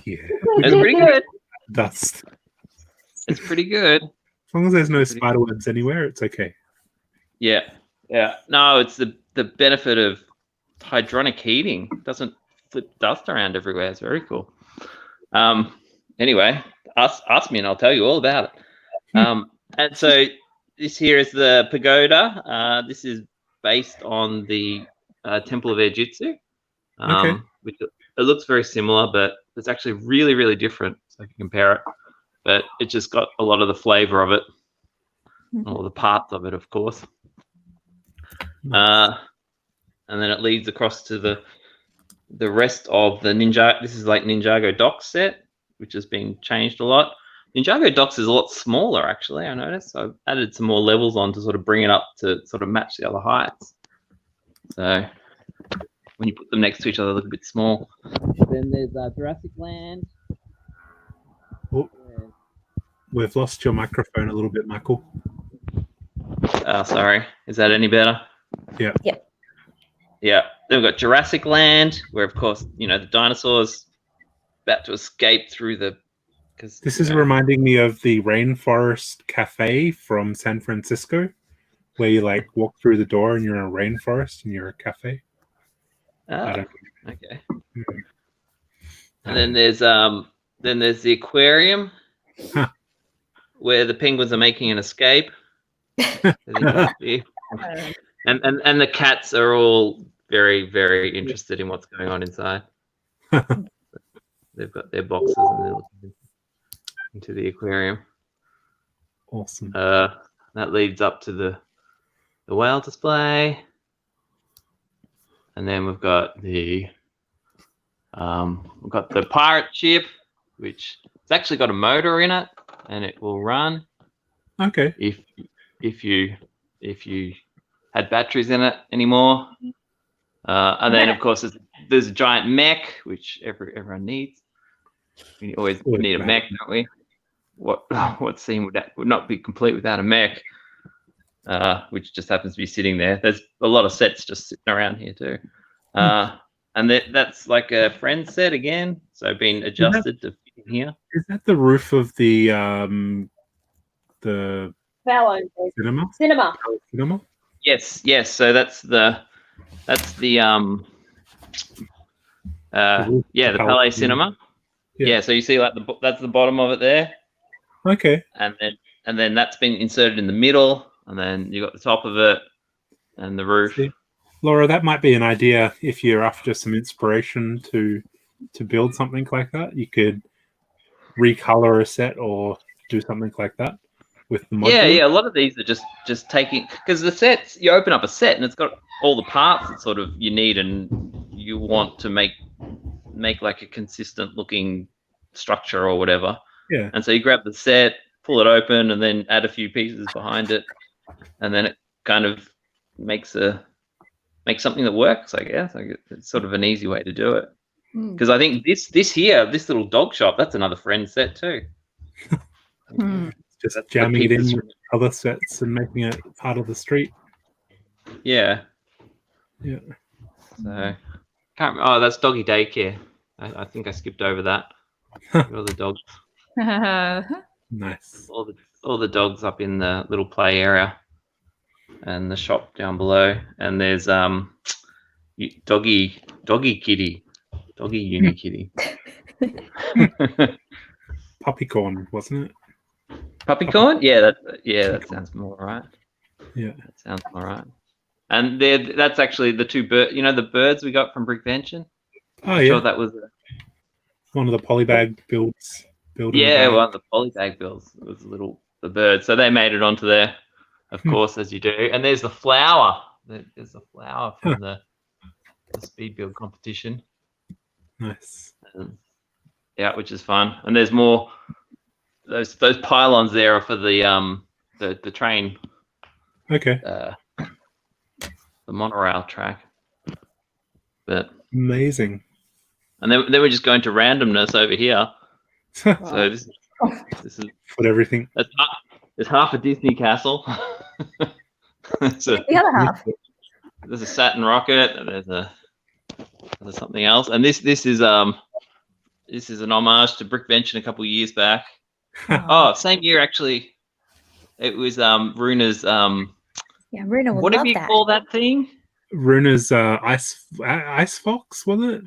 Yeah. It's pretty good. Dust. It's pretty good. As long as there's no spider webs anywhere, it's okay. Yeah. Yeah. No, it's the benefit of hydronic heating. It doesn't flip dust around everywhere. It's very cool. Anyway, ask me and I'll tell you all about it. And so this here is the pagoda. This is based on the Temple of Air Jutsu. Okay. Which it looks very similar, but it's actually really, really different. So if you compare it, but it just got a lot of the flavor of it, all the parts of it, of course. And then it leads across to the rest of the Ninja. This is like Ninjago Docs set, which has been changed a lot. Ninjago Docs is a lot smaller, actually. I noticed. So I've added some more levels on to sort of bring it up to sort of match the other heights. So when you put them next to each other, they look a bit small. Then there's Jurassic Land. Oh, we've lost your microphone a little bit, Michael. Oh, sorry. Is that any better? Yeah. Yep. Yeah. Then we've got Jurassic Land, where, of course, the dinosaurs about to escape through the... This is reminding me of the Rainforest Cafe from San Francisco, where you like walk through the door and you're in a rainforest and you're a cafe. Oh, okay. And then there's the aquarium, where the penguins are making an escape. And the cats are all very, very interested in what's going on inside. They've got their boxes and they're looking into the aquarium. Awesome. That leads up to the whale display. And then we've got the We've got the pirate ship, which it's actually got a motor in it, and it will run. Okay. If you had batteries in it anymore, and then of course there's a giant mech, which everyone needs. We always need a mech, don't we? What scene would not be complete without a mech? Which just happens to be sitting there. There's a lot of sets just sitting around here too. And that's like a friend set again, so been adjusted to fit in here. Is that the roof of the cinema? Yes. So that's the Palais Cinema. Yeah. So you see like that's the bottom of it there. Okay. And then that's been inserted in the middle, and then you got the top of it and the roof. See, Laura, that might be an idea if you're after some inspiration to build something like that. You could recolor a set or do something like that with the modular. Yeah. A lot of these are just taking, because the sets, you open up a set and it's got all the parts that sort of you need and you want to make like a consistent looking structure or whatever. Yeah. And so you grab the set, pull it open, and then add a few pieces behind it, and then it kind of makes something that works, I guess. It's sort of an easy way to do it. Because I think this little dog shop, that's another friend set too. Just jamming it in with other sets and making it part of the street. Yeah. Yeah. So, that's doggy daycare. I think I skipped over that. All the dogs. Nice. All the dogs up in the little play area, and the shop down below. And there's doggy kitty, doggy uni kitty. Puppycorn, wasn't it? Puppycorn? Yeah, that sounds more right. Yeah, that sounds all right. And that's actually the two birds. You know the birds we got from Brickvention? Oh yeah, sure that was one of the polybag builds. Yeah, one of the polybag builds was the bird. So they made it onto there, of course, as you do. And there's the flower. There's the flower from the speed build competition. Nice. Yeah, which is fun. And there's more. Those pylons there are for the train. Okay. The monorail track. But amazing. And then we're just going to randomness over here. So this is put everything. There's half a Disney castle. The other half. There's a Saturn rocket. And there's something else. And this is an homage to Brickvention a couple of years back. Same year actually. It was Runa's. Yeah, Runa would what love do you that. call that thing? Runa's ice fox, was it?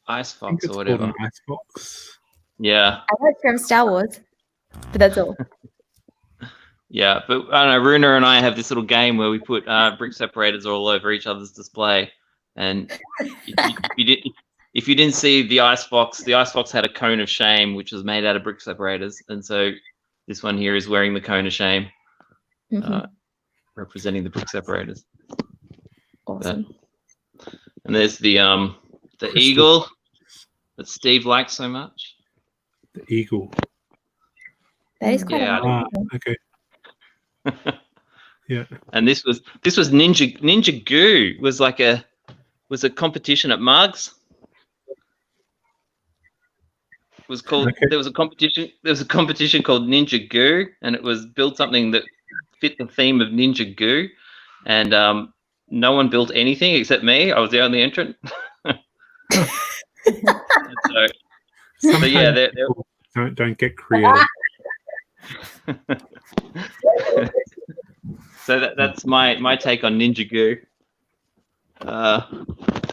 Ice fox or whatever. Ice fox. Yeah. I know it's from Star Wars, but that's all. Yeah, but I don't know. Runa and I have this little game where we put brick separators all over each other's display, and if you didn't see the ice fox had a cone of shame, which was made out of brick separators, and so this one here is wearing the cone of shame, representing the brick separators. Awesome. And there's the eagle that Steve likes so much. The eagle. That is quite okay. Yeah. And this was Ninja Goo was a competition at MUGS. It was called there was a competition called Ninja Goo, and it was build something that fit the theme of Ninja Goo, and no one built anything except me. I was the only entrant. So yeah, they're don't get creative. So that's my take on Ninja Goo.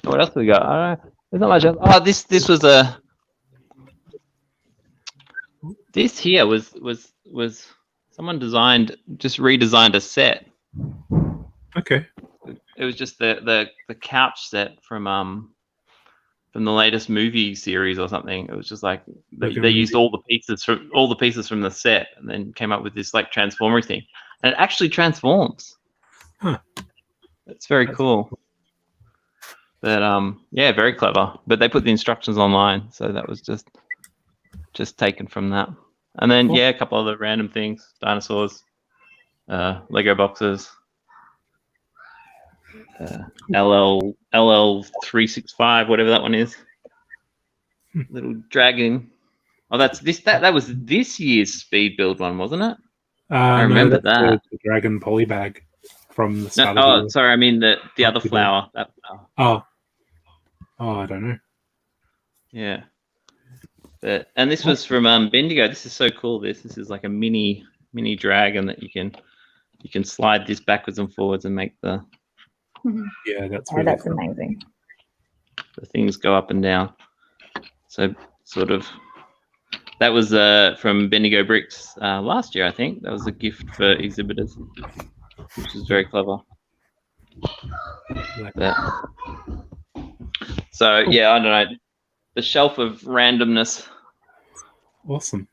What else we got? I don't know. There's not much else. Oh, this was a. This here was someone redesigned a set. Okay. It was just the couch set from the latest movie series or something. It was just like they used all the pieces from the set and then came up with this like transformer thing, and it actually transforms. Huh. It's very cool. But yeah, very clever. But they put the instructions online, so that was just taken from that. And then yeah, a couple other random things: dinosaurs, Lego boxes, LL 365, whatever that one is. Little dragon. Oh, that was this year's speed build one, wasn't it? I remember that. The dragon polybag from the start No, of the year. sorry, I mean the other flower. That flower. Oh, I don't know. Yeah. And this was from Bendigo. This is so cool. This is like a mini dragon that you can slide this backwards and forwards and make the yeah, that's really that's cool. amazing. The things go up and down. So sort of that was from Bendigo Bricks last year, I think. That was a gift for exhibitors, which is very clever. So yeah, I don't know. The shelf of randomness. Awesome.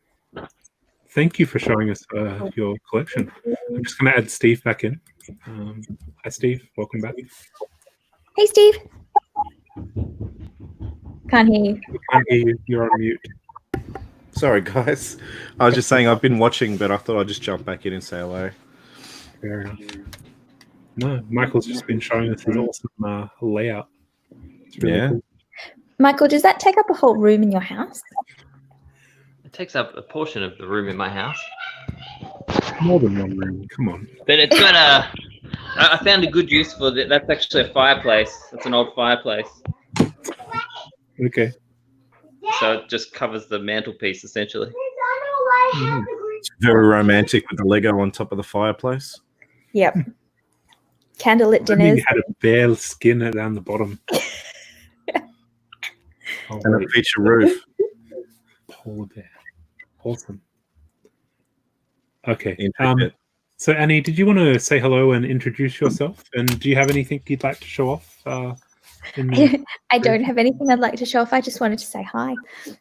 Thank you for showing us your collection. I'm just going to add Steve back in. Hi, Steve. Welcome back. Hey, Steve. Can't hear you. Can't hear you. You're on mute. Sorry, guys. I was just saying I've been watching, but I thought I'd just jump back in and say hello. Fair enough. No, Michael's just been showing us his awesome layout. It's really cool. Michael, does that take up a whole room in your house? It takes up a portion of the room in my house. More than one room. Come on. But it's got I found a good use for that. That's actually a fireplace. That's an old fireplace. Okay. So it just covers the mantelpiece essentially. It's very romantic with the Lego on top of the fireplace. Yep. Candlelit I dinners. you had a bare skin down the bottom. And a feature roof. Polar bear. Awesome. Okay. Intricate. So Annie, did you want to say hello and introduce yourself? And do you have anything you'd like to show off? I don't have anything I'd like to show off. I just wanted to say hi.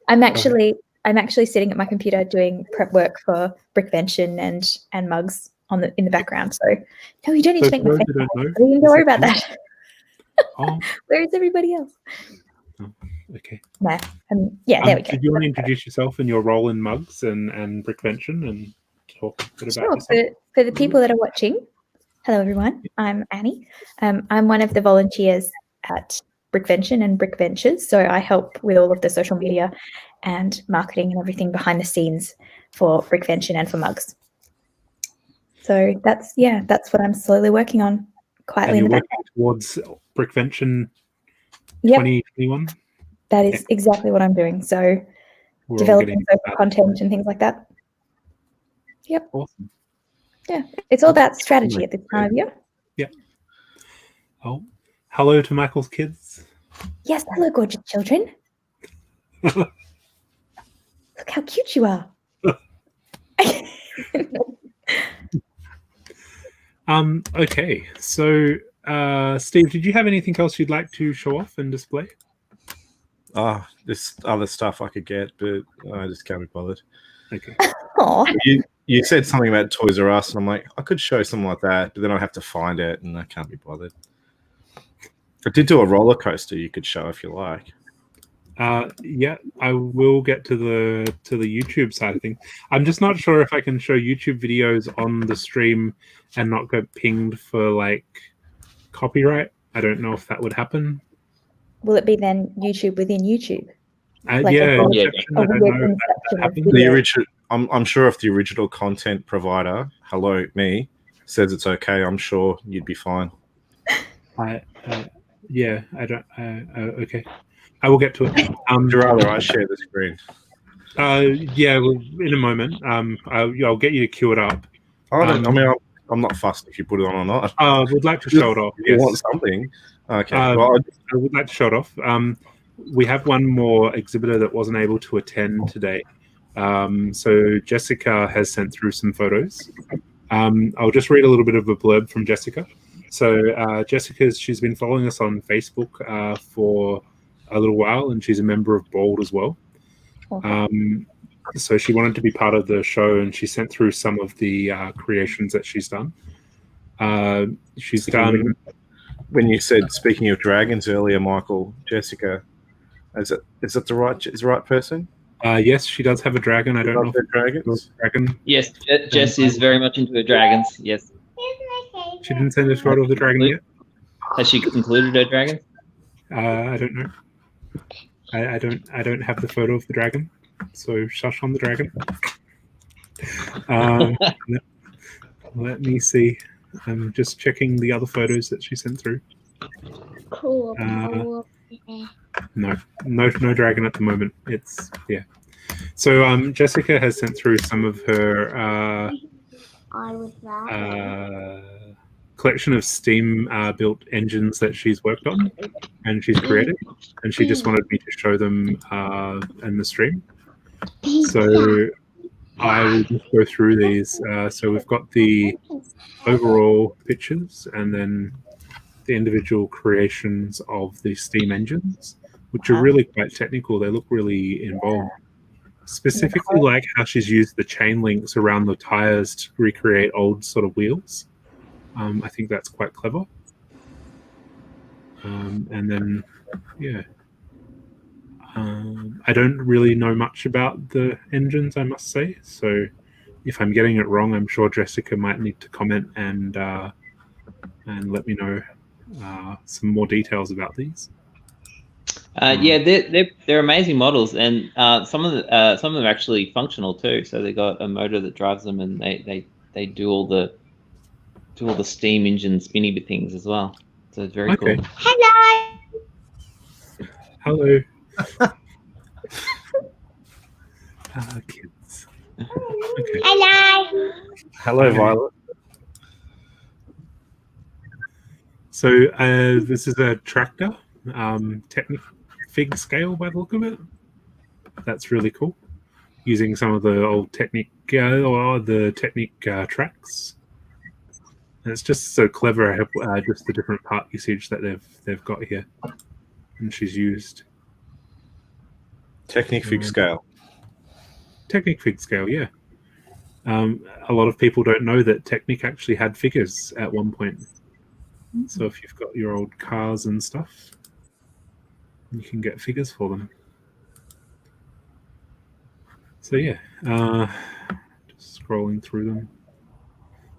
I'm actually sitting at my computer doing prep work for Brickvention and MUGS in the background. So no, you don't need to make my face. Don't worry about that. Where is everybody else? Oh, okay. No. Yeah, there we go. Did you want to introduce yourself and your role in MUGS and Brickvention and talk a bit about yourself? For the people that are watching, hello everyone. I'm Annie. I'm one of the volunteers at Brickvention and Brick Ventures. So I help with all of the social media and marketing and everything behind the scenes for Brickvention and for MUGS. So that's what I'm slowly working on quietly in the background. Towards Brickvention 2021? That is exactly what I'm doing. So developing social content and things like that. Yep. Awesome. Yeah. It's all about strategy at this time of year. Yep. Oh, hello to Michael's kids. Yes, hello, gorgeous children. Look how cute you are. Okay, so Steve, did you have anything else you'd like to show off and display? There's other stuff I could get, but I just can't be bothered. Okay. You said something about Toys R Us, and I'm like, I could show something like that, but then I'd have to find it, and I can't be bothered. I did do a roller coaster you could show if you like. Yeah, I will get to the YouTube side of things. I'm just not sure if I can show YouTube videos on the stream and not get pinged for like copyright. I don't know if that would happen. Will it be then YouTube within YouTube? I don't know if that happens. The original, I'm sure if the original content provider, hello me, says it's okay, I'm sure you'd be fine. Yeah, I don't. Okay, I will get to it. Rather, I share the screen. Yeah, well, in a moment. I'll get you to queue it up. I'm not fussed if you put it on or not. I would like to show it off. You want something? Okay. I would like to show it off. We have one more exhibitor that wasn't able to attend today. So Jessica has sent through some photos. I'll just read a little bit of a blurb from Jessica. So she's been following us on Facebook for a little while, and she's a member of Bold as well. So she wanted to be part of the show, and she sent through some of the creations that she's done. She's done when you said speaking of dragons earlier, Michael, Jessica, is it the right person? Yes, she does have a dragon. I don't know if it's dragons. Dragon. Yes, Jess is very much into her dragons. Yes. She didn't send us photo of the dragon yet. Has she included her dragon? I don't know. I don't have the photo of the dragon, so shush on the dragon. Let me see. I'm just checking the other photos that she sent through. Cool. No dragon at the moment. It's So Jessica has sent through some of her collection of Steam built engines that she's worked on and she's created, and she just wanted me to show them in the stream. So I will just go through these. So we've got the overall pictures and then the individual creations of the Steam engines, which are really quite technical. They look really involved. Specifically, like how she's used the chain links around the tires to recreate old sort of wheels. I think that's quite clever. And then, I don't really know much about the engines, I must say. So if I'm getting it wrong, I'm sure Jessica might need to comment and let me know some more details about these. Yeah, they're amazing models, and some of them are actually functional too. So they got a motor that drives them, and they do all the steam engine spinny bit things as well. So it's very cool. Hello. Kids. Okay. Hello, Violet. So this is a tractor, Technic Fig scale by the look of it. That's really cool. Using some of the old Technic or the Technic tracks. And it's just so clever. I have just the different part usage that they've got here, and she's used. Technic Fig scale. Technic Fig scale, yeah. A lot of people don't know that Technic actually had figures at one point. So if you've got your old cars and stuff, you can get figures for them. So yeah, just scrolling through them.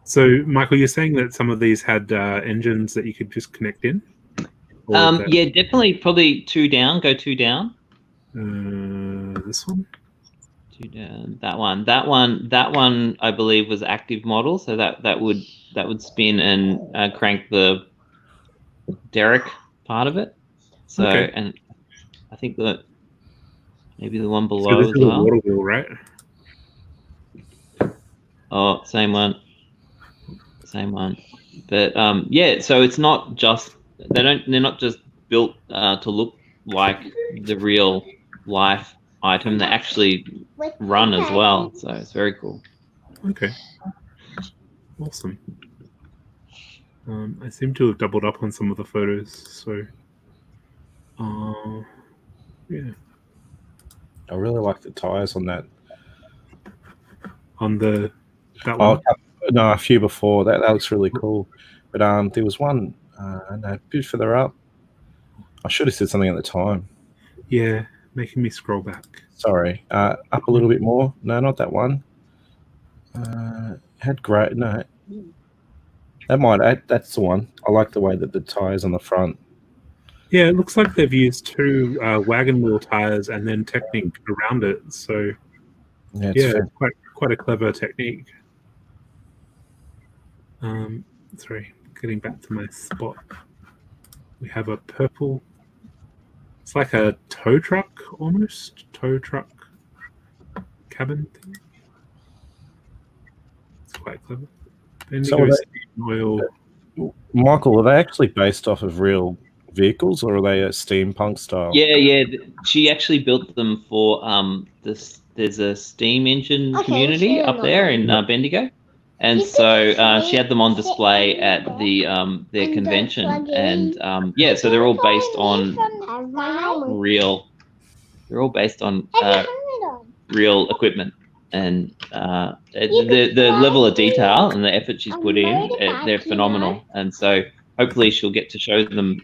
So Michael, you're saying that some of these had engines that you could just connect in? Yeah, definitely. Probably two down. Go two down. This one. Two down. That one. I believe was active model. So that would spin and crank the derrick part of it. So okay. And I think that maybe the one below so this as is well. A water wheel, right? Oh, same one. But yeah, so it's not just they're not just built to look like the real life item. They actually run as well, so it's very cool. Okay, awesome. I seem to have doubled up on some of the photos, so yeah. I really like the tires on that. On that one? No, a few before that. That looks really cool. But there was one a bit further up. I should have said something at the time. Yeah, making me scroll back. Sorry. Up a little bit more. No, not that one. Had great. No, that's the one. I like the way that the tires on the front. Yeah, it looks like they've used two wagon wheel tires and then Technic around it. So yeah, it's quite a clever technique. Sorry, getting back to my spot. We have a purple. It's like a tow truck almost. Tow truck cabin thing. It's quite clever. Indigo oil. Michael, are they actually based off of real vehicles, or are they a steampunk style? Yeah. She actually built them for this. There's a steam engine community up there in Bendigo, and so she had them on display at their convention, and yeah, so they're all based on real. They're all based on real equipment, and the level of detail and the effort she's put in, they're phenomenal. And so hopefully she'll get to show them.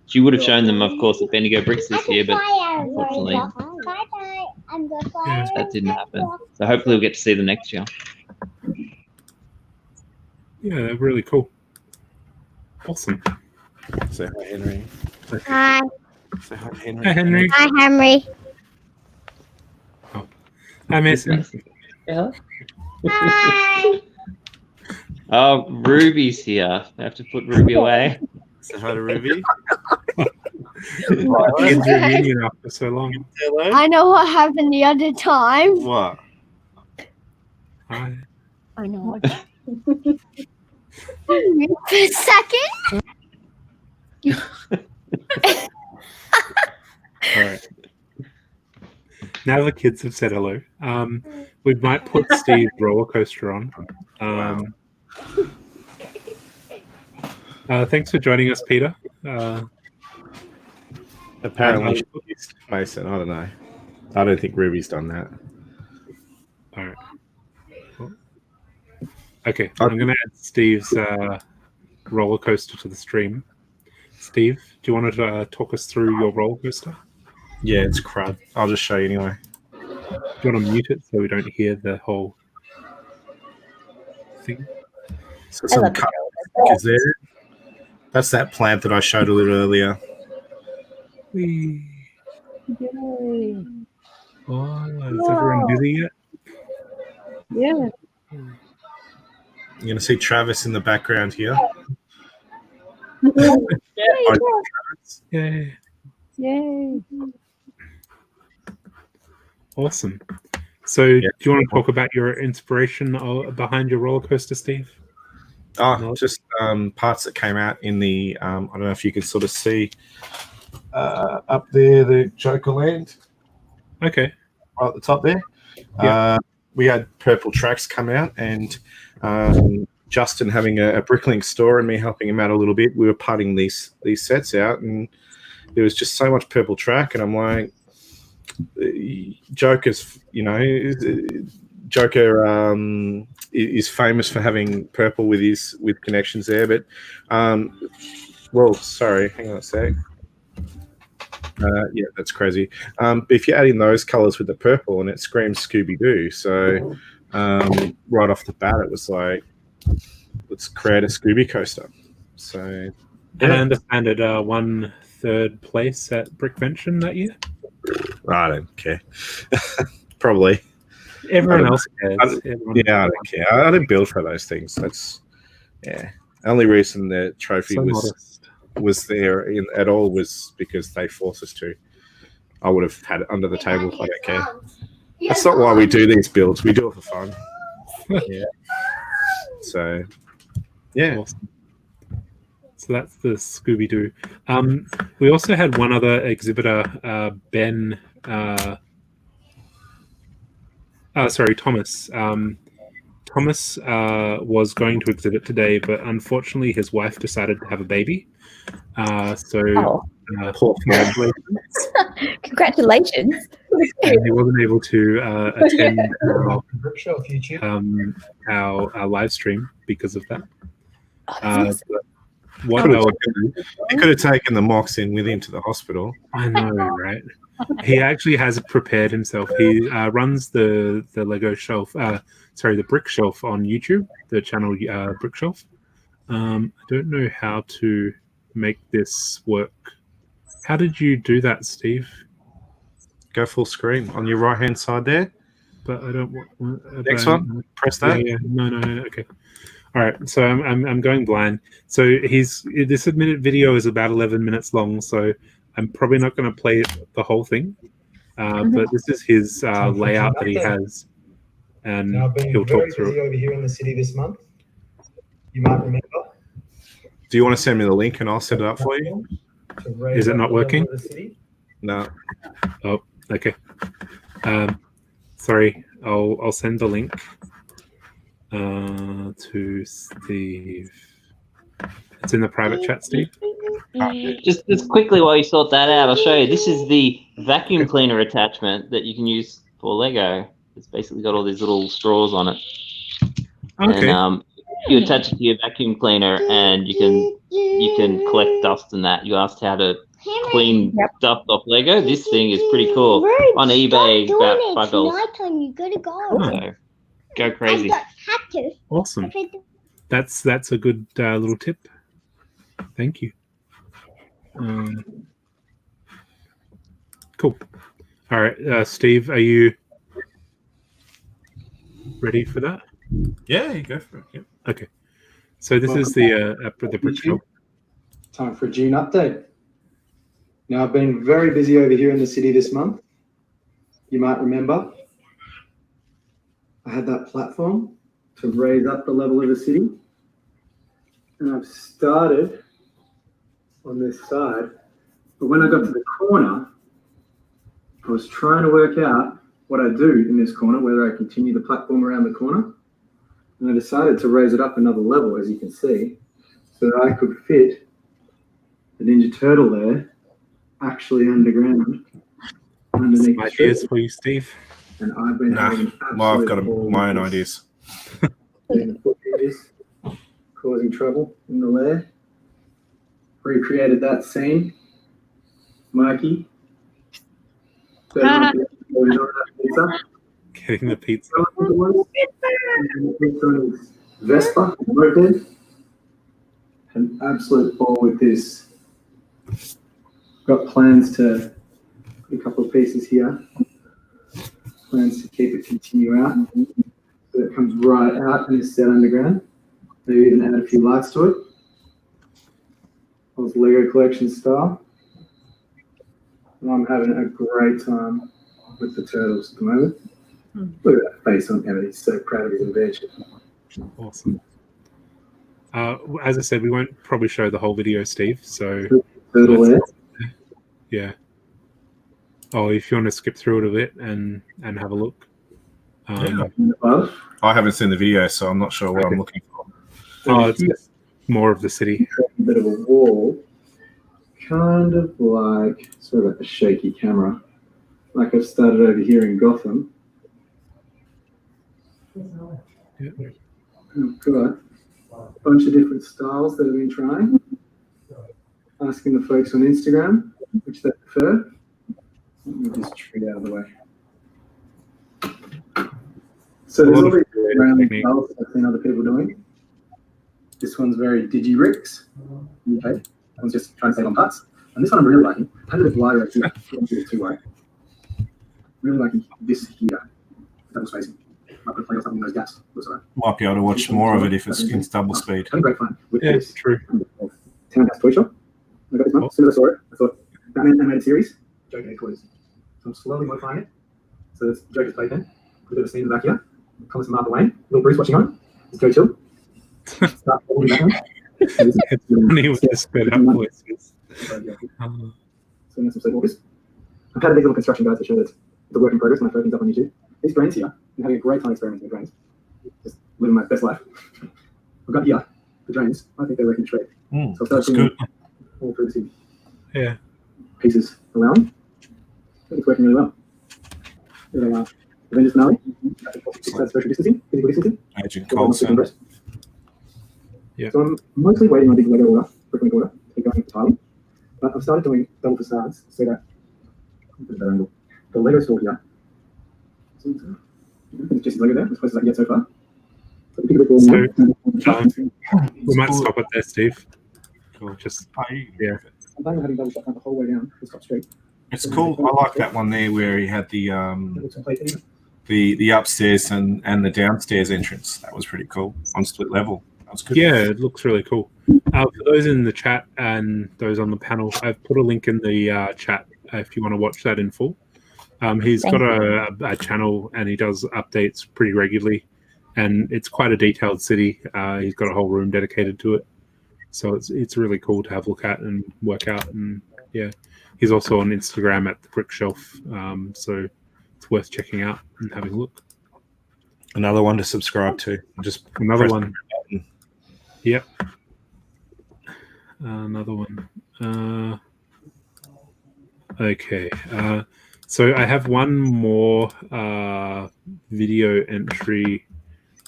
She would have shown them, of course, at Bendigo Bricks this year, but unfortunately that didn't happen. So hopefully we'll get to see them next year. Yeah, they're really cool. Awesome. Say hi, Henry. Hi. Say hi, Henry. Hi, Henry. Hi, Henry. Hi, Mason. Yeah. Hi. Oh, Ruby's here. I have to put Ruby away. Say hi to Ruby. Kids reunion after so long. Hello. I know what happened the other time. What? Hi. I know what. For a second. All right. Now the kids have said hello. We might put Steve's roller coaster on. Thanks for joining us, Peter. Apparently, Mason. I don't know. I don't think Ruby's done that. All right. Okay, I'm going to add Steve's roller coaster to the stream. Steve, do you want to talk us through your roller coaster? Yeah, it's crud. I'll just show you anyway. Do you want to mute it so we don't hear the whole thing? So some is there. That's that plant that I showed a little earlier. Whee. Yay. Oh, is everyone busy yet? Yeah. You're going to see Travis in the background here. Yay. Yay. Awesome. So, do you want to talk about your inspiration behind your roller coaster, Steve? Oh, just parts that came out in the, I don't know if you can sort of see up there, the Joker Land. Okay. Right at the top there. Yeah. We had purple tracks come out, and Justin having a Bricklink store and me helping him out a little bit. We were putting these sets out, and there was just so much purple track, and I'm like, Joker's, Joker is famous for having purple with connections there, but well, sorry, hang on a sec. Yeah, that's crazy. If you're adding those colors with the purple, and it screams Scooby-Doo, so right off the bat, it was like, let's create a Scooby coaster. So, And I understand it 1/3 place at Brickvention that year. I don't care. Probably. Everyone else cares. I don't care. I don't build for those things. That's only reason the trophy was there at all was because they forced us to. I would have had it under the table. I don't care. That's not why we do these builds. We do it for fun. Yeah. So, yeah. Awesome. So that's the Scooby-Doo. We also had one other exhibitor, Ben. Thomas. Thomas was going to exhibit today, but unfortunately his wife decided to have a baby. Congratulations. And he wasn't able to attend our live stream because of that. What he could have taken the Mox in with him to the hospital. I know, right? He actually has prepared himself. He runs the Lego shelf, the brick shelf on YouTube, the channel Brick Shelf. I don't know how to make this work. How did you do that, Steve? Go full screen on your right hand side there. But I don't want. Next one. Press that. Yeah. No. Okay. All right. So I'm going blind. So this video is about 11 minutes long. So I'm probably not going to play the whole thing. But this is his layout that he has, and he'll talk through it. Over here in the city this month, you might remember. Do you want to send me the link and I'll set it up for you? Is it not working? No. Oh, okay. Sorry, I'll send the link to Steve. It's in the private chat, Steve. Just quickly while you sort that out, I'll show you. This is the vacuum cleaner attachment that you can use for Lego. It's basically got all these little straws on it. Okay. And you attach it to your vacuum cleaner, and you can collect dust and that. You asked how to clean dust off Lego. This thing is pretty cool. On eBay, about $5. Nighttime, you gotta go. So go crazy. Awesome. That's a good little tip. Thank you. Cool. All right, Steve, are you ready for that? Yeah, you go for it. Yep. Okay. So this is the brick shop. Time for a June update. Now, I've been very busy over here in the city this month. You might remember I had that platform to raise up the level of the city. And I've started on this side. But when I got to the corner, I was trying to work out what I do in this corner, whether I continue the platform around the corner. And I decided to raise it up another level, as you can see, so that I could fit the Ninja Turtle there, actually underground, underneath. Some ideas for you, Steve? And I've been I've got my own ideas. Causing trouble in the lair. Recreated that scene. Mikey. Getting the pizza. Vespa, moped. An absolute ball with this. Got plans to put a couple of pieces here. Plans to keep it continue out. So it comes right out and is set underground. Maybe even add a few lights to it. It's Lego collection style. And I'm having a great time with the turtles at the moment. Look at that face on him. He's so proud of his invention. Awesome. As I said, we won't probably show the whole video, Steve. So yeah. Oh, if you want to skip through it a bit and have a look. I haven't seen the video, so I'm not sure what I'm looking for. Oh, it's just more of the city. A bit of a wall, kind of like sort of like a shaky camera, like I've started over here in Gotham. I've got a bunch of different styles that I've been trying. Asking the folks on Instagram which they prefer. Let me just tree out of the way. So there's all these random styles that I've seen other people doing. This one's very Digi-Rix. Okay. I was just trying to save on parts. And this one I'm really liking. I had a bit of wire right here. Really liking this here. Double spacing. Might put a plate or something in those gaps. Might be able to watch more of it if it's in double speed. Having great fun with Yeah, this. true. Townhouse Toy Shop. I got this one. As soon as I saw it, I thought, Batman animated series, Joker toys. So I'm slowly modifying it. So there's Joker's playpen. Put a bit of scene in the back here. Comments from Martha Wayne. Little Bruce watching on. It's Joe Chill. Start holding Batman. It's funny with the sped up voices. So there's some sleepwalkers. I've had a big little construction guide to show that it's a work in progress when I throw things up on YouTube. These drains here, I'm having a great time experimenting with drains. Just living my best life. I've got here the drains. I think they're working straight. So I've started doing all through the city. Pieces around. I think it's working really well. Here they are. Avengers finale. Social distancing, physical distancing. Agent Coulson. Yeah. So I'm mostly waiting on a big Lego order, bricklink order, to be going for tiling. But I've started doing double facades so that the Lego store here. It's just Lego there, as close as I can get so far. So we might stop it there, Steve. Cool. Just yeah. I'm planning on having double shot front the whole way down the Scott Street. It's cool. I like that one there where he had the upstairs and the downstairs entrance. That was pretty cool on split level. That was good. Yeah, it looks really cool. For those in the chat and those on the panel, I've put a link in the chat if you want to watch that in full. He's got a channel and he does updates pretty regularly, and it's quite a detailed city. He's got a whole room dedicated to it, so it's really cool to have a look at and work out. And yeah, he's also on Instagram at the Brick Shelf, so it's worth checking out and having a look. Another one to subscribe to. Just another one. Yep. Another one. Okay. So I have one more video entry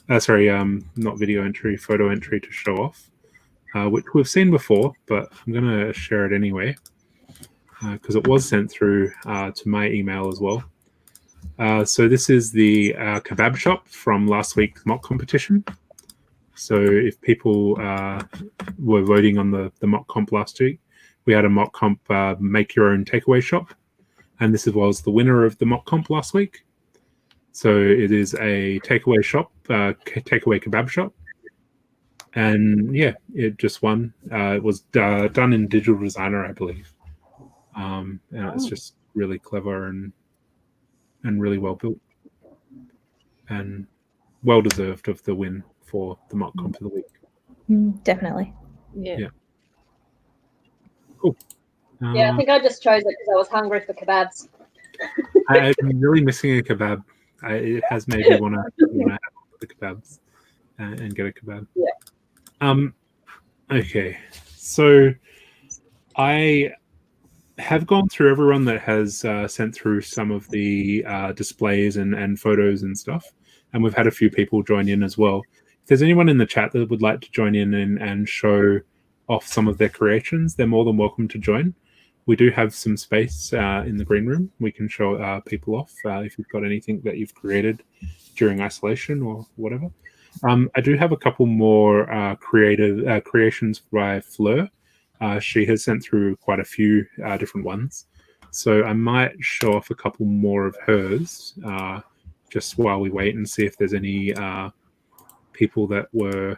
not video entry, photo entry to show off, which we've seen before, but I'm going to share it anyway because it was sent through to my email as well. So this is the kebab shop from last week's mock competition. So if people were voting on the mock comp last week, we had a mock comp make your own takeaway shop, and this was the winner of the mock comp last week. So it is a takeaway shop, takeaway kebab shop, and yeah, it just won. It was done in Digital Designer, I believe, and it's just really clever and really well built, and well deserved of the win for the mock comp of the week. Definitely. Yeah. Cool. Yeah, I think I just chose it because I was hungry for kebabs. I'm really missing a kebab. It has made me want to have the kebabs and get a kebab. Yeah. Okay. So I have gone through everyone that has sent through some of the displays and photos and stuff, and we've had a few people join in as well. If there's anyone in the chat that would like to join in and show off some of their creations, they're more than welcome to join. We do have some space in the green room. We can show people off if you've got anything that you've created during isolation or whatever. I do have a couple more creative creations by Fleur. She has sent through quite a few different ones. So I might show off a couple more of hers just while we wait and see if there's any people that were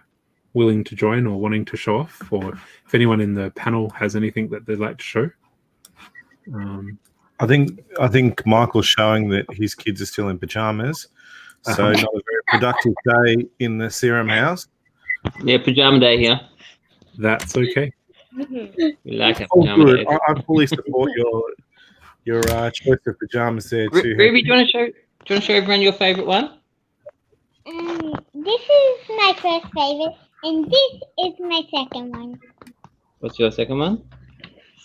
willing to join or wanting to show off, or if anyone in the panel has anything that they'd like to show. I think Michael's showing that his kids are still in pajamas, so not a very productive day in the Serum house. Yeah, pajama day here. That's okay. We like it. Good. I fully support your choice of pajamas there too. Ruby, do you want to show everyone your favourite one? This is my first favorite, and this is my second one. What's your second one?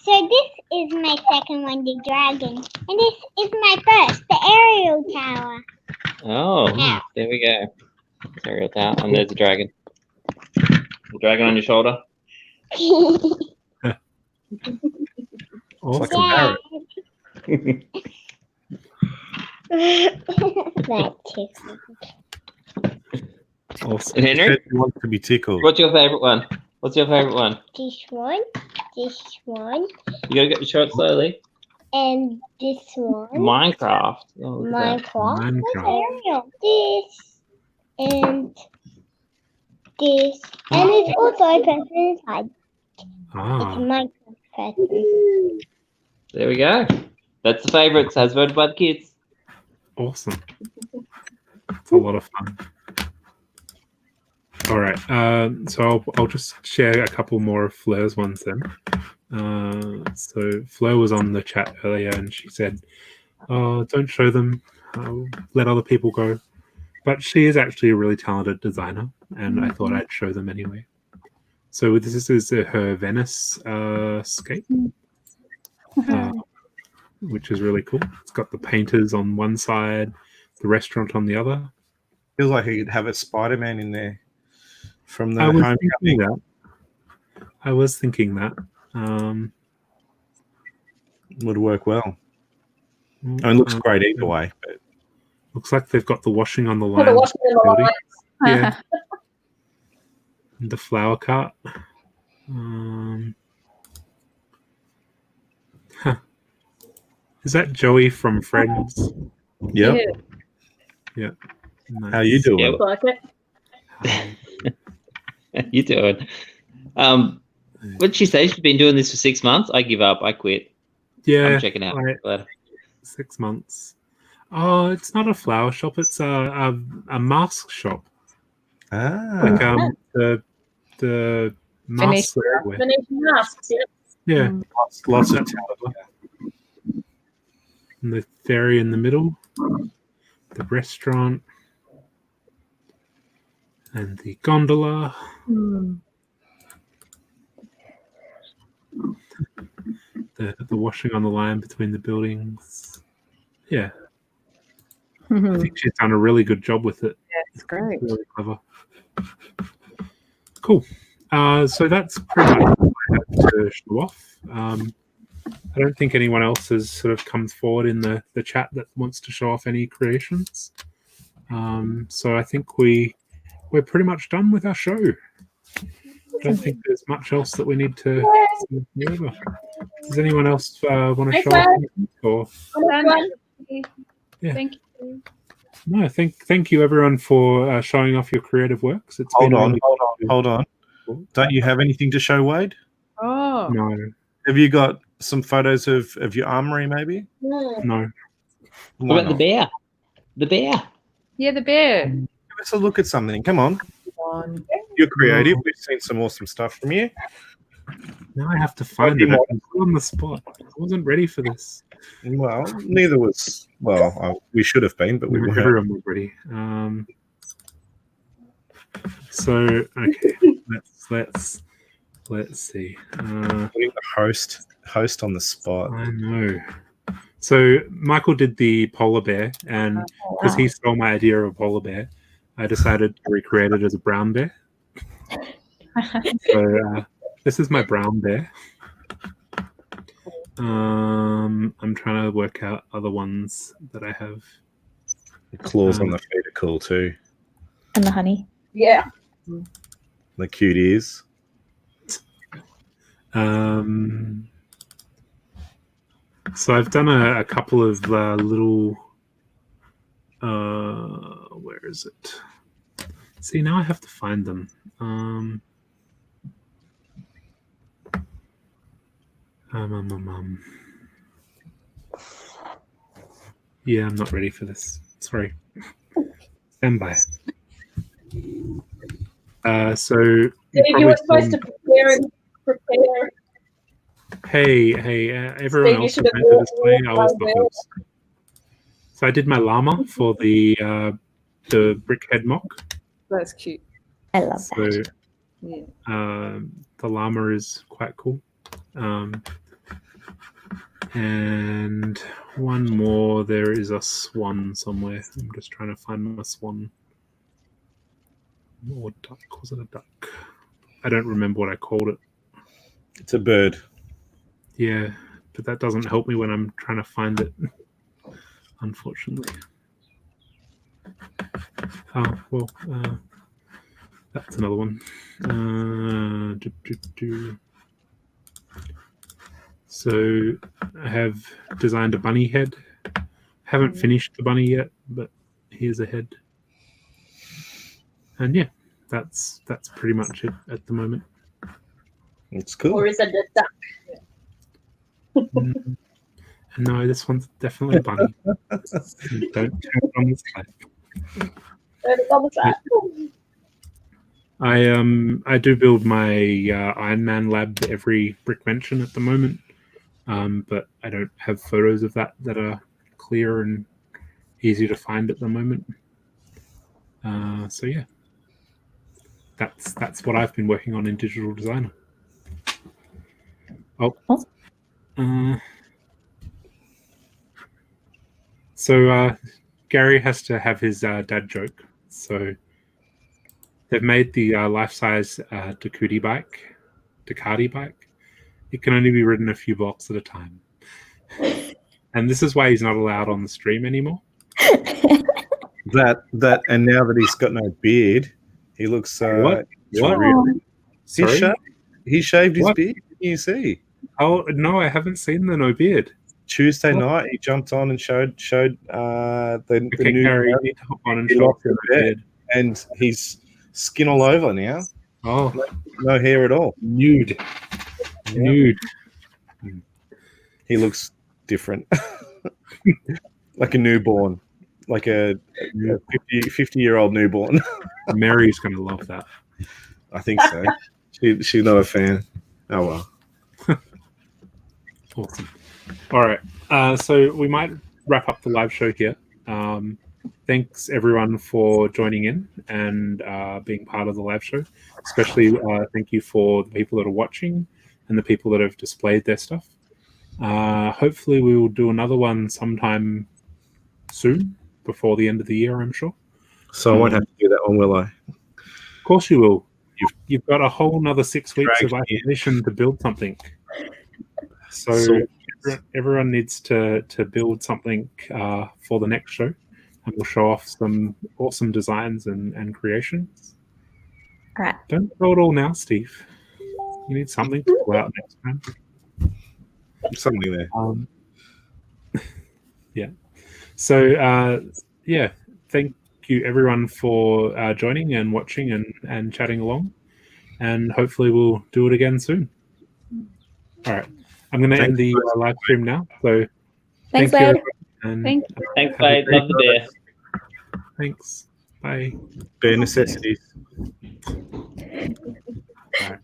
So this is my second one, the dragon, and this is my first, the aerial tower. Oh, there we go. Aerial tower, and there's a dragon. The dragon on your shoulder. Like a parrot. Awesome. Henry, You want to be tickled. what's your favourite one? What's your favourite one? This one, You gotta get your shot slowly. and this one. Minecraft. Oh, look at that. Minecraft. Aerial. This and this, and it's also a person inside. It's a Minecraft person. There we go. That's the favourites, as voted by the kids. Awesome. It's a lot of fun. All right. So I'll just share a couple more of Fleur's ones then. So Fleur was on the chat earlier and she said, "Oh, don't show them. Let other people go." But she is actually a really talented designer, and I thought I'd show them anyway. So this is her Venice scape, which is really cool. It's got the painters on one side, the restaurant on the other. Feels like you could have a Spider-Man in there from the I was homecoming. thinking that. I was thinking that. Would work well. I mean, it looks great either way. But looks like they've got the washing on the line. The washing on the line. Yeah. And the flower cart. Is that Joey from Friends? Yep. Yeah. Nice. How you doing? Yeah. Like it. You doing? What did she say? She's been doing this for 6 months. I give up. I quit. Yeah. I'm checking out later. 6 months. Oh, it's not a flower shop. It's a mask shop. Like the masks. Venetian masks. Yeah. Lots of talent. And the ferry in the middle, the restaurant, and the gondola. The washing on the line between the buildings. Yeah. I think she's done a really good job with it. Yeah, it's great. It's really clever. Cool. So that's pretty much what I had to show off. I don't think anyone else has sort of come forward in the chat that wants to show off any creations. So I think we're pretty much done with our show. I don't think there's much else that we need to go over. Does anyone else want to show off anything? Or yeah. Thank you. No, thank you everyone for showing off your creative works. It's Hold been on, really hold on. Don't you have anything to show, Wade? Oh. No. Have you got some photos of your armory, maybe? No. Why What about the not? bear? The bear. Yeah, the bear. Give us a look at something. Come on. On. You're creative. We've seen some awesome stuff from you. Now I have to find it. I'm on the spot. I wasn't ready for this. Well, neither was. Well, we should have been, but we weren't. Everyone was ready. So okay, let's see. Putting the host on the spot. I know. So Michael did the polar bear, and because he stole my idea of a polar bear, I decided to recreate it as a brown bear. So this is my brown bear. I'm trying to work out other ones that I have. The claws on the feet are cool too. And the honey. Yeah. The cute ears. So I've done a couple of little. Where is it? See, now I have to find them. Yeah, I'm not ready for this. Sorry. Stand by. So You were supposed to prepare. Hey, everyone else should have went to this play. I was the walked host. So I did my llama for the brickhead mock. That's cute. I love So that. Yeah. the llama is quite cool. And one more, there is a swan somewhere. I'm just trying to find my swan. Or duck. Was it a duck? I don't remember what I called it. It's a bird. Yeah, but that doesn't help me when I'm trying to find it, unfortunately. Oh, well, that's another one. So I have designed a bunny head. Haven't finished the bunny yet, but here's a head. And yeah, that's pretty much it at the moment. It's cool. Or is it a duck? No, this one's definitely a bunny. Don't turn it on the side. I do build my Iron Man lab every Brickvention at the moment, but I don't have photos of that are clear and easy to find at the moment. So yeah, that's what I've been working on in Digital Designer. So Gary has to have his dad joke. So they've made the life-size Ducati bike. It can only be ridden a few blocks at a time. And this is why he's not allowed on the stream anymore. That and now that he's got no beard, he looks What? Really, Sorry? he shaved his What? beard. Can you see? Oh no, I haven't seen the no beard. Tuesday night, he jumped on and showed the new. Gary, you need to hop on and he show lost off your his beard. and he's skin all over now. Oh, no hair at all. Nude. He looks different, like a newborn, like a 50-year-old newborn. Mary's gonna love that. I think so. She's not a fan. Oh well. Awesome. All right. So we might wrap up the live show here. Thanks everyone for joining in and being part of the live show. Especially thank you for the people that are watching and the people that have displayed their stuff. Hopefully we will do another one sometime soon. before the end of the year, I'm sure. So I won't have to do that one, will I? Of course you will. You've got a whole another 6 weeks of isolation to build something. So everyone needs to build something for the next show, and we'll show off some awesome designs and creations. All right. Don't throw it all now, Steve. You need something to pull out next time. Something there. Yeah. So thank you everyone for joining and watching and chatting along, and hopefully we'll do it again soon. All right. I'm going to end the live stream now. So thanks, thank Wade. you. And Thanks, Wade. Love the beer. Thanks. Bye. Bare necessities. All right.